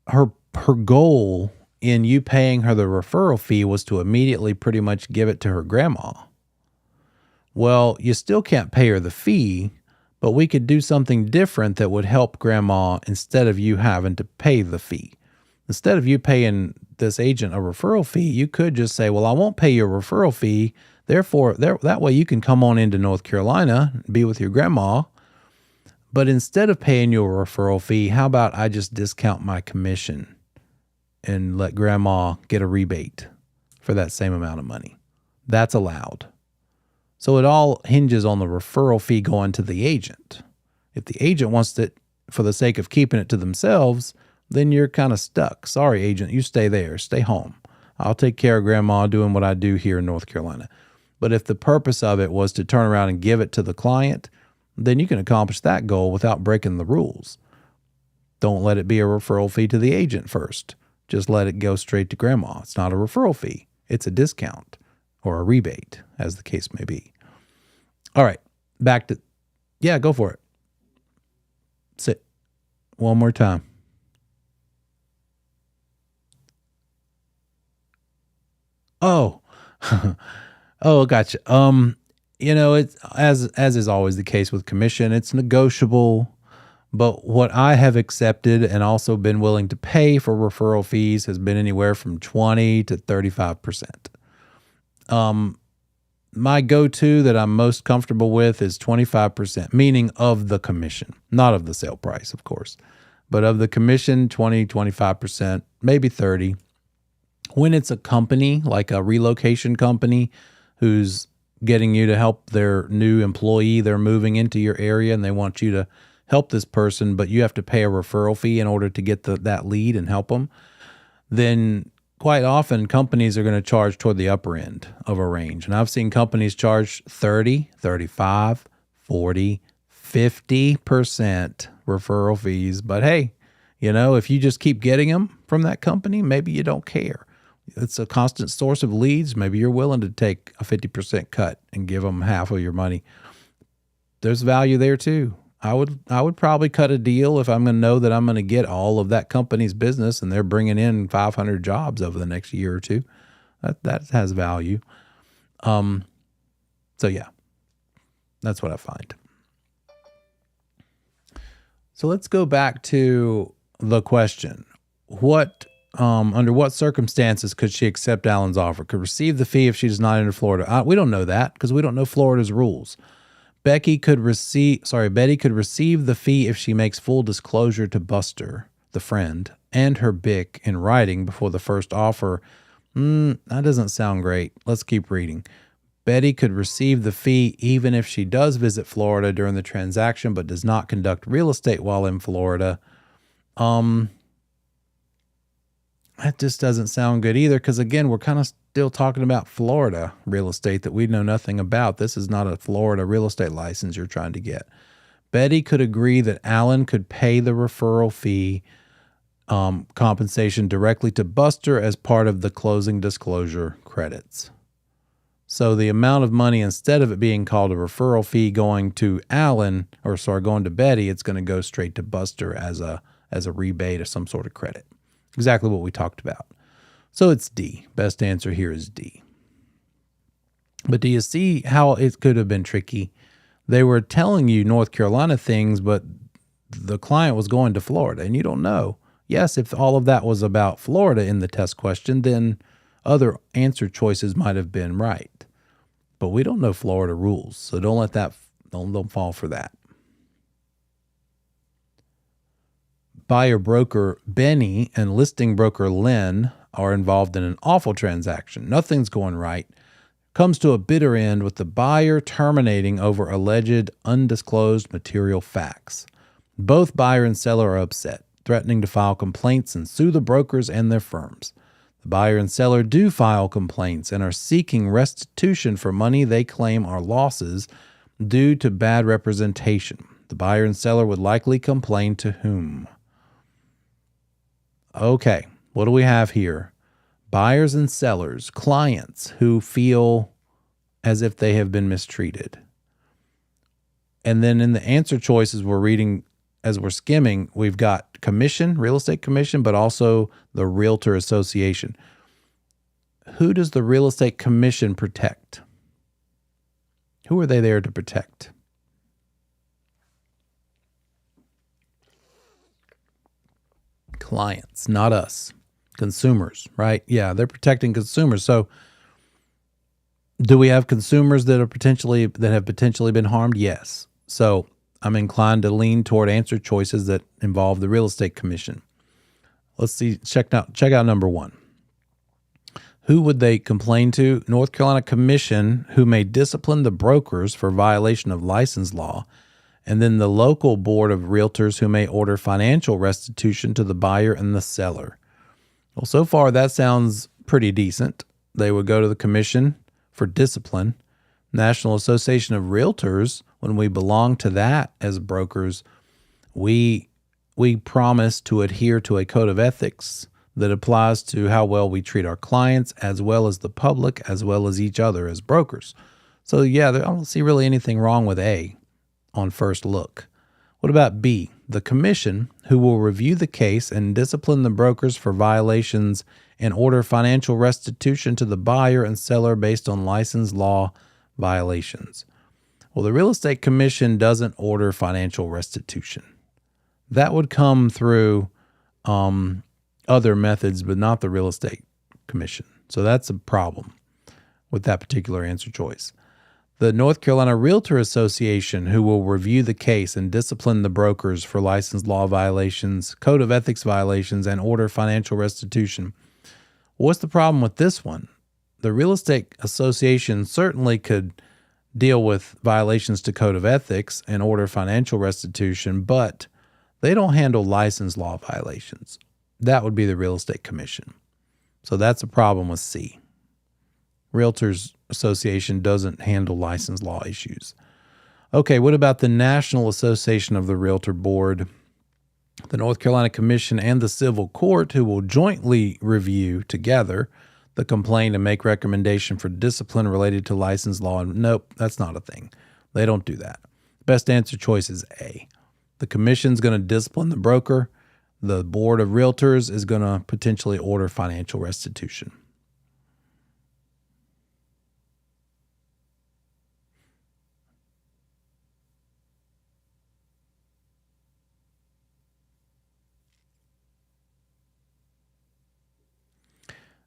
her goal in you paying her the referral fee was to immediately pretty much give it to her grandma, well, you still can't pay her the fee, but we could do something different that would help grandma instead of you having to pay the fee. Instead of you paying this agent a referral fee, you could just say, well, I won't pay your referral fee. Therefore, that way you can come on into North Carolina and be with your grandma. But instead of paying you a referral fee, how about I just discount my commission and let grandma get a rebate for that same amount of money? That's allowed. So it all hinges on the referral fee going to the agent. If the agent wants it for the sake of keeping it to themselves, then you're kind of stuck. Sorry, agent, you stay there. Stay home. I'll take care of grandma doing what I do here in North Carolina. But if the purpose of it was to turn around and give it to the client, then you can accomplish that goal without breaking the rules. Don't let it be a referral fee to the agent first. Just let it go straight to grandma. It's not a referral fee. It's a discount or a rebate, as the case may be. All right, back to, yeah, go for it. Sit. One more time. Oh, oh, gotcha. It's as is always the case with commission, it's negotiable. But what I have accepted and also been willing to pay for referral fees has been anywhere from 20 to 35%. My go-to that I'm most comfortable with is 25%, meaning of the commission, not of the sale price, of course, but of the commission, 20, 25%, maybe 30. When it's a company, like a relocation company who's getting you to help their new employee, they're moving into your area and they want you to help this person, but you have to pay a referral fee in order to get that lead and help them, then quite often companies are going to charge toward the upper end of a range. And I've seen companies charge 30, 35, 40, 50% referral fees. But hey, if you just keep getting them from that company, maybe you don't care. It's a constant source of leads. Maybe you're willing to take a 50% cut and give them half of your money. There's value there too. I would probably cut a deal if I'm going to know that I'm going to get all of that company's business and they're bringing in 500 jobs over the next year or two. That has value. So yeah, that's what I find. So let's go back to the question. Under what circumstances could she accept Alan's offer? Could receive the fee if she does not enter Florida? We don't know that because we don't know Florida's rules. Betty could receive the fee if she makes full disclosure to Buster, the friend, and her BIC in writing before the first offer. That doesn't sound great. Let's keep reading. Betty could receive the fee even if she does visit Florida during the transaction but does not conduct real estate while in Florida. That just doesn't sound good either because, again, we're kind of still talking about Florida real estate that we know nothing about. This is not a Florida real estate license you're trying to get. Betty could agree that Alan could pay the referral fee compensation directly to Buster as part of the closing disclosure credits. So the amount of money, instead of it being called a referral fee going to going to Betty, it's going to go straight to Buster as a rebate or some sort of credit. Exactly what we talked about. So it's D. Best answer here is D. But do you see how it could have been tricky? They were telling you North Carolina things, but the client was going to Florida, and you don't know. Yes, if all of that was about Florida in the test question, then other answer choices might have been right. But we don't know Florida rules, so don't fall for that. Buyer broker Benny and listing broker Lynn are involved in an awful transaction. Nothing's going right. Comes to a bitter end with the buyer terminating over alleged undisclosed material facts. Both buyer and seller are upset, threatening to file complaints and sue the brokers and their firms. The buyer and seller do file complaints and are seeking restitution for money they claim are losses due to bad representation. The buyer and seller would likely complain to whom? Okay, what do we have here? Buyers and sellers, clients who feel as if they have been mistreated. And then in the answer choices we're reading as we're skimming, we've got commission, real estate commission, but also the Realtor Association. Who does the Real Estate Commission protect? Who are they there to protect? Clients, not us. Consumers, right? Yeah, they're protecting consumers. So do we have consumers that have potentially been harmed? Yes. So I'm inclined to lean toward answer choices that involve the Real Estate Commission. Let's see, check out number one. Who would they complain to? North Carolina Commission, who may discipline the brokers for violation of license law, and then the local board of realtors who may order financial restitution to the buyer and the seller. Well, so far that sounds pretty decent. They would go to the commission for discipline. National Association of Realtors, when we belong to that as brokers, we promise to adhere to a code of ethics that applies to how well we treat our clients as well as the public, as well as each other as brokers. So yeah, I don't see really anything wrong with A on first look. What about B? The commission, who will review the case and discipline the brokers for violations and order financial restitution to the buyer and seller based on license law violations. Well, the Real Estate Commission doesn't order financial restitution. That would come through other methods, but not the Real Estate Commission. So that's a problem with that particular answer choice. The North Carolina Realtor Association, who will review the case and discipline the brokers for license law violations, code of ethics violations, and order financial restitution. What's the problem with this one? The Real Estate Association certainly could deal with violations to code of ethics and order financial restitution, but they don't handle license law violations. That would be the Real Estate Commission. So that's a problem with C. Realtors Association doesn't handle license law issues. Okay, what about the National Association of the Realtor Board, the North Carolina Commission, and the Civil Court, who will jointly review together the complaint and make recommendation for discipline related to license law? And nope, that's not a thing. They don't do that. Best answer choice is A. The commission's going to discipline the broker. The Board of Realtors is going to potentially order financial restitution.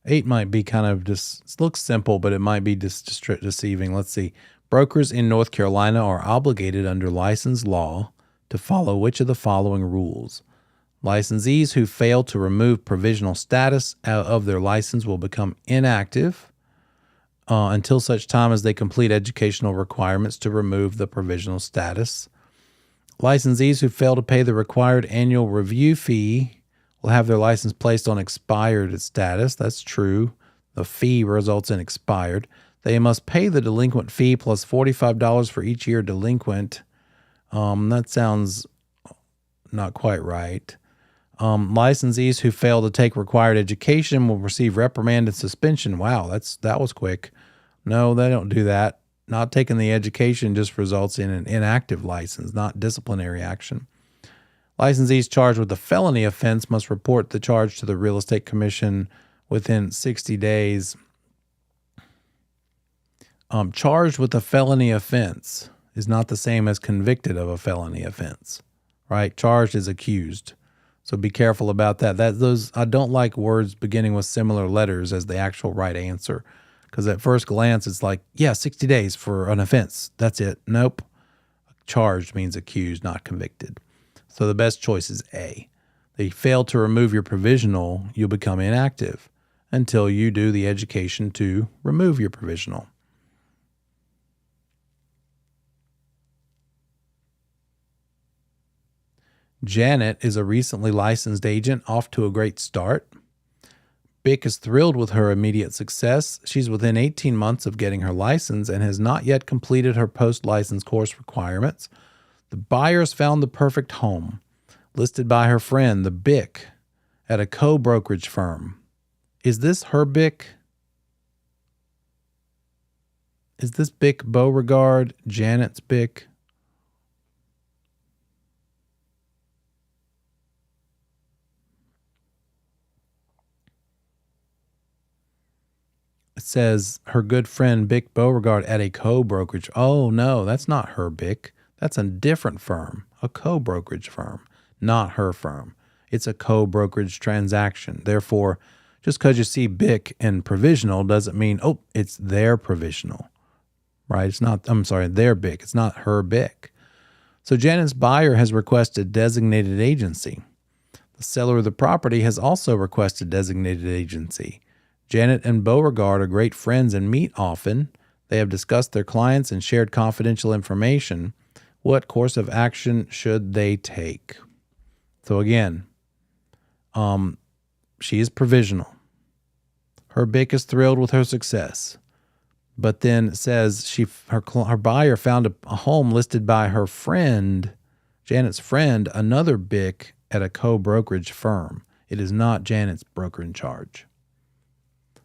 Eight might be kind of just, it looks simple, but it might be just deceiving. Let's see. Brokers in North Carolina are obligated under license law to follow which of the following rules? Licensees who fail to remove provisional status out of their license will become inactive until such time as they complete educational requirements to remove the provisional status. Licensees who fail to pay the required annual review fee will have their license placed on expired status. That's true. The fee results in expired. They must pay the delinquent fee plus $45 for each year delinquent. That sounds not quite right. Licensees who fail to take required education will receive reprimand and suspension. Wow, that was quick. No, they don't do that. Not taking the education just results in an inactive license, not disciplinary action. Licensees charged with a felony offense must report the charge to the Real Estate Commission within 60 days. Charged with a felony offense is not the same as convicted of a felony offense, right? Charged is accused. So be careful about that. I don't like words beginning with similar letters as the actual right answer, because at first glance it's like, yeah, 60 days for an offense. That's it. Nope. Charged means accused, not convicted. So the best choice is A. They fail to remove your provisional, you'll become inactive until you do the education to remove your provisional. Janet is a recently licensed agent off to a great start. Bick is thrilled with her immediate success. She's within 18 months of getting her license and has not yet completed her post-license course requirements. The buyers found the perfect home, listed by her friend, the Bick, at a co-brokerage firm. Is this her Bick? Is this Bick Beauregard, Janet's Bick? It says her good friend Bick Beauregard at a co-brokerage. Oh, no, that's not her Bick. That's a different firm, a co-brokerage firm, not her firm. It's a co-brokerage transaction. Therefore, just because you see Bick and provisional doesn't mean, oh, it's their provisional, right? It's not, their Bick. It's not her Bick. So Janet's buyer has requested designated agency. The seller of the property has also requested designated agency. Janet and Beauregard are great friends and meet often. They have discussed their clients and shared confidential information. What course of action should they take? So again, she is provisional. Her Bick is thrilled with her success, but then says her buyer found a home listed by her friend, Janet's friend, another Bick at a co-brokerage firm. It is not Janet's broker in charge.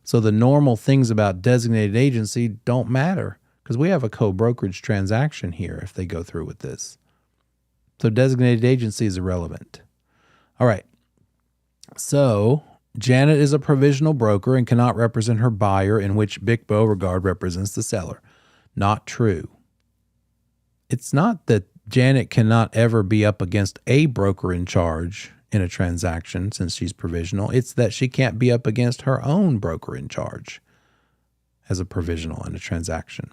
So the normal things about designated agency don't matter because we have a co-brokerage transaction here if they go through with this. So designated agency is irrelevant. All right. So Janet is a provisional broker and cannot represent her buyer, in which Bick Beauregard represents the seller. Not true. It's not that Janet cannot ever be up against a broker in charge in a transaction since she's provisional. It's that she can't be up against her own broker in charge as a provisional in a transaction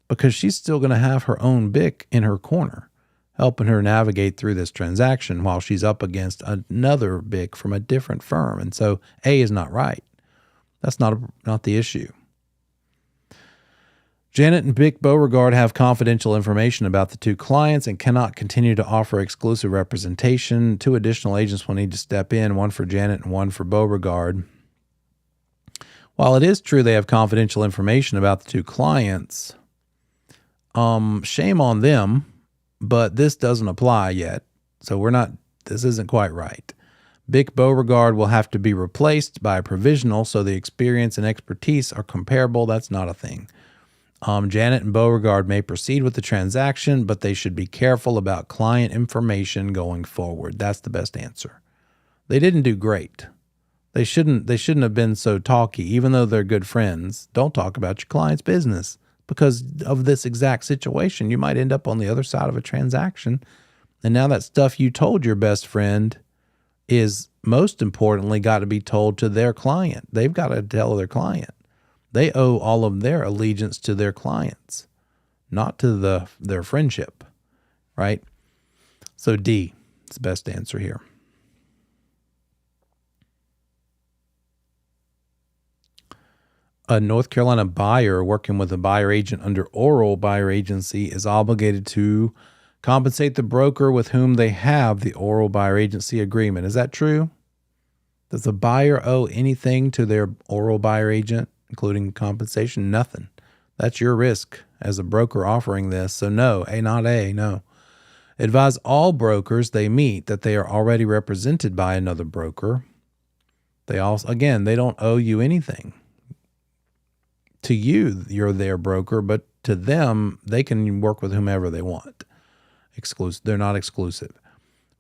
because she's still going to have her own Bick in her corner, helping her navigate through this transaction while she's up against another Bick from a different firm. And so A is not right. That's not the issue. Janet and Bick Beauregard have confidential information about the two clients and cannot continue to offer exclusive representation. Two additional agents will need to step in, one for Janet and one for Beauregard. While it is true they have confidential information about the two clients, shame on them, but this doesn't apply yet. So this isn't quite right. Bick Beauregard will have to be replaced by a provisional so the experience and expertise are comparable. That's not a thing. Janet and Beauregard may proceed with the transaction, but they should be careful about client information going forward. That's the best answer. They didn't do great. They shouldn't have been so talky, even though they're good friends. Don't talk about your client's business because of this exact situation. You might end up on the other side of a transaction, and now that stuff you told your best friend is most importantly got to be told to their client. They've got to tell their client. They owe all of their allegiance to their clients, not to their friendship, right? So D is the best answer here. A North Carolina buyer working with a buyer agent under oral buyer agency is obligated to compensate the broker with whom they have the oral buyer agency agreement. Is that true? Does the buyer owe anything to their oral buyer agent, including compensation? Nothing. That's your risk as a broker offering this. So no, no. Advise all brokers they meet that they are already represented by another broker. They don't owe you anything. To you, you're their broker, but to them, they can work with whomever they want. They're not exclusive.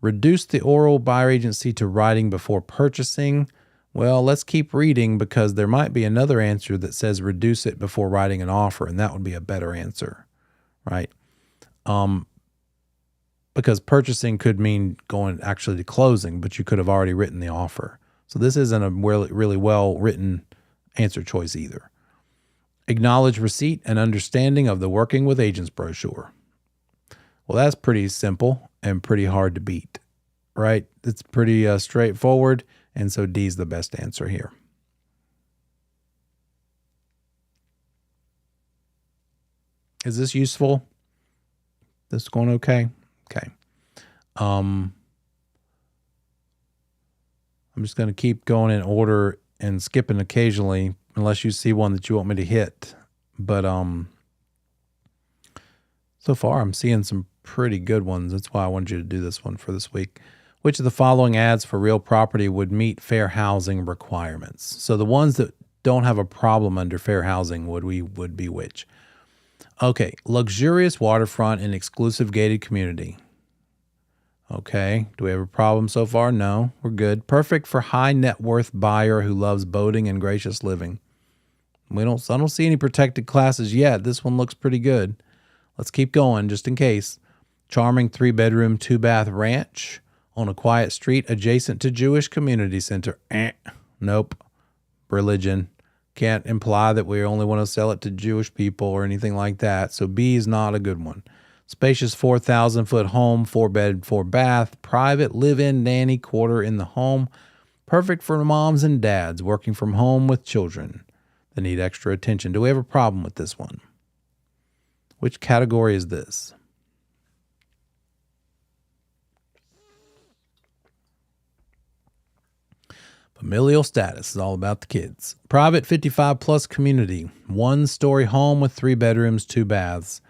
Reduce the oral buyer agency to writing before purchasing. Well, let's keep reading because there might be another answer that says reduce it before writing an offer, and that would be a better answer, right? Because purchasing could mean going actually to closing, but you could have already written the offer. So this isn't a really well-written answer choice either. Acknowledge receipt and understanding of the Working with Agents brochure. Well, that's pretty simple and pretty hard to beat, right? It's pretty straightforward, and so D is the best answer here. Is this useful? This going okay? Okay. I'm just going to keep going in order and skipping occasionally unless you see one that you want me to hit. But so far I'm seeing some pretty good ones. That's why I wanted you to do this one for this week. Which of the following ads for real property would meet fair housing requirements? So the ones that don't have a problem under fair housing would be which? Okay, luxurious waterfront and exclusive gated community. Okay, do we have a problem so far? No, we're good. Perfect for high net worth buyer who loves boating and gracious living. I don't see any protected classes yet. This one looks pretty good. Let's keep going just in case. Charming 3-bedroom, 2-bath ranch on a quiet street adjacent to Jewish community center. Nope. Religion. Can't imply that we only want to sell it to Jewish people or anything like that. So B is not a good one. Spacious 4,000-foot home, 4-bed, 4-bath, private live-in nanny quarter in the home. Perfect for moms and dads working from home with children that need extra attention. Do we have a problem with this one? Which category is this? Familial status is all about the kids. Private 55-plus community. 1-story home with 3 bedrooms, 2 baths.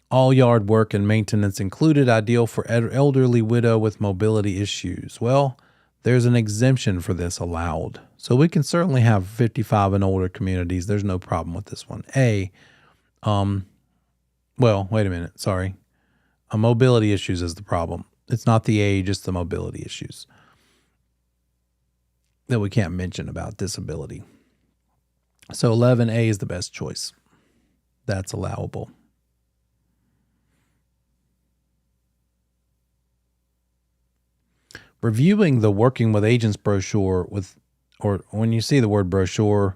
All yard work and maintenance included, ideal for elderly widow with mobility issues. Well, there's an exemption for this allowed. So we can certainly have 55 and older communities. There's no problem with this one. Well, wait a minute. Sorry. Mobility issues is the problem. It's not the age, it's the mobility issues that we can't mention about disability. So 11A is the best choice. That's allowable. Reviewing the Working with Agents brochure or when you see the word brochure,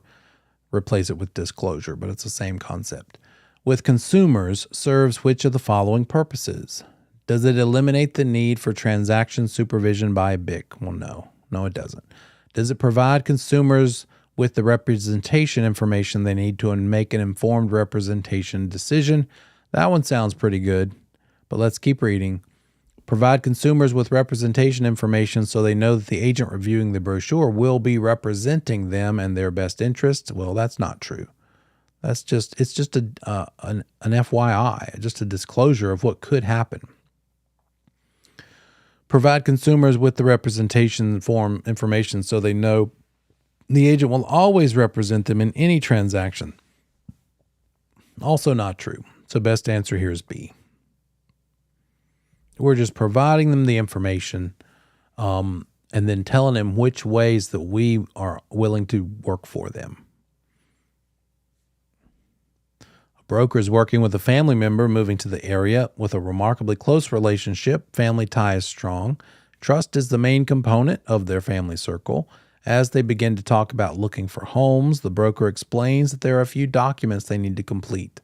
replace it with disclosure, but it's the same concept. With consumers serves which of the following purposes? Does it eliminate the need for transaction supervision by a BIC? Well, no, it doesn't. Does it provide consumers with the representation information they need to make an informed representation decision? That one sounds pretty good, but let's keep reading. Provide consumers with representation information so they know that the agent reviewing the brochure will be representing them and their best interests. Well, that's not true. It's just an FYI, just a disclosure of what could happen. Provide consumers with the representation form information so they know the agent will always represent them in any transaction. Also not true. So best answer here is B. We're just providing them the information and then telling them which ways that we are willing to work for them. A broker is working with a family member moving to the area with a remarkably close relationship. Family tie is strong. Trust is the main component of their family circle. As they begin to talk about looking for homes, the broker explains that there are a few documents they need to complete.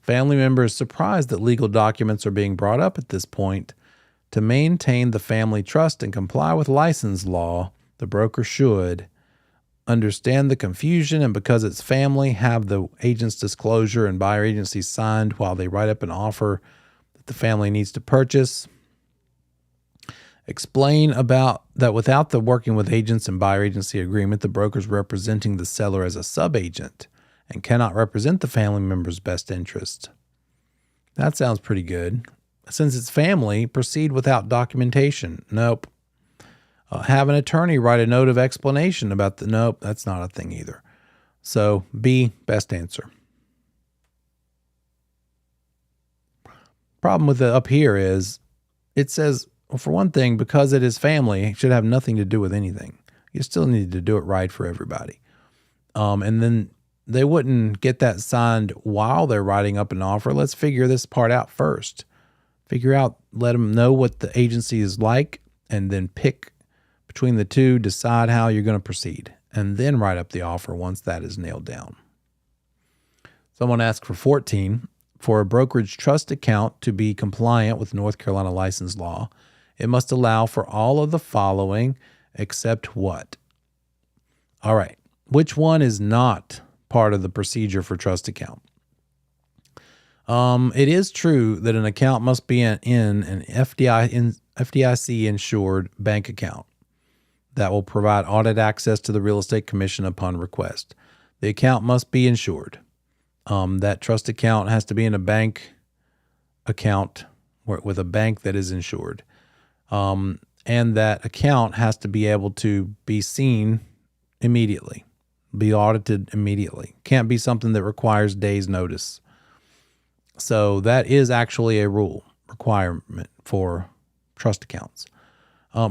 Family member is surprised that legal documents are being brought up at this point. To maintain the family trust and comply with license law, the broker should understand the confusion and, because it's family, have the agent's disclosure and buyer agency signed while they write up an offer that the family needs to purchase. Explain about that without the working with agents and buyer agency agreement, the broker is representing the seller as a sub-agent and cannot represent the family member's best interest. That sounds pretty good. Since it's family, proceed without documentation. Nope. Have an attorney write a note of explanation about nope, that's not a thing either. So B, best answer. Problem with up here is it says, well, for one thing, because it is family, it should have nothing to do with anything. You still need to do it right for everybody. And then they wouldn't get that signed while they're writing up an offer. Let's figure this part out first. Let them know what the agency is like, and then pick between the two, decide how you're going to proceed, and then write up the offer once that is nailed down. Someone asked for 14. For a brokerage trust account to be compliant with North Carolina license law, it must allow for all of the following except what? All right. Which one is not part of the procedure for trust account? It is true that an account must be in an FDIC insured bank account that will provide audit access to the Real Estate Commission upon request. The account must be insured. That trust account has to be in a bank account with a bank that is insured. And that account has to be able to be seen immediately, be audited immediately. Can't be something that requires days' notice. So that is actually a requirement for trust accounts.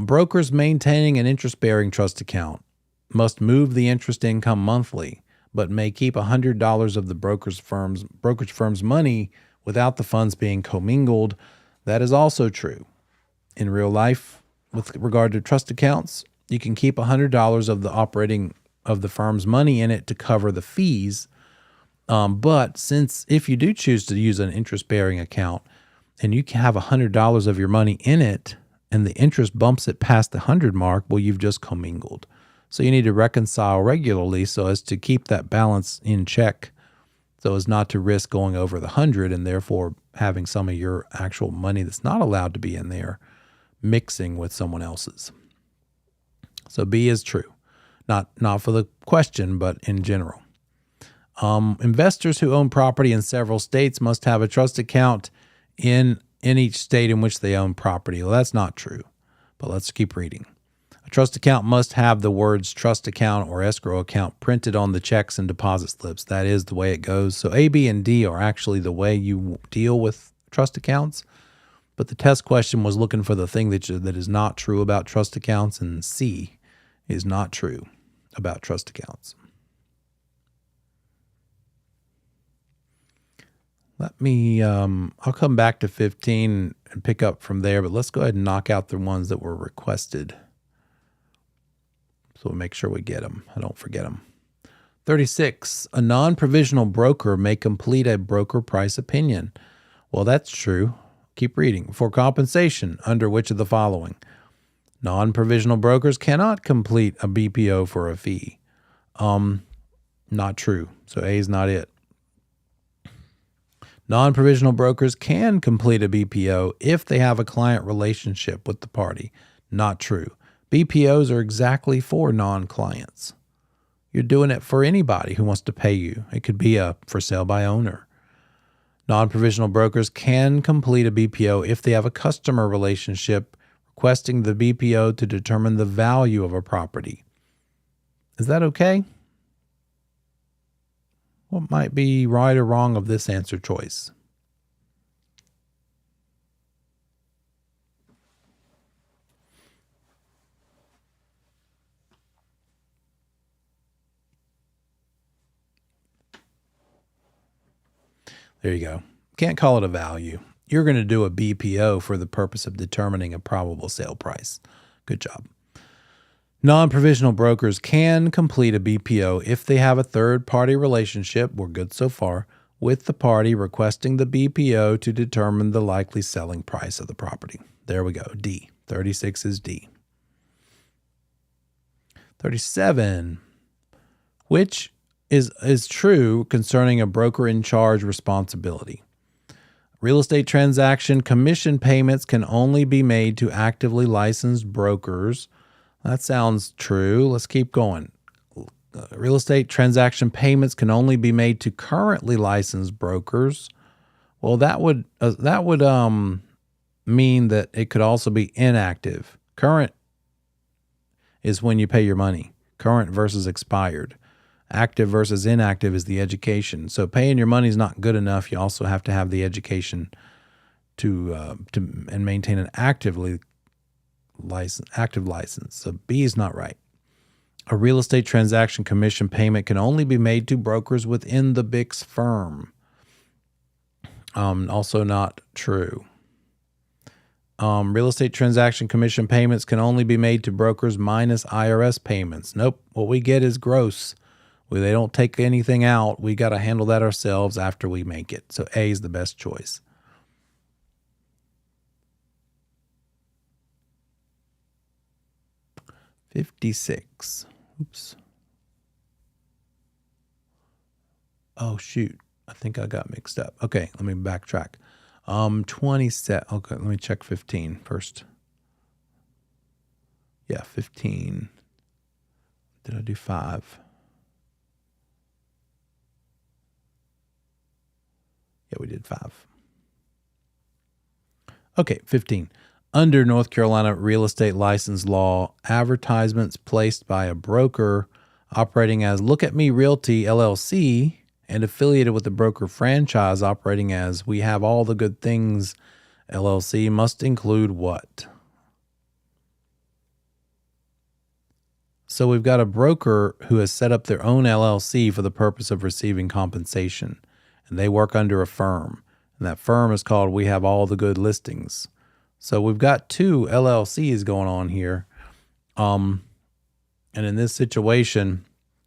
Brokers maintaining an interest-bearing trust account must move the interest income monthly, but may keep $100 of the brokerage firm's money without the funds being commingled. That is also true. In real life, with regard to trust accounts, you can keep $100 of the operating of the firm's money in it to cover the fees. But if you do choose to use an interest-bearing account and you can have $100 of your money in it and the interest bumps it past the 100 mark, well, you've just commingled. So you need to reconcile regularly so as to keep that balance in check, so as not to risk going over the 100 and therefore having some of your actual money that's not allowed to be in there mixing with someone else's. So B is true. Not for the question, but in general. Investors who own property in several states must have a trust account in each state in which they own property. Well, that's not true, but let's keep reading. A trust account must have the words trust account or escrow account printed on the checks and deposit slips. That is the way it goes. So A, B, and D are actually the way you deal with trust accounts. But the test question was looking for the thing that is not true about trust accounts, and C is not true about trust accounts. Let me, I'll come back to 15 and pick up from there, but let's go ahead and knock out the ones that were requested. So we'll make sure we get them. I don't forget them. 36, a non-provisional broker may complete a broker price opinion. Well, that's true. Keep reading. For compensation, under which of the following? Non-provisional brokers cannot complete a BPO for a fee. Not true. So A is not it. Non-provisional brokers can complete a BPO if they have a client relationship with the party. Not true. BPOs are exactly for non-clients. You're doing it for anybody who wants to pay you. It could be a for sale by owner. Non-provisional brokers can complete a BPO if they have a customer relationship requesting the BPO to determine the value of a property. Is that okay? What might be right or wrong of this answer choice? There you go. Can't call it a value. You're going to do a BPO for the purpose of determining a probable sale price. Good job. Non-provisional brokers can complete a BPO if they have a third-party relationship, we're good so far, with the party requesting the BPO to determine the likely selling price of the property. There we go. D. 36 is D. 37. Which is true concerning a broker in charge responsibility? Real estate transaction commission payments can only be made to actively licensed brokers. That sounds true. Let's keep going. Real estate transaction payments can only be made to currently licensed brokers. Well, that would mean that it could also be inactive. Current is when you pay your money. Current versus expired. Active versus inactive is the education. So paying your money is not good enough. You also have to have the education to maintain an active license. So B is not right. A real estate transaction commission payment can only be made to brokers within the BIC's firm. Also not true. Real estate transaction commission payments can only be made to brokers minus IRS payments. Nope. What we get is gross. They don't take anything out. We got to handle that ourselves after we make it. So A is the best choice. $56. Oops. Oh, shoot. I think I got mixed up. Okay, let me backtrack. 27. Okay, let me check 15 first. Yeah, 15. Did I do 5? Yeah, we did 5. Okay, 15. Under North Carolina real estate license law, advertisements placed by a broker operating as Look at Me Realty LLC and affiliated with the broker franchise operating as We Have All the Good Things LLC must include what? So we've got a broker who has set up their own LLC for the purpose of receiving compensation, and they work under a firm, and that firm is called We Have All the Good Listings. So we've got 2 LLCs going on here. And in this situation,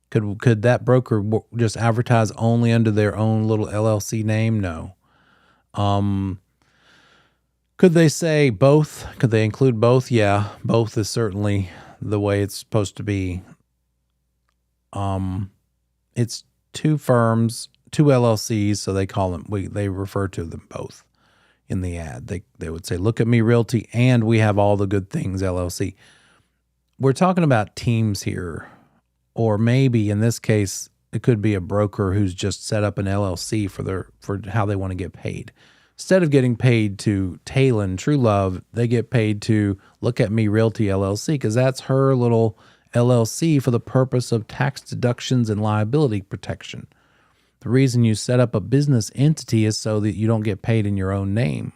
could that broker just advertise only under their own little LLC name? No. Could they say both? Could they include both? Yeah, both is certainly the way it's supposed to be. It's 2 firms, 2 LLCs, so they call them, they refer to them both in the ad. They would say, Look at Me Realty and We Have All the Good Things LLC. We're talking about teams here, or maybe in this case, it could be a broker who's just set up an LLC for how they want to get paid. Instead of getting paid to Talon True Love, they get paid to Look at Me Realty LLC because that's her little LLC for the purpose of tax deductions and liability protection. The reason you set up a business entity is so that you don't get paid in your own name.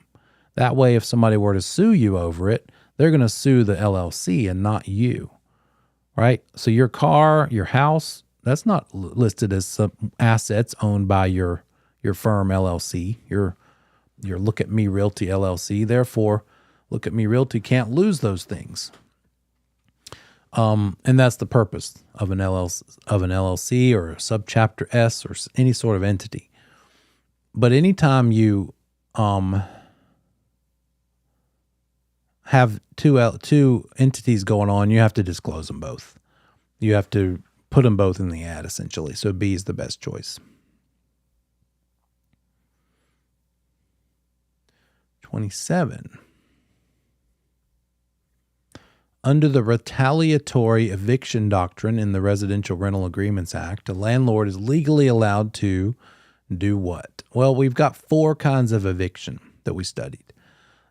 That way, if somebody were to sue you over it, they're going to sue the LLC and not you, right? So your car, your house, that's not listed as some assets owned by your firm LLC, your Look at Me Realty LLC. Therefore, Look at Me Realty can't lose those things. And that's the purpose of an LLC or a subchapter S or any sort of entity. But anytime you have two entities going on, you have to disclose them both. You have to put them both in the ad, essentially. So B is the best choice. 27. Under the retaliatory eviction doctrine in the Residential Rental Agreements Act, a landlord is legally allowed to do what? Well, we've got 4 kinds of eviction that we studied.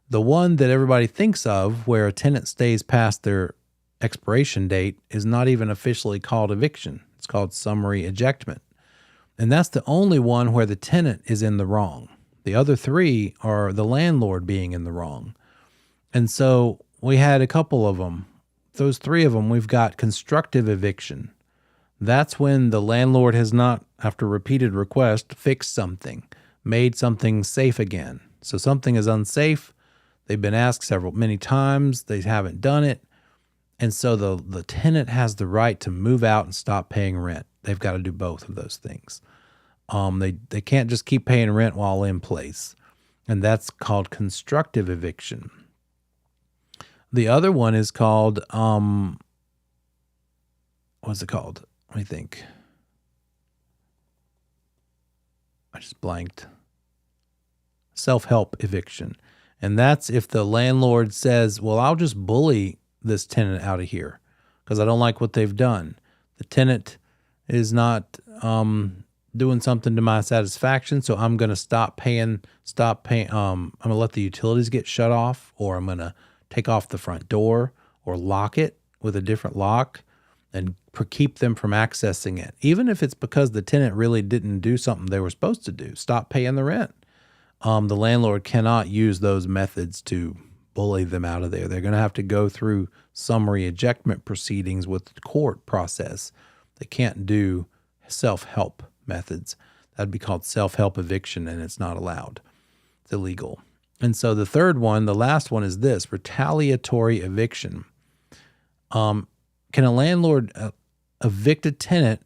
The one that everybody thinks of, where a tenant stays past their expiration date, is not even officially called eviction. It's called summary ejectment. And that's the only one where the tenant is in the wrong. The other 3 are the landlord being in the wrong. And so we had a couple of them. Those 3 of them, we've got constructive eviction. That's when the landlord has not, after repeated request, fixed something, made something safe again. So something is unsafe. They've been asked many times. They haven't done it. And so the tenant has the right to move out and stop paying rent. They've got to do both of those things. They can't just keep paying rent while in place. And that's called constructive eviction. The other one is called, what's it called? Let me think. I just blanked. Self-help eviction. And that's if the landlord says, well, I'll just bully this tenant out of here because I don't like what they've done. The tenant is not doing something to my satisfaction, so I'm going to stop paying. I'm going to let the utilities get shut off, or I'm going to take off the front door or lock it with a different lock and keep them from accessing it. Even if it's because the tenant really didn't do something they were supposed to do, stop paying the rent. The landlord cannot use those methods to bully them out of there. They're going to have to go through summary ejectment proceedings with the court process. They can't do self-help methods. That'd be called self-help eviction, and it's not allowed. It's illegal. And so the third one, the last one, is this: retaliatory eviction. Can a landlord evict a tenant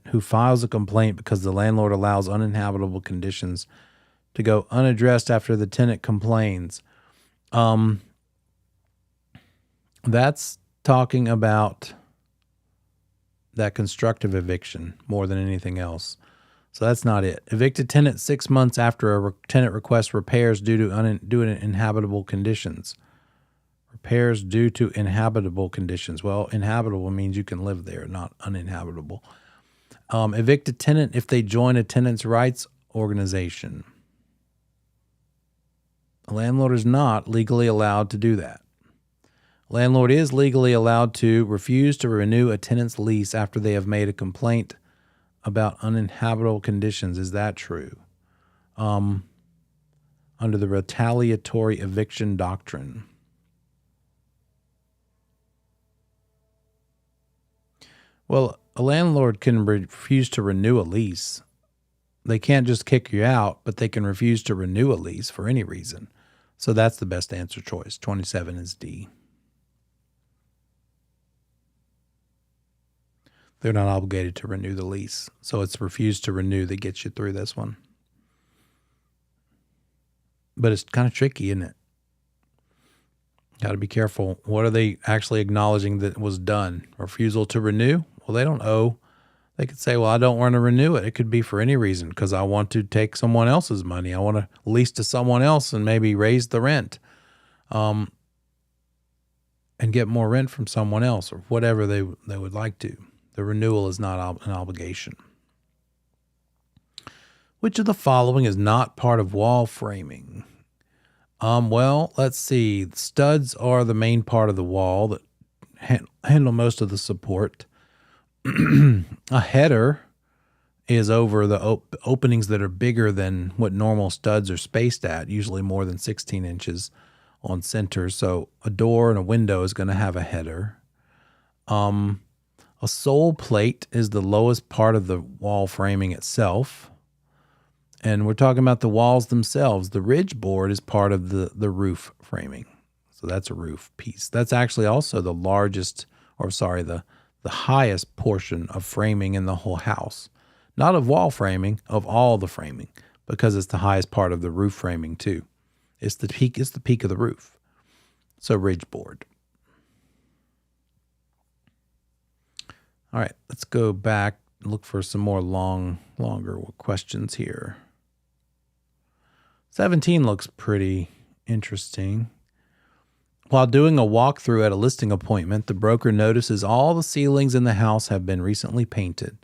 who files a complaint because the landlord allows uninhabitable conditions to go unaddressed after the tenant complains? That's talking about that constructive eviction more than anything else. So that's not it. Evicted tenant 6 months after a tenant requests repairs due to uninhabitable conditions. Repairs due to inhabitable conditions. Well, inhabitable means you can live there, not uninhabitable. Evict a tenant if they join a tenants' rights organization. A landlord is not legally allowed to do that. Landlord is legally allowed to refuse to renew a tenant's lease after they have made a complaint about uninhabitable conditions. Is that true? Under the retaliatory eviction doctrine. Well, a landlord can refuse to renew a lease. They can't just kick you out, but they can refuse to renew a lease for any reason. So that's the best answer choice. 27 is D. They're not obligated to renew the lease. So it's refused to renew that gets you through this one. But it's kind of tricky, isn't it? Got to be careful. What are they actually acknowledging that was done? Refusal to renew? Well, they don't owe. They could say, well, I don't want to renew it. It could be for any reason because I want to take someone else's money. I want to lease to someone else and maybe raise the rent and get more rent from someone else or whatever they would like to. The renewal is not an obligation. Which of the following is not part of wall framing? Well, let's see. Studs are the main part of the wall that handle most of the support. A header is over the openings that are bigger than what normal studs are spaced at, usually more than 16 inches on center. So a door and a window is going to have a header. A sole plate is the lowest part of the wall framing itself. And we're talking about the walls themselves. The ridge board is part of the roof framing. So that's a roof piece. That's actually also the highest portion of framing in the whole house. Not of wall framing, of all the framing, because it's the highest part of the roof framing too. It's the peak of the roof. So ridge board. All right, let's go back and look for some more longer questions here. 17 looks pretty interesting. While doing a walkthrough at a listing appointment, the broker notices all the ceilings in the house have been recently painted.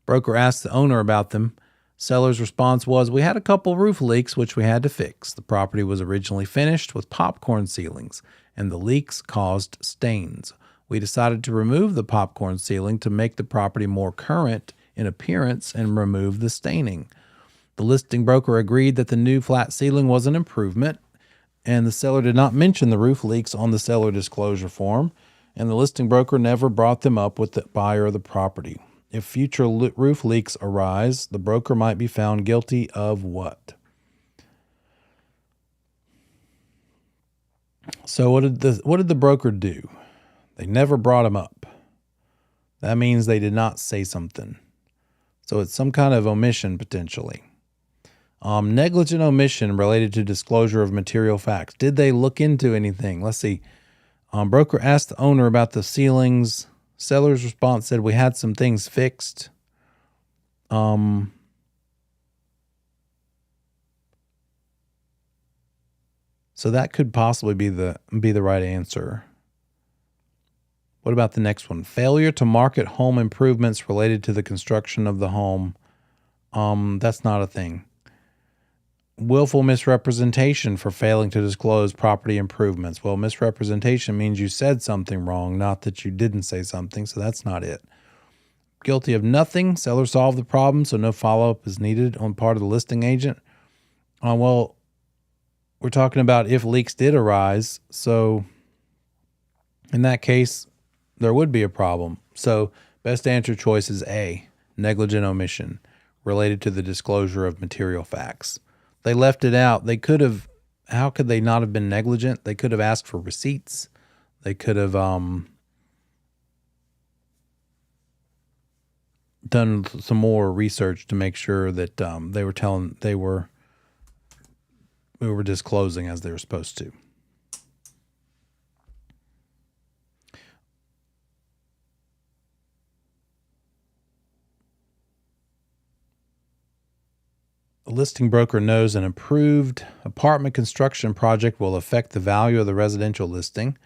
Broker asks the owner about them. Seller's response was, "We had a couple roof leaks which we had to fix. The property was originally finished with popcorn ceilings, and the leaks caused stains. We decided to remove the popcorn ceiling to make the property more current in appearance and remove the staining. The listing broker agreed that the new flat ceiling was an improvement, and the seller did not mention the roof leaks on the seller disclosure form, and the listing broker never brought them up with the buyer of the property. If future roof leaks arise, the broker might be found guilty of what?" So what did the broker do? They never brought him up. That means they did not say something. So it's some kind of omission potentially. Negligent omission related to disclosure of material facts. Did they look into anything? Let's see. Broker asked the owner about the ceilings. Seller's response said, "We had some things fixed." So that could possibly be the right answer. What about the next one? Failure to market home improvements related to the construction of the home. That's not a thing. Willful misrepresentation for failing to disclose property improvements. Well, misrepresentation means you said something wrong, not that you didn't say something, so that's not it. Guilty of nothing. Seller solved the problem, so no follow-up is needed on part of the listing agent. Well, we're talking about if leaks did arise. So in that case, there would be a problem. So best answer choice is A, negligent omission related to the disclosure of material facts. They left it out. They could have, how could they not have been negligent? They could have asked for receipts. They could have done some more research to make sure that we were disclosing as they were supposed to. The listing broker knows an approved apartment construction project will affect the value of the residential listing.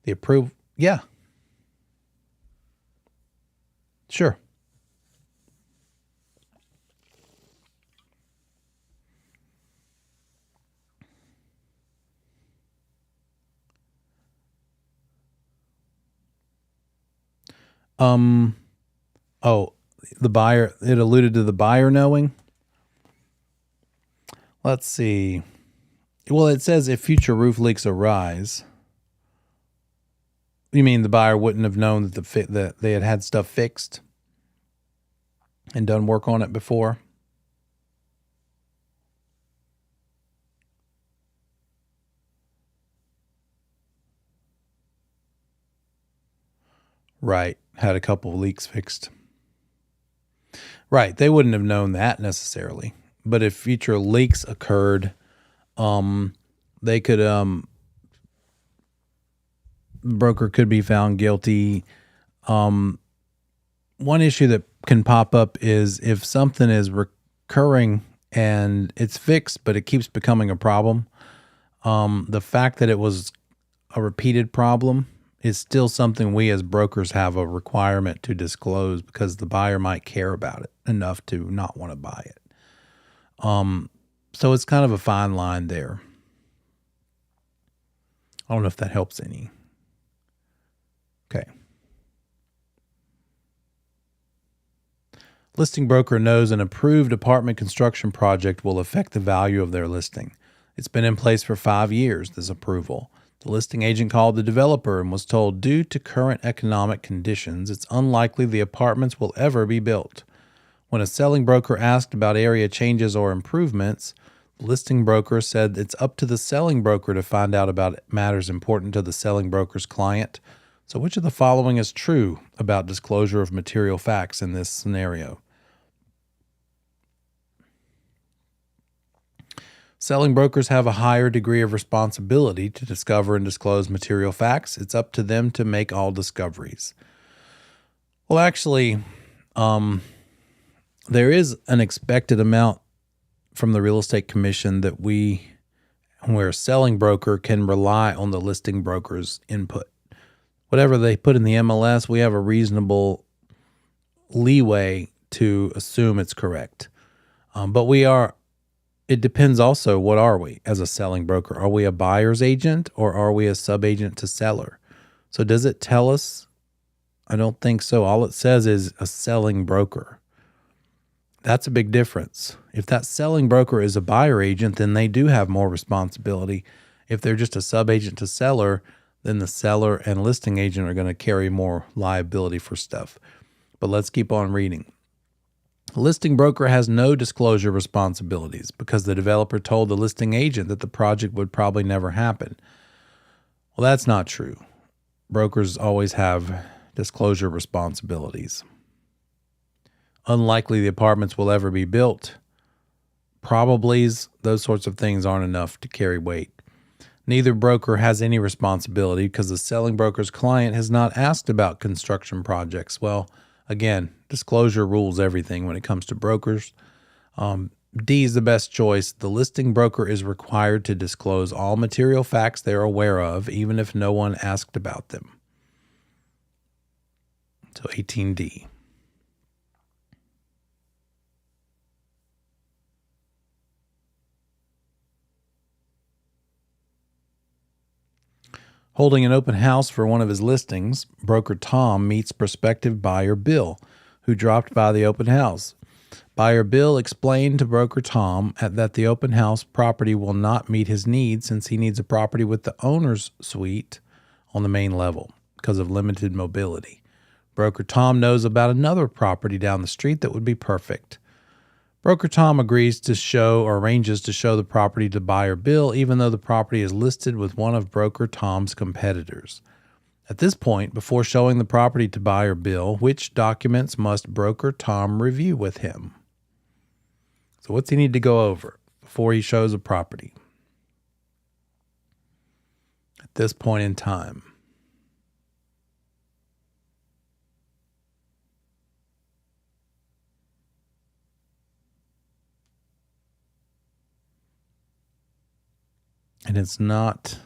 The approved, yeah. Sure. Oh, the buyer, it alluded to the buyer knowing. Let's see. Well, it says if future roof leaks arise. You mean the buyer wouldn't have known that they had stuff fixed and done work on it before? Right. Had a couple of leaks fixed. Right. They wouldn't have known that necessarily. But if future leaks occurred, they could, broker could be found guilty. One issue that can pop up is if something is recurring and it's fixed, but it keeps becoming a problem. The fact that it was a repeated problem is still something we as brokers have a requirement to disclose because the buyer might care about it enough to not want to buy it. So it's kind of a fine line there. I don't know if that helps any. Okay. Listing broker knows an approved apartment construction project will affect the value of their listing. It's been in place for 5 years, this approval. The listing agent called the developer and was told due to current economic conditions, it's unlikely the apartments will ever be built. When a selling broker asked about area changes or improvements, the listing broker said it's up to the selling broker to find out about matters important to the selling broker's client. So which of the following is true about disclosure of material facts in this scenario? Selling brokers have a higher degree of responsibility to discover and disclose material facts. It's up to them to make all discoveries. Well, actually, there is an expected amount from the Real Estate Commission that where a selling broker can rely on the listing broker's input. Whatever they put in the MLS, we have a reasonable leeway to assume it's correct. But it depends also, what are we as a selling broker? Are we a buyer's agent or are we a sub-agent to seller? So does it tell us? I don't think so. All it says is a selling broker. That's a big difference. If that selling broker is a buyer agent, then they do have more responsibility. If they're just a sub-agent to seller, then the seller and listing agent are going to carry more liability for stuff. But let's keep on reading. The listing broker has no disclosure responsibilities because the developer told the listing agent that the project would probably never happen. Well, that's not true. Brokers always have disclosure responsibilities. Unlikely the apartments will ever be built. Probablys, those sorts of things aren't enough to carry weight. Neither broker has any responsibility because the selling broker's client has not asked about construction projects. Well, again, disclosure rules everything when it comes to brokers. D is the best choice. The listing broker is required to disclose all material facts they're aware of, even if no one asked about them. So 18D. Holding an open house for one of his listings, broker Tom meets prospective buyer Bill, who dropped by the open house. Buyer Bill explained to broker Tom that the open house property will not meet his needs since he needs a property with the owner's suite on the main level because of limited mobility. Broker Tom knows about another property down the street that would be perfect. Broker Tom agrees to show or arranges to show the property to Buyer Bill, even though the property is listed with one of Broker Tom's competitors. At this point, before showing the property to Buyer Bill, which documents must Broker Tom review with him? So what's he need to go over before he shows a property? At this point in time. And it's not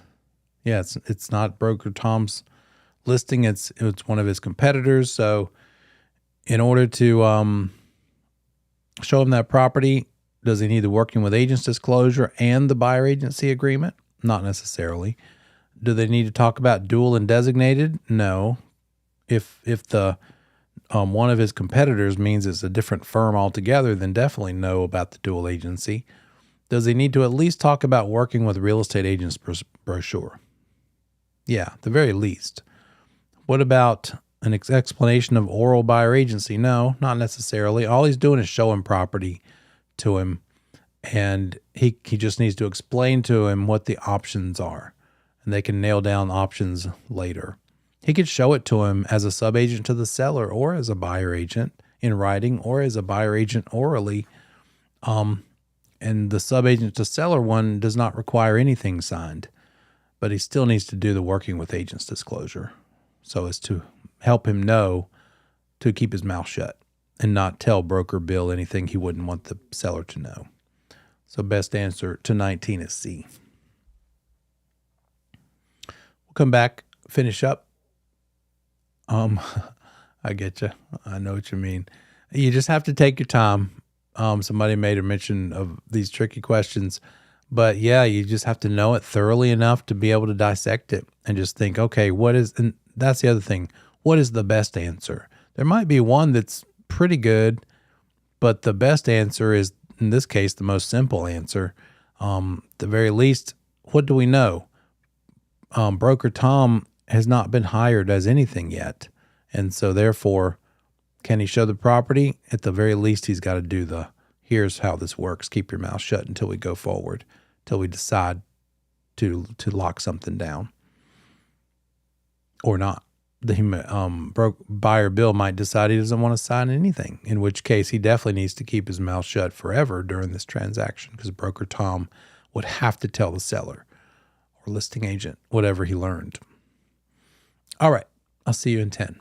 Broker Tom's listing. It's one of his competitors. So in order to show him that property, does he need the working with agents disclosure and the buyer agency agreement? Not necessarily. Do they need to talk about dual and designated? No. If the one of his competitors means it's a different firm altogether, then definitely know about the dual agency. Does he need to at least talk about working with real estate agents brochure? Yeah, the very least. What about an explanation of oral buyer agency? No, not necessarily. All he's doing is showing property to him, and he just needs to explain to him what the options are, and they can nail down options later. He could show it to him as a subagent to the seller or as a buyer agent in writing or as a buyer agent orally. And the subagent to seller one does not require anything signed, but he still needs to do the working with agents disclosure so as to help him know to keep his mouth shut and not tell Broker Bill anything he wouldn't want the seller to know. So best answer to 19 is C. We'll come back, finish up. I get you. I know what you mean. You just have to take your time. Somebody made a mention of these tricky questions, but yeah, you just have to know it thoroughly enough to be able to dissect it and just think, okay, and that's the other thing. What is the best answer? There might be one that's pretty good, but the best answer is, in this case, the most simple answer. At the very least, what do we know? Broker Tom has not been hired as anything yet. And so therefore, can he show the property? At the very least, he's got to do here's how this works. Keep your mouth shut until we go forward, until we decide to lock something down or not. Buyer Bill might decide he doesn't want to sign anything, in which case he definitely needs to keep his mouth shut forever during this transaction because Broker Tom would have to tell the seller or listing agent whatever he learned. All right, I'll see you in 10.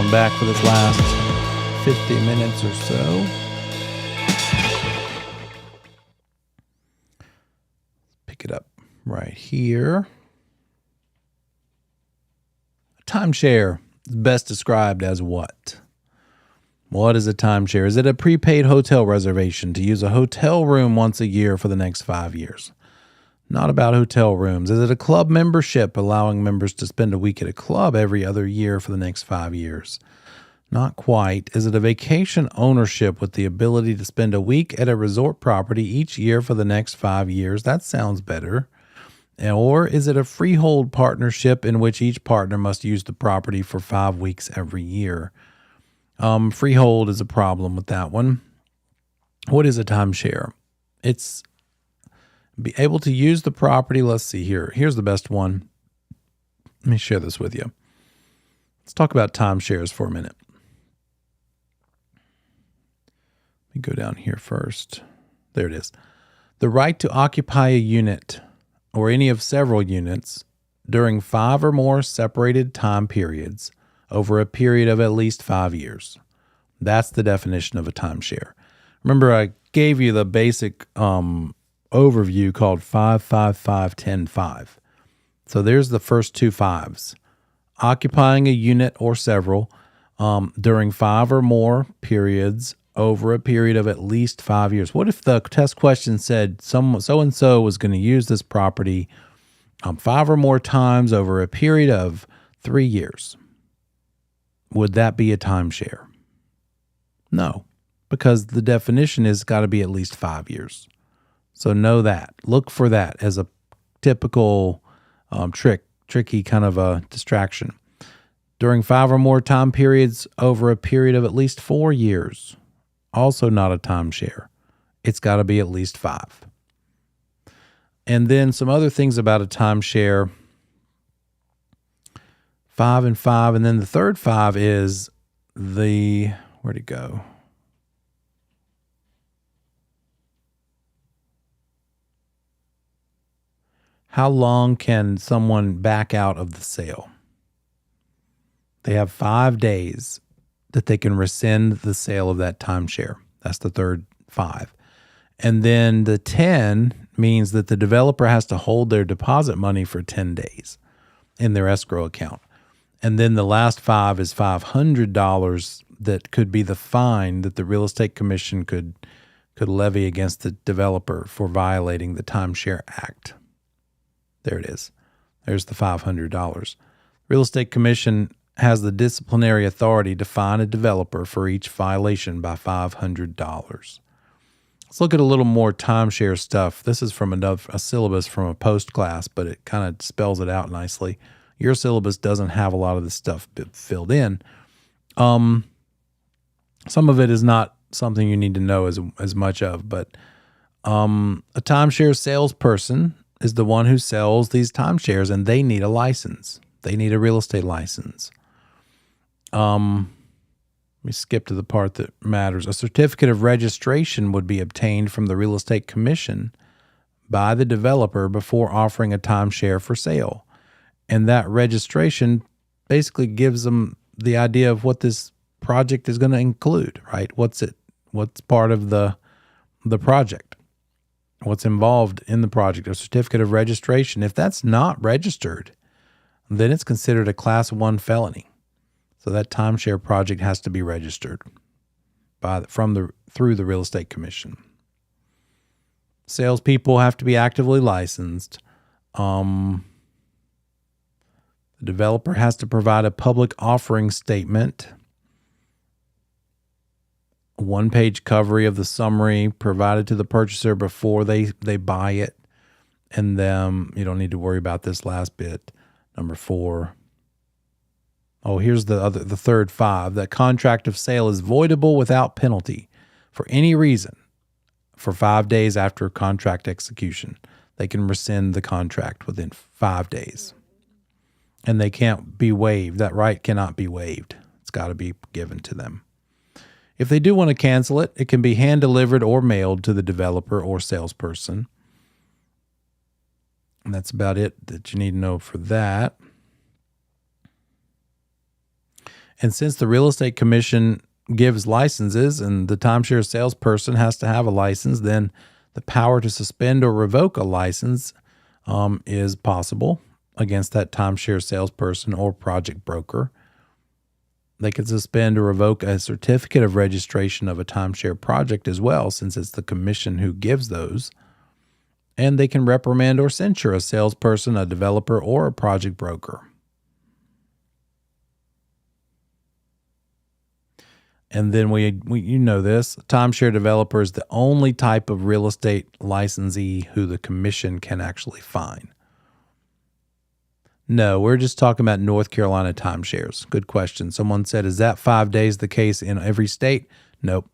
going back for this last 50 minutes or so. Pick it up right here. A timeshare is best described as what? What is a timeshare? Is it a prepaid hotel reservation to use a hotel room once a year for the next 5 years? Not about hotel rooms. Is it a club membership allowing members to spend a week at a club every other year for the next 5 years? Not quite. Is it a vacation ownership with the ability to spend a week at a resort property each year for the next 5 years? That sounds better. Or is it a freehold partnership in which each partner must use the property for 5 weeks every year? Freehold is a problem with that one. What is a timeshare? It's be able to use the property. Let's see here. Here's the best one. Let me share this with you. Let's talk about timeshares for a minute. Let me go down here first. There it is. The right to occupy a unit or any of several units during 5 or more separated time periods over a period of at least 5 years. That's the definition of a timeshare. Remember, I gave you the basic overview called 5, 5, 5, 10, 5. So there's the first two fives. Occupying a unit or several during 5 or more periods over a period of at least 5 years. What if the test question said so-and-so was going to use this property 5 or more times over a period of 3 years? Would that be a timeshare? No, because the definition is got to be at least 5 years. So know that. Look for that as a typical tricky kind of a distraction. During 5 or more time periods over a period of at least 4 years. Also not a timeshare. It's got to be at least 5. And then some other things about a timeshare. 5 and 5. And then the third 5 is where'd it go? How long can someone back out of the sale? They have 5 days that they can rescind the sale of that timeshare. That's the third 5. And then the 10 means that the developer has to hold their deposit money for 10 days in their escrow account. And then the last 5 is $500 that could be the fine that the real estate commission could levy against the developer for violating the Timeshare Act. There it is. There's the $500. Real estate commission has the disciplinary authority to fine a developer for each violation by $500. Let's look at a little more timeshare stuff. This is from a syllabus from a post class, but it kind of spells it out nicely. Your syllabus doesn't have a lot of this stuff filled in. Some of it is not something you need to know as much of, but a timeshare salesperson is the one who sells these timeshares, and they need a license. They need a real estate license. Let me skip to the part that matters. A certificate of registration would be obtained from the real estate commission by the developer before offering a timeshare for sale. And that registration basically gives them the idea of what this project is going to include, right? What's part of the project? What's involved in the project? A certificate of registration. If that's not registered, then it's considered a Class 1 felony. So that timeshare project has to be registered through the real estate commission. Salespeople have to be actively licensed. The developer has to provide a public offering statement, a one-page cover of the summary provided to the purchaser before they buy it. And then you don't need to worry about this last bit, number 4. Oh, here's the third 5. That contract of sale is voidable without penalty for any reason for 5 days after contract execution. They can rescind the contract within 5 days. And they can't be waived. That right cannot be waived. It's got to be given to them. If they do want to cancel it, it can be hand-delivered or mailed to the developer or salesperson. And that's about it that you need to know for that. And since the real estate commission gives licenses and the timeshare salesperson has to have a license, then the power to suspend or revoke a license is possible against that timeshare salesperson or project broker. They can suspend or revoke a certificate of registration of a timeshare project as well, since it's the commission who gives those. And they can reprimand or censure a salesperson, a developer, or a project broker. And then we you know this, a timeshare developer is the only type of real estate licensee who the commission can actually fine. No, we're just talking about North Carolina timeshares. Good question. Someone said, is that 5 days the case in every state? Nope.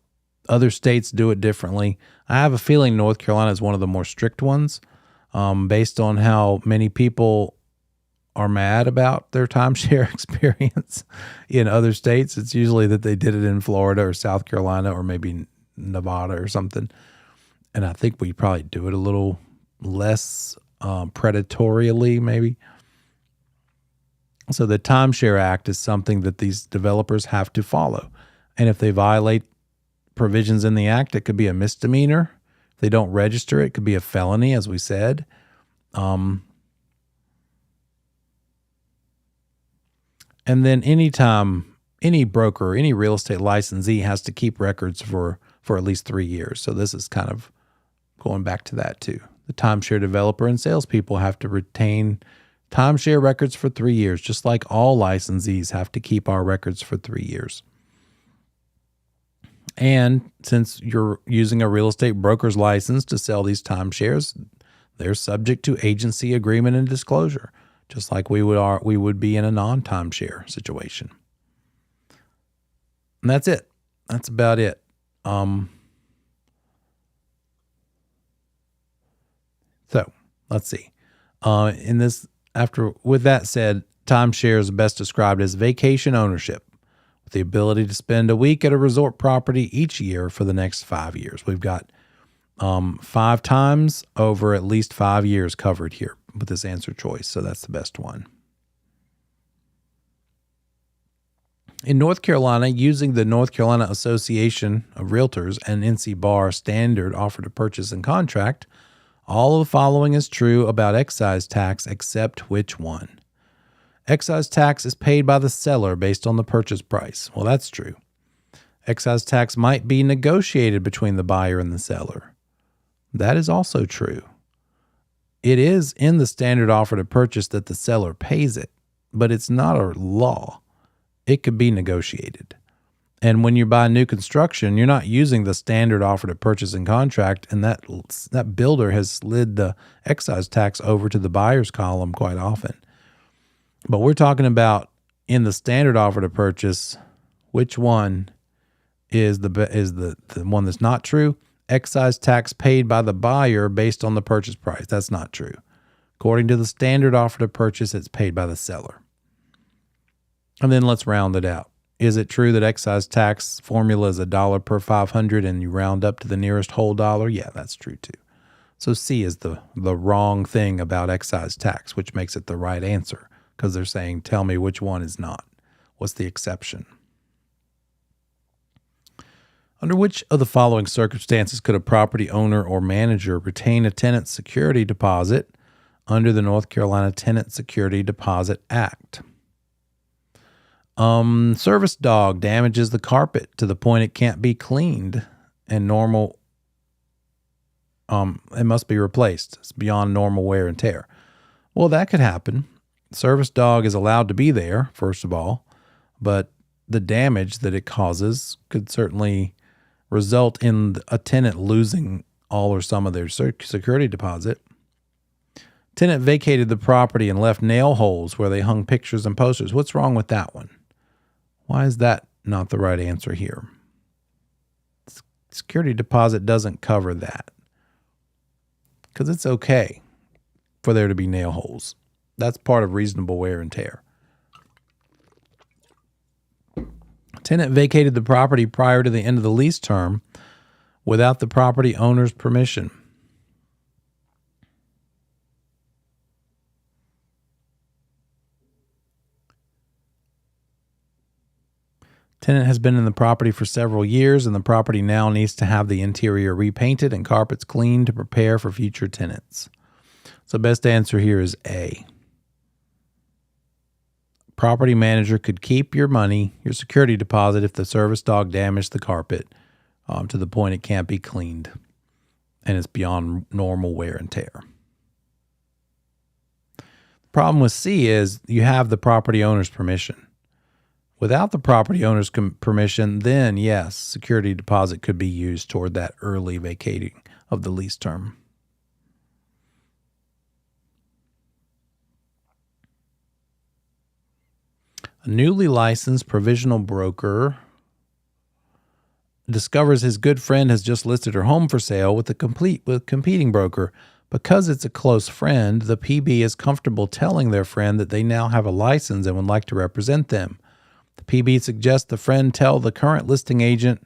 Other states do it differently. I have a feeling North Carolina is one of the more strict ones, based on how many people are mad about their timeshare experience in other states. It's usually that they did it in Florida or South Carolina or maybe Nevada or something. And I think we probably do it a little less predatorily, maybe. So the Timeshare Act is something that these developers have to follow. And if they violate provisions in the act, it could be a misdemeanor. If they don't register, it could be a felony, as we said. And then anytime any broker, any real estate licensee has to keep records for at least 3 years. So this is kind of going back to that too. The timeshare developer and salespeople have to retain timeshare records for 3 years, just like all licensees have to keep our records for 3 years. And since you're using a real estate broker's license to sell these timeshares, they're subject to agency agreement and disclosure, just like we would be in a non-timeshare situation. And that's it. That's about it. So let's see. With that said, timeshare is best described as vacation ownership with the ability to spend a week at a resort property each year for the next 5 years. We've got 5 times over at least 5 years covered here with this answer choice, so that's the best one. In North Carolina, using the North Carolina Association of Realtors and NC Bar standard offer to purchase and contract, all of the following is true about excise tax except which one? Excise tax is paid by the seller based on the purchase price. Well, that's true. Excise tax might be negotiated between the buyer and the seller. That is also true. It is in the standard offer to purchase that the seller pays it, but it's not a law. It could be negotiated. And when you buy new construction, you're not using the standard offer to purchase and contract, and that builder has slid the excise tax over to the buyer's column quite often. But we're talking about in the standard offer to purchase, which one is the one that's not true? Excise tax paid by the buyer based on the purchase price. That's not true. According to the standard offer to purchase, it's paid by the seller. And then let's round it out. Is it true that excise tax formula is $1 per 500 and you round up to the nearest whole dollar? Yeah, that's true too. So C is the wrong thing about excise tax, which makes it the right answer because they're saying, tell me which one is not. What's the exception? Under which of the following circumstances could a property owner or manager retain a tenant security deposit under the North Carolina Tenant Security Deposit Act? Service dog damages the carpet to the point it can't be cleaned and it must be replaced. It's beyond normal wear and tear. Well, that could happen. Service dog is allowed to be there, first of all, but the damage that it causes could certainly result in a tenant losing all or some of their security deposit. Tenant vacated the property and left nail holes where they hung pictures and posters. What's wrong with that one? Why is that not the right answer here? Security deposit doesn't cover that because it's okay for there to be nail holes. That's part of reasonable wear and tear. Tenant vacated the property prior to the end of the lease term without the property owner's permission. Tenant has been in the property for several years, and the property now needs to have the interior repainted and carpets cleaned to prepare for future tenants. So best answer here is A. Property manager could keep your money, your security deposit, if the service dog damaged the carpet to the point it can't be cleaned and it's beyond normal wear and tear. The problem with C is you have the property owner's permission. Without the property owner's permission, then yes, security deposit could be used toward that early vacating of the lease term. A newly licensed provisional broker discovers his good friend has just listed her home for sale with a competing broker. Because it's a close friend, the PB is comfortable telling their friend that they now have a license and would like to represent them. The PB suggests the friend tell the current listing agent,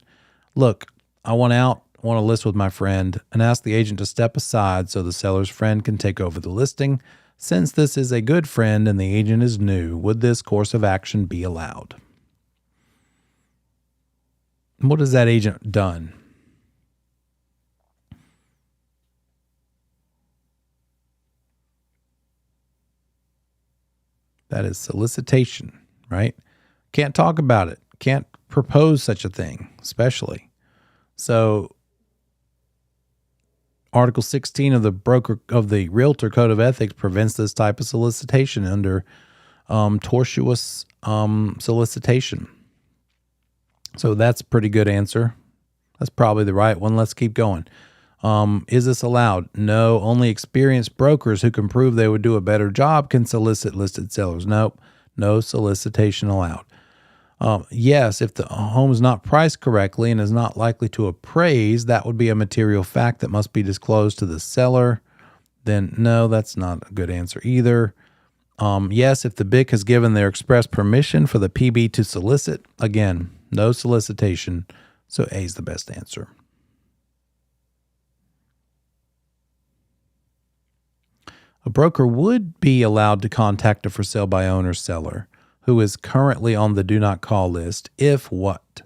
look, I want out, I want to list with my friend, and ask the agent to step aside so the seller's friend can take over the listing. Since this is a good friend and the agent is new, would this course of action be allowed? What has that agent done? That is solicitation, right? Can't talk about it. Can't propose such a thing, especially. So Article 16 of the Realtor Code of Ethics prevents this type of solicitation under tortuous solicitation. So that's a pretty good answer. That's probably the right one. Let's keep going. Is this allowed? No, only experienced brokers who can prove they would do a better job can solicit listed sellers. Nope, no solicitation allowed. Yes, if the home is not priced correctly and is not likely to appraise, that would be a material fact that must be disclosed to the seller. Then no, that's not a good answer either. Yes, if the BIC has given their express permission for the PB to solicit, again, no solicitation, so A is the best answer. A broker would be allowed to contact a for sale by owner seller who is currently on the do not call list if what?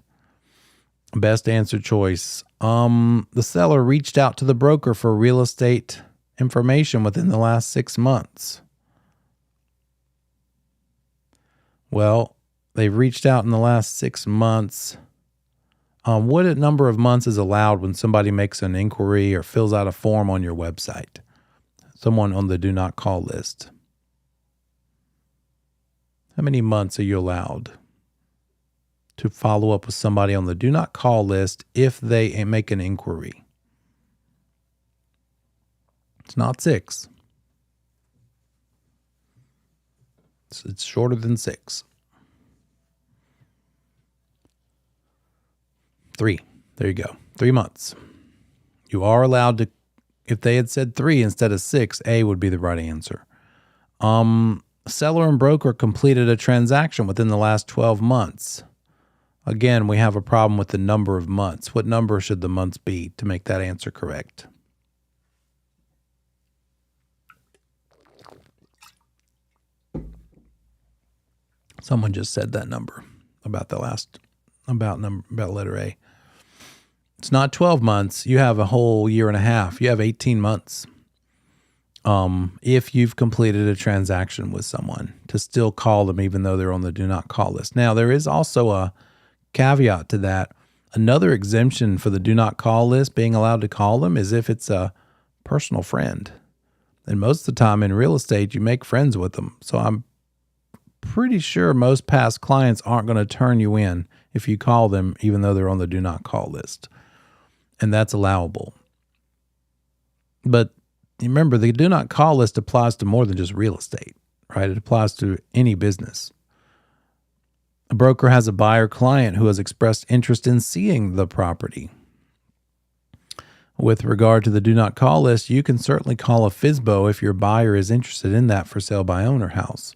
Best answer choice. The seller reached out to the broker for real estate information within the last 6 months. Well, they've reached out in the last 6 months. What number of months is allowed when somebody makes an inquiry or fills out a form on your website? Someone on the do not call list. How many months are you allowed to follow up with somebody on the do not call list if they make an inquiry? It's not 6. It's shorter than 6. 3. There you go. 3 months. You are allowed to, if they had said 3 instead of 6, A would be the right answer. Seller and broker completed a transaction within the last 12 months. Again, we have a problem with the number of months. What number should the months be to make that answer correct? Someone just said that number about letter A. It's not 12 months. You have a whole year and a half. You have 18 months. If you've completed a transaction with someone, to still call them even though they're on the do not call list. Now, there is also a caveat to that. Another exemption for the do not call list, being allowed to call them, is if it's a personal friend. And most of the time in real estate, you make friends with them. So I'm pretty sure most past clients aren't going to turn you in if you call them, even though they're on the do not call list. And that's allowable. But remember, the do not call list applies to more than just real estate, right? It applies to any business. A broker has a buyer client who has expressed interest in seeing the property. With regard to the do not call list, you can certainly call a FSBO if your buyer is interested in that for sale by owner house.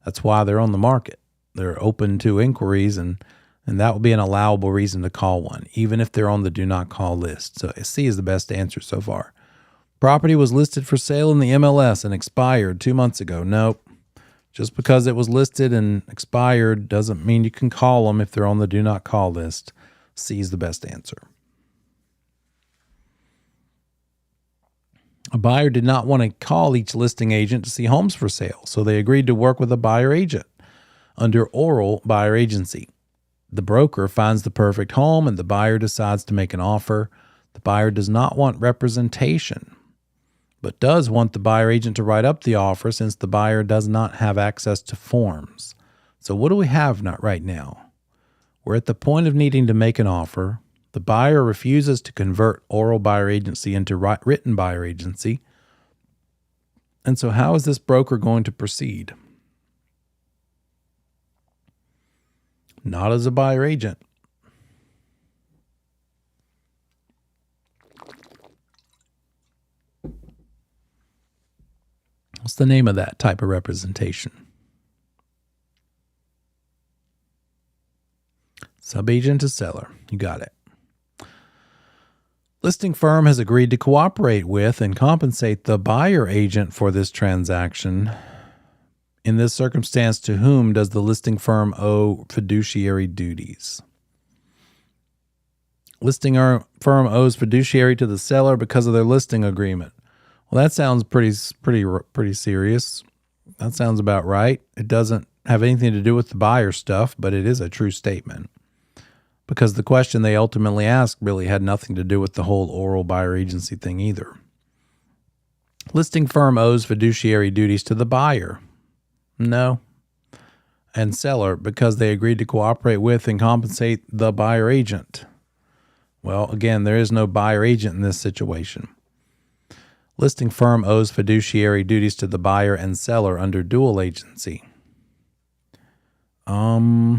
That's why they're on the market. They're open to inquiries, and that would be an allowable reason to call one, even if they're on the do not call list. So C is the best answer so far. Property was listed for sale in the MLS and expired 2 months ago. Nope. Just because it was listed and expired doesn't mean you can call them if they're on the do not call list. C is the best answer. A buyer did not want to call each listing agent to see homes for sale, so they agreed to work with a buyer agent under oral buyer agency. The broker finds the perfect home and the buyer decides to make an offer. The buyer does not want representation, but does want the buyer agent to write up the offer since the buyer does not have access to forms. So what do we have right now? We're at the point of needing to make an offer. The buyer refuses to convert oral buyer agency into written buyer agency. And so how is this broker going to proceed? Not as a buyer agent. What's the name of that type of representation? Subagent to seller. You got it. Listing firm has agreed to cooperate with and compensate the buyer agent for this transaction. In this circumstance, to whom does the listing firm owe fiduciary duties? Listing firm owes fiduciary to the seller because of their listing agreement. Well, that sounds pretty serious. That sounds about right. It doesn't have anything to do with the buyer stuff, but it is a true statement. Because the question they ultimately asked really had nothing to do with the whole oral buyer agency thing either. Listing firm owes fiduciary duties to the buyer. No. And seller because they agreed to cooperate with and compensate the buyer agent. Well, again, there is no buyer agent in this situation. Listing firm owes fiduciary duties to the buyer and seller under dual agency. I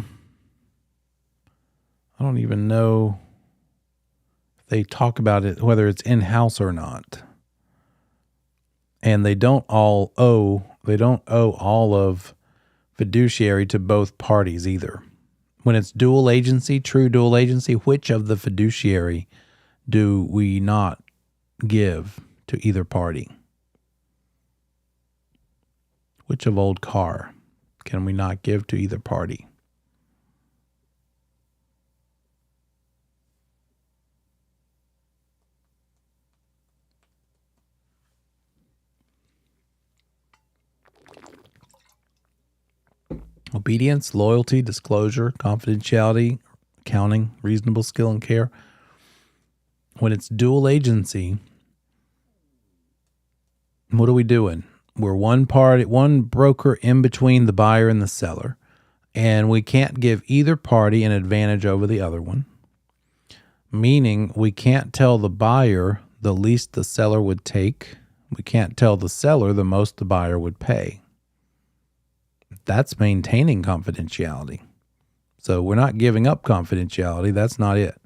don't even know if they talk about it, whether it's in-house or not. And they don't owe all of fiduciary to both parties either. When it's dual agency, true dual agency, which of the fiduciary do we not give to either party? Which of old car can we not give to either party? Obedience, loyalty, disclosure, confidentiality, accounting, reasonable skill and care. When it's dual agency, what are we doing? We're one broker in between the buyer and the seller, and we can't give either party an advantage over the other one, meaning we can't tell the buyer the least the seller would take. We can't tell the seller the most the buyer would pay. That's maintaining confidentiality. So we're not giving up confidentiality. That's not it.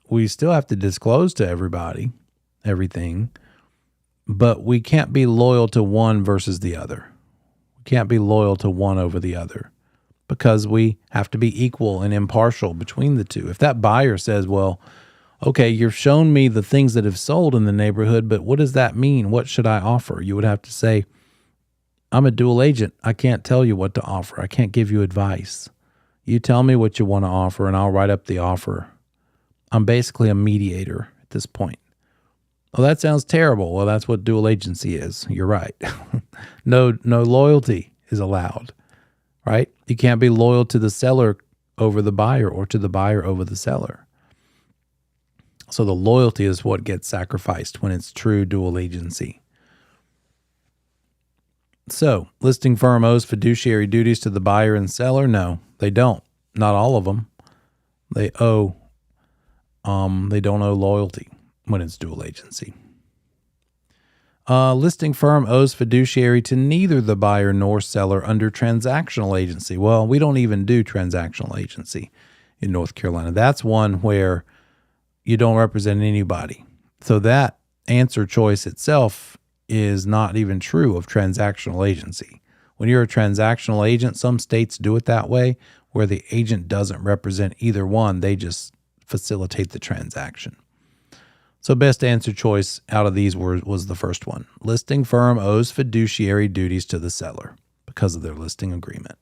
We still have to disclose to everybody everything, but we can't be loyal to one versus the other. We can't be loyal to one over the other because we have to be equal and impartial between the two. If that buyer says, well, okay, you've shown me the things that have sold in the neighborhood, but what does that mean? What should I offer? You would have to say, I'm a dual agent. I can't tell you what to offer. I can't give you advice. You tell me what you want to offer and I'll write up the offer. I'm basically a mediator at this point. Well, that sounds terrible. Well, that's what dual agency is. You're right. No loyalty is allowed, right? You can't be loyal to the seller over the buyer or to the buyer over the seller. So the loyalty is what gets sacrificed when it's true dual agency. So, listing firm owes fiduciary duties to the buyer and seller? No, they don't. Not all of them. They don't owe loyalty when it's dual agency. Listing firm owes fiduciary to neither the buyer nor seller under transactional agency. Well, we don't even do transactional agency in North Carolina. That's one where you don't represent anybody. So that answer choice itself is not even true of transactional agency. When you're a transactional agent, some states do it that way, where the agent doesn't represent either one. They just facilitate the transaction. So best answer choice out of these was the first one. Listing firm owes fiduciary duties to the seller because of their listing agreement.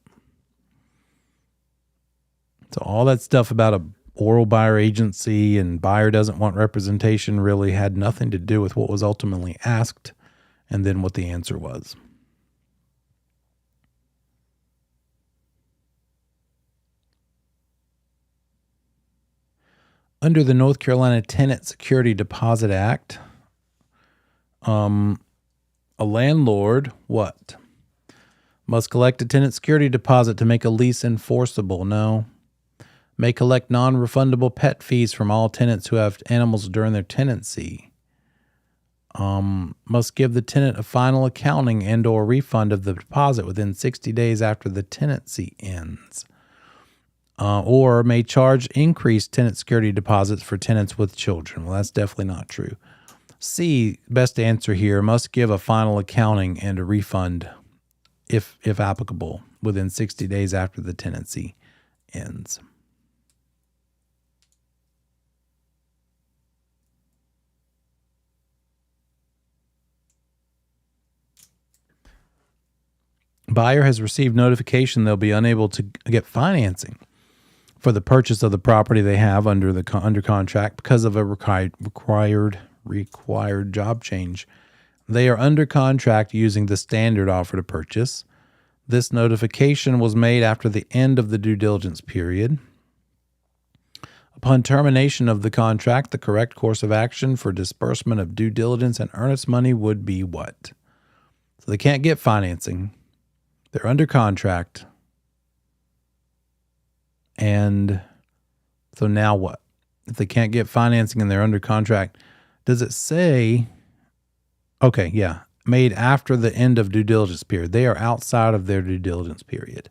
So all that stuff about a oral buyer agency and buyer doesn't want representation really had nothing to do with what was ultimately asked and then what the answer was. Under the North Carolina Tenant Security Deposit Act, a landlord, what? Must collect a tenant security deposit to make a lease enforceable. No. May collect non-refundable pet fees from all tenants who have animals during their tenancy. Must give the tenant a final accounting and or refund of the deposit within 60 days after the tenancy ends. Or may charge increased tenant security deposits for tenants with children. Well, that's definitely not true. C, best answer here, must give a final accounting and a refund, if applicable, within 60 days after the tenancy ends. Buyer has received notification they'll be unable to get financing for the purchase of the property they have under contract because of a required job change. They are under contract using the standard offer to purchase. This notification was made after the end of the due diligence period. Upon termination of the contract, the correct course of action for disbursement of due diligence and earnest money would be what? So they can't get financing. They're under contract. And so now what? If they can't get financing and they're under contract, does it say, okay, yeah, made after the end of due diligence period. They are outside of their due diligence period.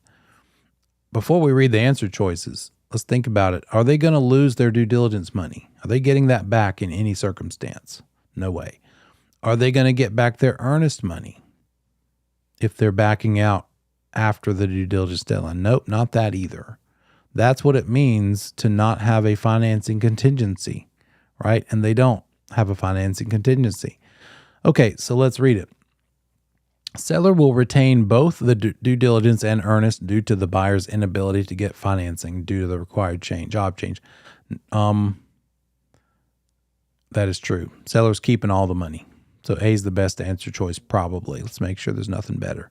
Before we read the answer choices, let's think about it. Are they going to lose their due diligence money? Are they getting that back in any circumstance? No way. Are they going to get back their earnest money if they're backing out after the due diligence deadline? Nope, not that either. That's what it means to not have a financing contingency, right? And they don't have a financing contingency. Okay, so let's read it. Seller will retain both the due diligence and earnest due to the buyer's inability to get financing due to the required job change. That is true. Seller's keeping all the money. So A is the best answer choice, probably. Let's make sure there's nothing better.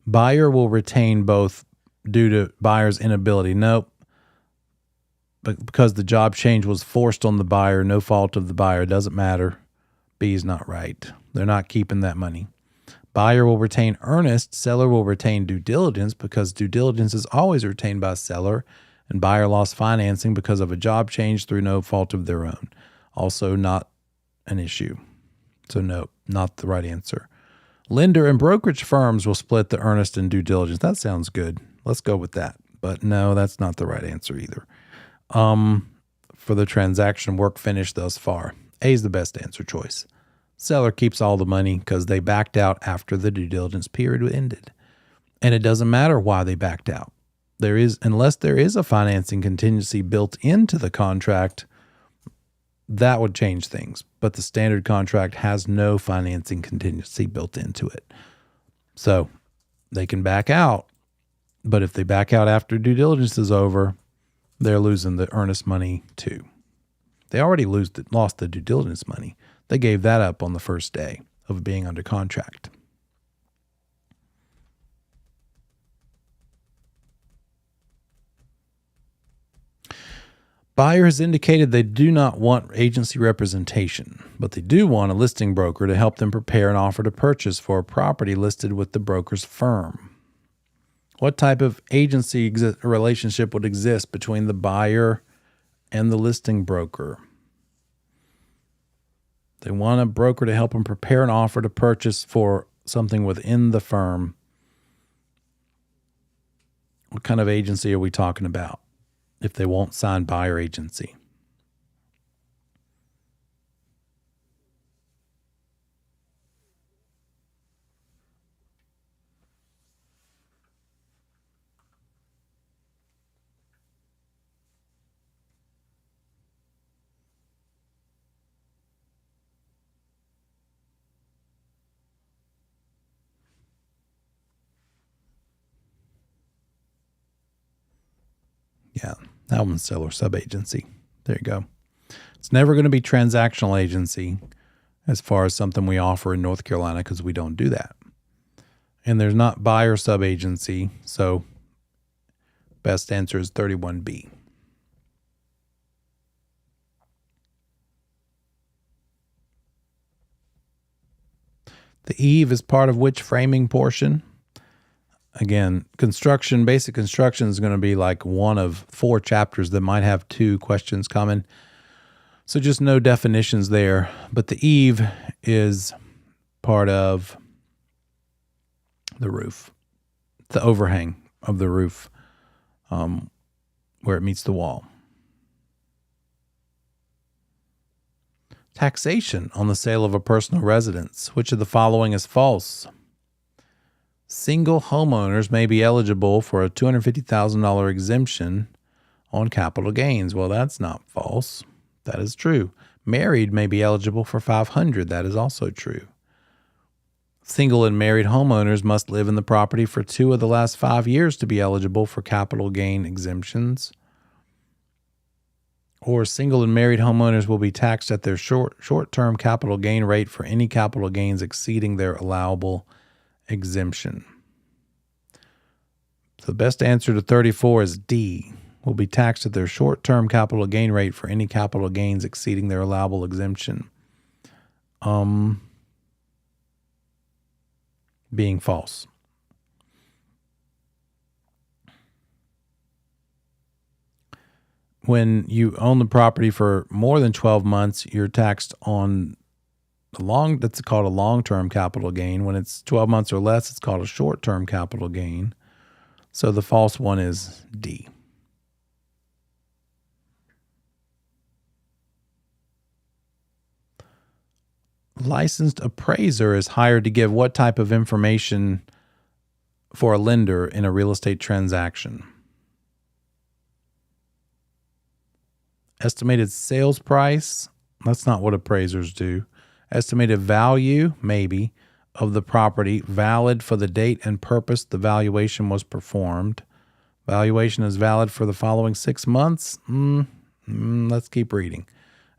Buyer will retain both due to buyer's inability. Nope. But because the job change was forced on the buyer, no fault of the buyer, doesn't matter. B is not right. They're not keeping that money. Buyer will retain earnest. Seller will retain due diligence because due diligence is always retained by seller, and buyer lost financing because of a job change through no fault of their own. Also not an issue. So no, not the right answer. Lender and brokerage firms will split the earnest and due diligence. That sounds good. Let's go with that. But no, that's not the right answer either. For the transaction work finished thus far, A is the best answer choice. Seller keeps all the money because they backed out after the due diligence period ended. And it doesn't matter why they backed out. Unless there is a financing contingency built into the contract, that would change things. But the standard contract has no financing contingency built into it. So they can back out. But if they back out after due diligence is over, they're losing the earnest money too. They already lost the due diligence money. They gave that up on the first day of being under contract. Buyer has indicated they do not want agency representation, but they do want a listing broker to help them prepare an offer to purchase for a property listed with the broker's firm. What type of agency relationship would exist between the buyer and the listing broker? They want a broker to help them prepare an offer to purchase for something within the firm. What kind of agency are we talking about if they won't sign buyer agency? Yeah, that one's seller sub-agency. There you go. It's never going to be transactional agency as far as something we offer in North Carolina because we don't do that. And there's not buyer sub-agency, so best answer is 31B. The eave is part of which framing portion? Again, construction, basic construction is going to be like one of 4 chapters that might have 2 questions coming. So just no definitions there. But the eave is part of the roof, the overhang of the roof, where it meets the wall. Taxation on the sale of a personal residence. Which of the following is false? Single homeowners may be eligible for a $250,000 exemption on capital gains. Well, that's not false. That is true. Married may be eligible for $500,000. That is also true. Single and married homeowners must live in the property for 2 of the last 5 years to be eligible for capital gain exemptions. Or single and married homeowners will be taxed at their short-term capital gain rate for any capital gains exceeding their allowable exemption. So the best answer to 34 is D. Will be taxed at their short-term capital gain rate for any capital gains exceeding their allowable exemption. Being false. When you own the property for more than 12 months, you're taxed on that's called a long-term capital gain. When it's 12 months or less, it's called a short-term capital gain. So the false one is D. Licensed appraiser is hired to give what type of information for a lender in a real estate transaction? Estimated sales price, that's not what appraisers do. Estimated value, maybe, of the property, valid for the date and purpose the valuation was performed. Valuation is valid for the following 6 months. Let's keep reading.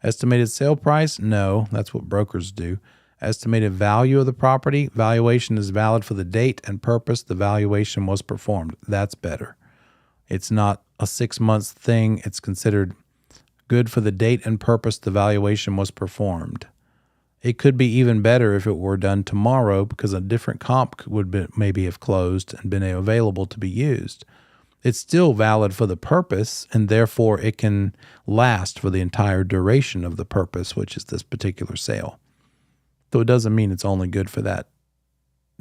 Estimated sale price, no, that's what brokers do. Estimated value of the property, valuation is valid for the date and purpose the valuation was performed. That's better. It's not a 6 months thing. It's considered good for the date and purpose the valuation was performed. It could be even better if it were done tomorrow because a different comp would maybe have closed and been available to be used. It's still valid for the purpose, and therefore it can last for the entire duration of the purpose, which is this particular sale. Though it doesn't mean it's only good for that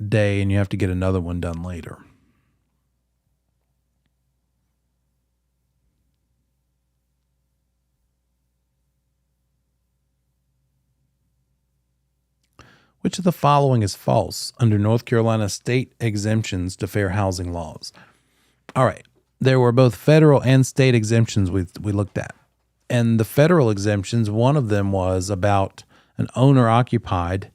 day and you have to get another one done later. Which of the following is false under North Carolina state exemptions to fair housing laws? All right. There were both federal and state exemptions we looked at. And the federal exemptions, one of them was about an owner-occupied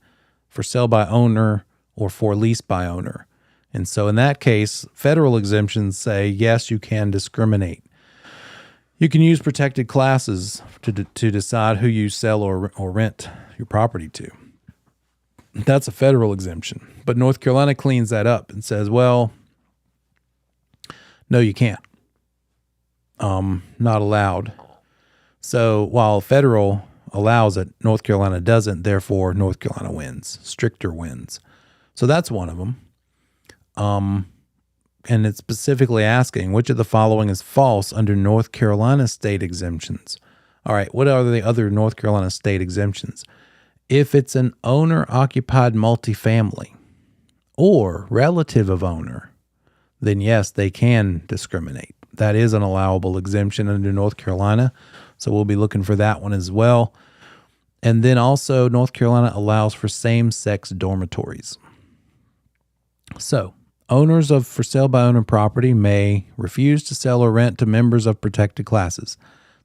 for sale by owner or for lease by owner. And so in that case, federal exemptions say, yes, you can discriminate. You can use protected classes to decide who you sell or rent your property to. That's a federal exemption. But North Carolina cleans that up and says, well, no, you can't. Not allowed. So while federal allows it, North Carolina doesn't. Therefore, North Carolina wins. Stricter wins. So that's one of them. And it's specifically asking which of the following is false under North Carolina state exemptions. All right, what are the other North Carolina state exemptions? If it's an owner-occupied multifamily or relative of owner, then yes, they can discriminate. That is an allowable exemption under North Carolina, so we'll be looking for that one as well. And then also North Carolina allows for same-sex dormitories. So owners of for sale by owner property may refuse to sell or rent to members of protected classes.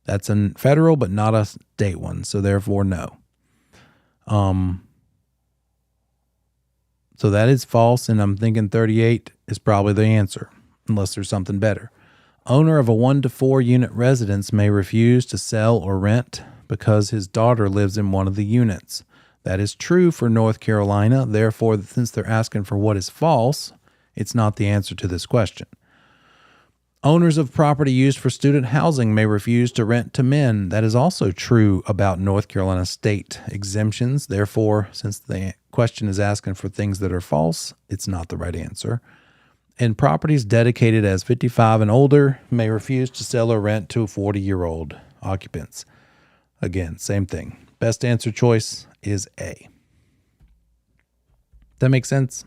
That's a federal but not a state one, so therefore no. So that is false, and I'm thinking 38 is probably the answer, unless there's something better. Owner of a 1 to 4 unit residence may refuse to sell or rent because his daughter lives in one of the units. That is true for North Carolina. Therefore, since they're asking for what is false, it's not the answer to this question. Owners of property used for student housing may refuse to rent to men. That is also true about North Carolina state exemptions. Therefore, since the question is asking for things that are false, it's not the right answer. And properties dedicated as 55 and older may refuse to sell or rent to 40-year-old occupants. Again, same thing. Best answer choice is A. That makes sense?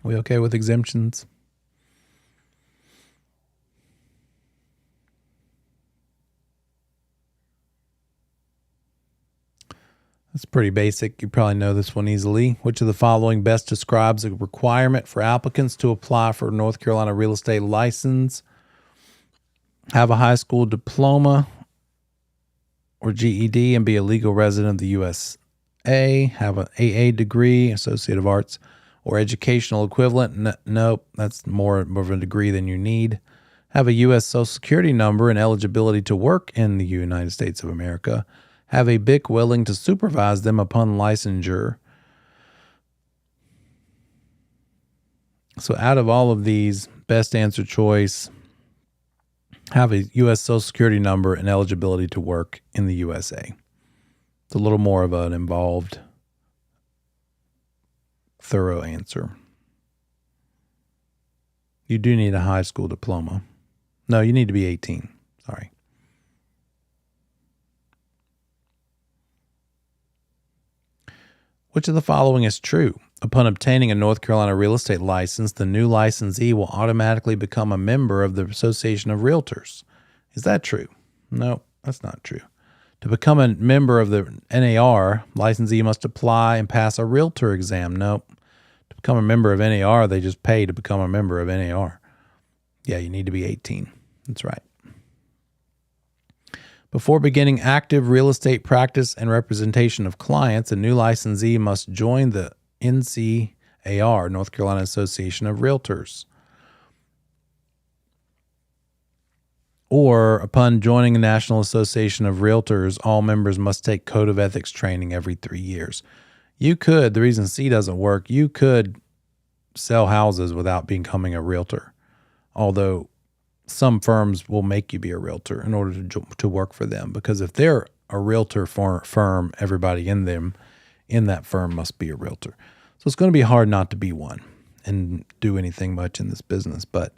We okay with exemptions? That's pretty basic. You probably know this one easily. Which of the following best describes a requirement for applicants to apply for a North Carolina real estate license? Have a high school diploma or GED and be a legal resident of the USA. Have an AA degree, Associate of Arts, or educational equivalent. Nope, that's more of a degree than you need. Have a U.S. Social Security number and eligibility to work in the United States of America. Have a BIC willing to supervise them upon licensure. So out of all of these, best answer choice, have a U.S. Social Security number and eligibility to work in the USA. It's a little more of an involved, thorough answer. You do need a high school diploma. No, you need to be 18. Sorry. Which of the following is true? Upon obtaining a North Carolina real estate license, the new licensee will automatically become a member of the Association of Realtors. Is that true? No, that's not true. To become a member of the NAR, licensee must apply and pass a realtor exam. Nope. To become a member of NAR, they just pay to become a member of NAR. Yeah, you need to be 18. That's right. Before beginning active real estate practice and representation of clients, a new licensee must join the NCAR, North Carolina Association of Realtors. Or upon joining the National Association of Realtors, all members must take Code of Ethics training every 3 years. You could, the reason C doesn't work, you could sell houses without becoming a realtor. Although some firms will make you be a realtor in order to work for them. Because if they're a realtor firm, everybody in that firm must be a realtor. So it's going to be hard not to be one and do anything much in this business. But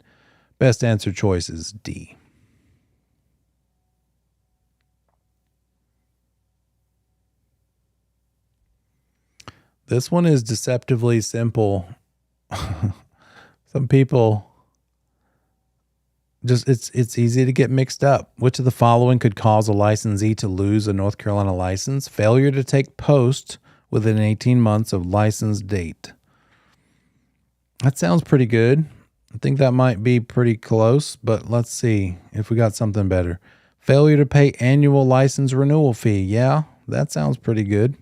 best answer choice is D. This one is deceptively simple. Some people it's easy to get mixed up. Which of the following could cause a licensee to lose a North Carolina license? Failure to take post within 18 months of license date. That sounds pretty good. I think that might be pretty close, but let's see if we got something better. Failure to pay annual license renewal fee. Yeah, that sounds pretty good.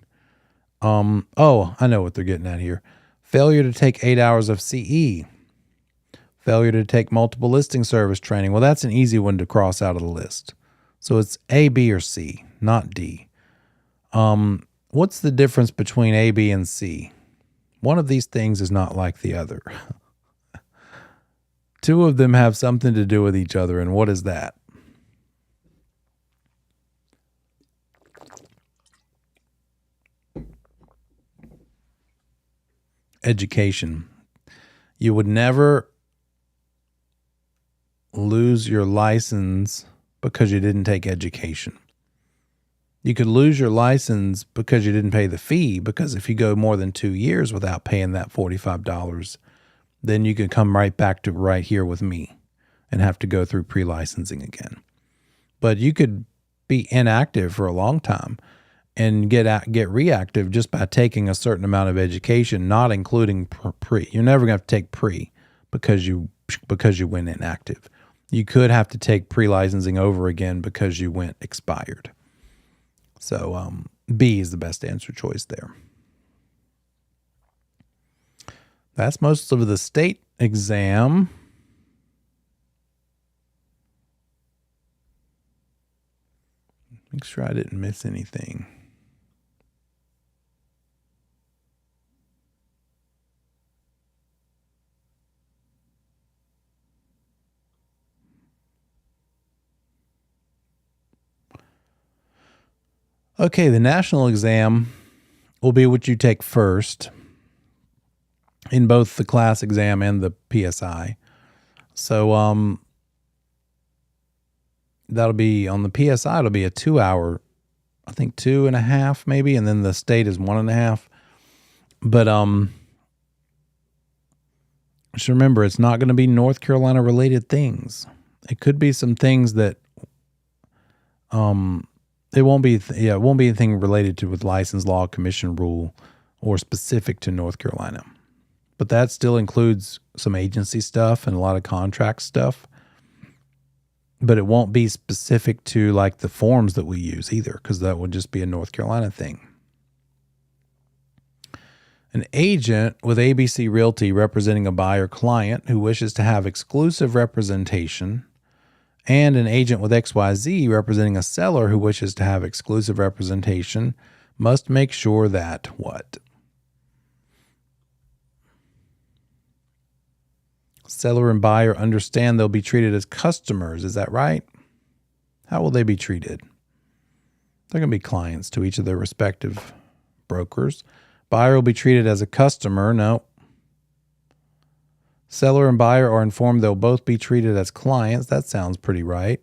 Oh, I know what they're getting at here. Failure to take 8 hours of CE. Failure to take multiple listing service training. Well, that's an easy one to cross out of the list. So it's A, B, or C, not D. What's the difference between A, B, and C? One of these things is not like the other. Two of them have something to do with each other, and what is that? Education. You would never lose your license because you didn't take education. You could lose your license because you didn't pay the fee, because if you go more than 2 years without paying that $45, then you could come right back to right here with me and have to go through pre-licensing again. But you could be inactive for a long time and get reactive just by taking a certain amount of education, not including pre. You're never going to have to take pre because you went inactive. You could have to take pre-licensing over again because you went expired. So B is the best answer choice there. That's most of the state exam. Make sure I didn't miss anything. Okay, the national exam will be what you take first in both the class exam and the PSI. So that'll be on the PSI, it'll be a 2 hour, I think 2.5 maybe, and then the state is 1.5. But just remember, it's not going to be North Carolina related things. It could be some things that it won't be it won't be anything related to with license law, commission rule, or specific to North Carolina. But that still includes some agency stuff and a lot of contract stuff. But it won't be specific to like the forms that we use either, because that would just be a North Carolina thing. An agent with ABC Realty representing a buyer client who wishes to have exclusive representation, and an agent with XYZ representing a seller who wishes to have exclusive representation must make sure that what? Seller and buyer understand they'll be treated as customers. Is that right? How will they be treated? They're going to be clients to each of their respective brokers. Buyer will be treated as a customer. No. Seller and buyer are informed they'll both be treated as clients. That sounds pretty right.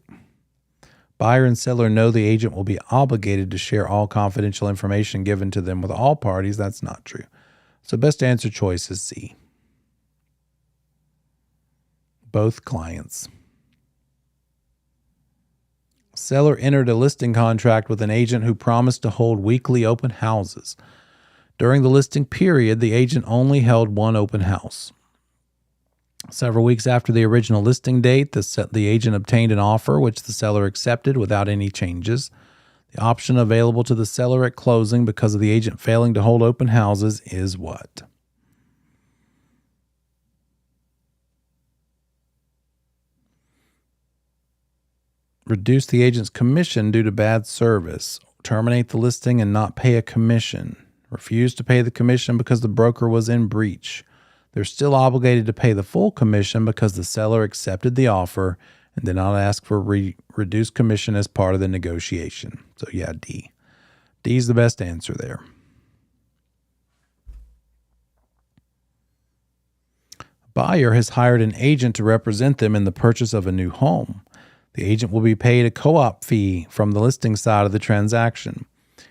Buyer and seller know the agent will be obligated to share all confidential information given to them with all parties. That's not true. So best answer choice is C. Both clients. Seller entered a listing contract with an agent who promised to hold weekly open houses. During the listing period, the agent only held one open house. Several weeks after the original listing date, the agent obtained an offer which the seller accepted without any changes. The option available to the seller at closing because of the agent failing to hold open houses is what? Reduce the agent's commission due to bad service. Terminate the listing and not pay a commission. Refuse to pay the commission because the broker was in breach. They're still obligated to pay the full commission because the seller accepted the offer and did not ask for reduced commission as part of the negotiation. So yeah, D. D is the best answer there. Buyer has hired an agent to represent them in the purchase of a new home. The agent will be paid a co-op fee from the listing side of the transaction.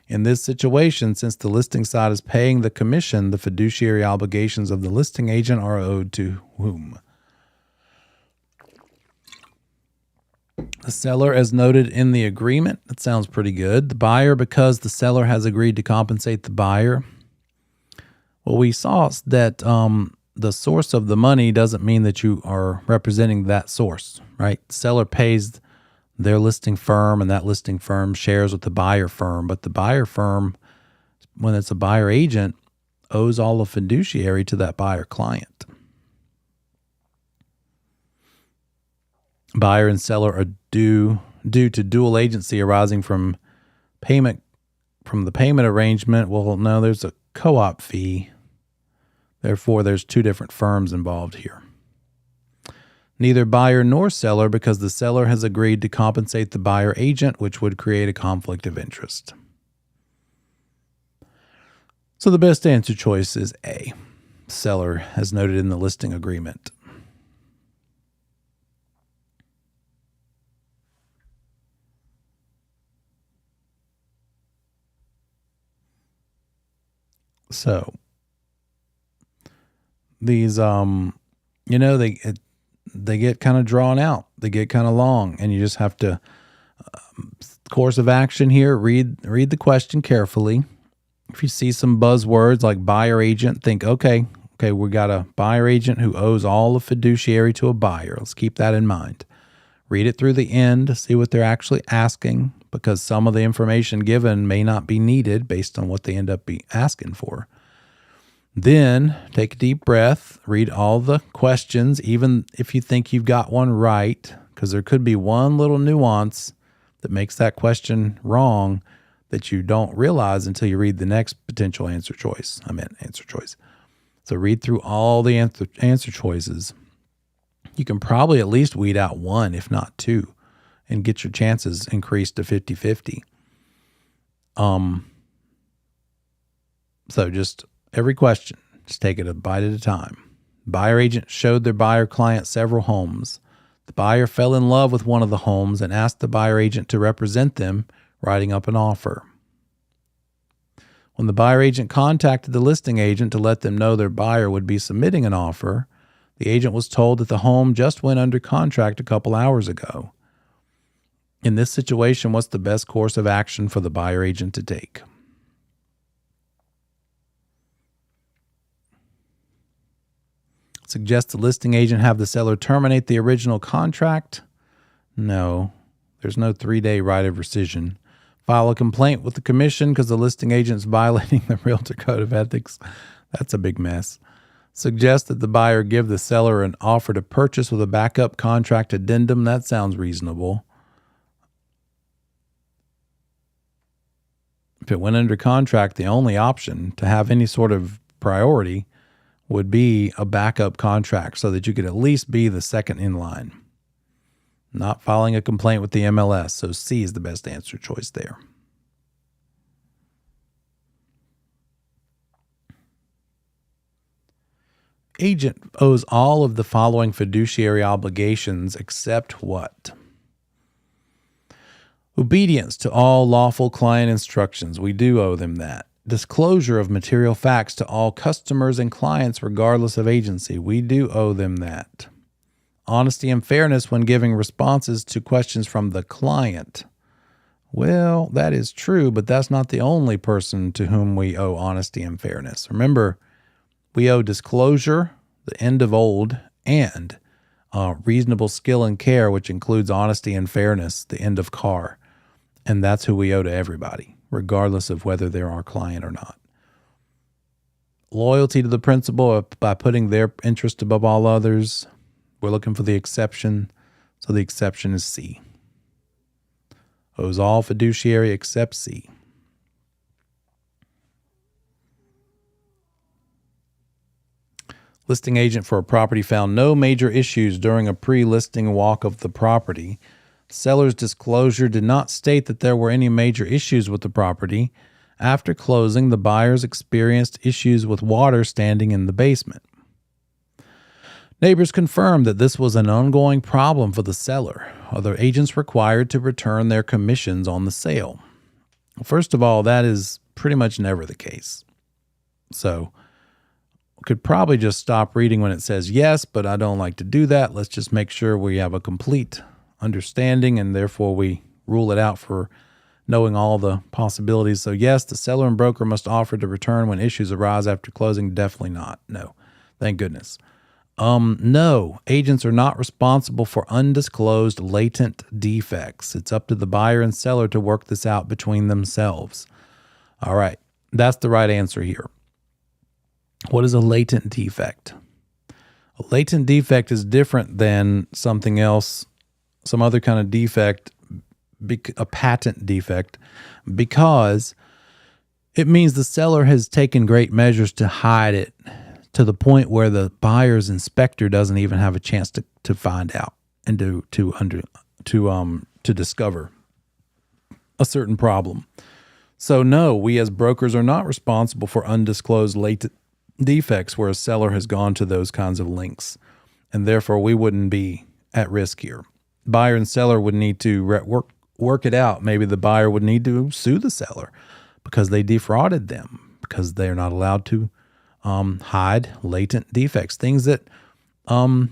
In this situation, since the listing side is paying the commission, the fiduciary obligations of the listing agent are owed to whom? The seller, as noted in the agreement. That sounds pretty good. The buyer, because the seller has agreed to compensate the buyer. Well, we saw that the source of the money doesn't mean that you are representing that source, right? The seller pays their listing firm, and that listing firm shares with the buyer firm. But the buyer firm, when it's a buyer agent, owes all the fiduciary to that buyer client. Buyer and seller are due to dual agency arising from payment from the payment arrangement. Well, no, there's a co-op fee. Therefore, there's two different firms involved here. Neither buyer nor seller, because the seller has agreed to compensate the buyer agent, which would create a conflict of interest. So the best answer choice is A. Seller, as noted in the listing agreement. So these, they get kind of drawn out. They get kind of long, and you just have to course of action here. Read the question carefully. If you see some buzzwords like buyer agent, think, okay, we got a buyer agent who owes all the fiduciary to a buyer. Let's keep that in mind. Read it through the end, see what they're actually asking. because some of the information given may not be needed based on what they end up asking for. Then take a deep breath, read all the questions, even if you think you've got one right, because there could be one little nuance that makes that question wrong that you don't realize until you read the next potential answer choice. So read through all the answer choices. You can probably at least weed out one, if not two, and get your chances increased to 50-50. So just every question, just take it a bite at a time. Buyer agent showed their buyer client several homes. The buyer fell in love with one of the homes and asked the buyer agent to represent them, writing up an offer. When the buyer agent contacted the listing agent to let them know their buyer would be submitting an offer, the agent was told that the home just went under contract a couple hours ago. In this situation, what's the best course of action for the buyer agent to take? Suggest the listing agent have the seller terminate the original contract? No, there's no 3-day right of rescission. File a complaint with the commission because the listing agent's violating the Realtor Code of Ethics. That's a big mess. Suggest that the buyer give the seller an offer to purchase with a backup contract addendum. That sounds reasonable. If it went under contract, the only option to have any sort of priority would be a backup contract so that you could at least be the second in line. Not filing a complaint with the MLS, so C is the best answer choice there. Agent owes all of the following fiduciary obligations except what? Obedience to all lawful client instructions. We do owe them that. Disclosure of material facts to all customers and clients regardless of agency. We do owe them that. Honesty and fairness when giving responses to questions from the client. Well, that is true, but that's not the only person to whom we owe honesty and fairness. Remember, we owe disclosure, the end of old, and reasonable skill and care, which includes honesty and fairness, the end of car. And that's who we owe to everybody, regardless of whether they're our client or not. Loyalty to the principal by putting their interest above all others. We're looking for the exception, so the exception is C. Owes all fiduciary except C. Listing agent for a property found no major issues during a pre-listing walk of the property. Seller's disclosure did not state that there were any major issues with the property. After closing, the buyers experienced issues with water standing in the basement. Neighbors confirmed that this was an ongoing problem for the seller. Are the agents required to return their commissions on the sale? First of all, that is pretty much never the case. So could probably just stop reading when it says yes, but I don't like to do that. Let's just make sure we have a complete understanding, and therefore we rule it out for knowing all the possibilities. So yes, the seller and broker must offer to return when issues arise after closing. Definitely not. No. Thank goodness. No, agents are not responsible for undisclosed latent defects. It's up to the buyer and seller to work this out between themselves. All right. That's the right answer here. What is a latent defect? A latent defect is different than something else, some other kind of defect, a patent defect, because it means the seller has taken great measures to hide it to the point where the buyer's inspector doesn't even have a chance to find out and to discover a certain problem. So no, we as brokers are not responsible for undisclosed latent defects where a seller has gone to those kinds of links, and therefore we wouldn't be at risk here. Buyer and seller would need to work it out. Maybe the buyer would need to sue the seller because they defrauded them, because they're not allowed to hide latent defects, things that might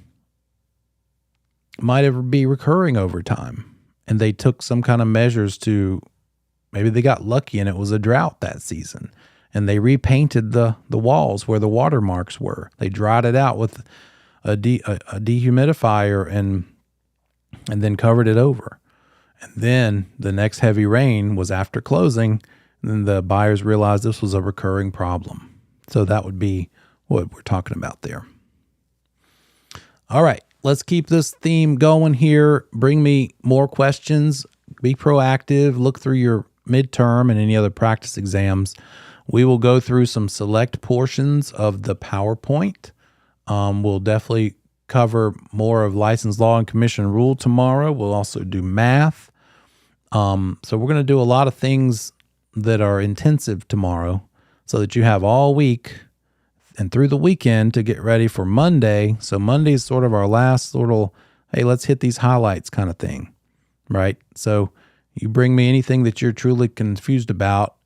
ever be recurring over time. And they took some kind of measures to, maybe they got lucky and it was a drought that season, and they repainted the walls where the watermarks were. They dried it out with a dehumidifier and then covered it over. And then the next heavy rain was after closing. And then the buyers realized this was a recurring problem. So that would be what we're talking about there. All right, let's keep this theme going here. Bring me more questions. Be proactive. Look through your midterm and any other practice exams. We will go through some select portions of the PowerPoint. We'll definitely cover more of license law and commission rule tomorrow. We'll also do math. So we're going to do a lot of things that are intensive tomorrow so that you have all week and through the weekend to get ready for Monday. So Monday is sort of our last little, hey, let's hit these highlights kind of thing, right? So you bring me anything that you're truly confused about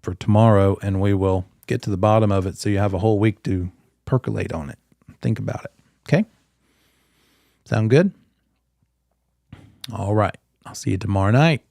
for tomorrow, and we will get to the bottom of it so you have a whole week to percolate on it. Think about it. Okay? Sound good? All right. I'll see you tomorrow night.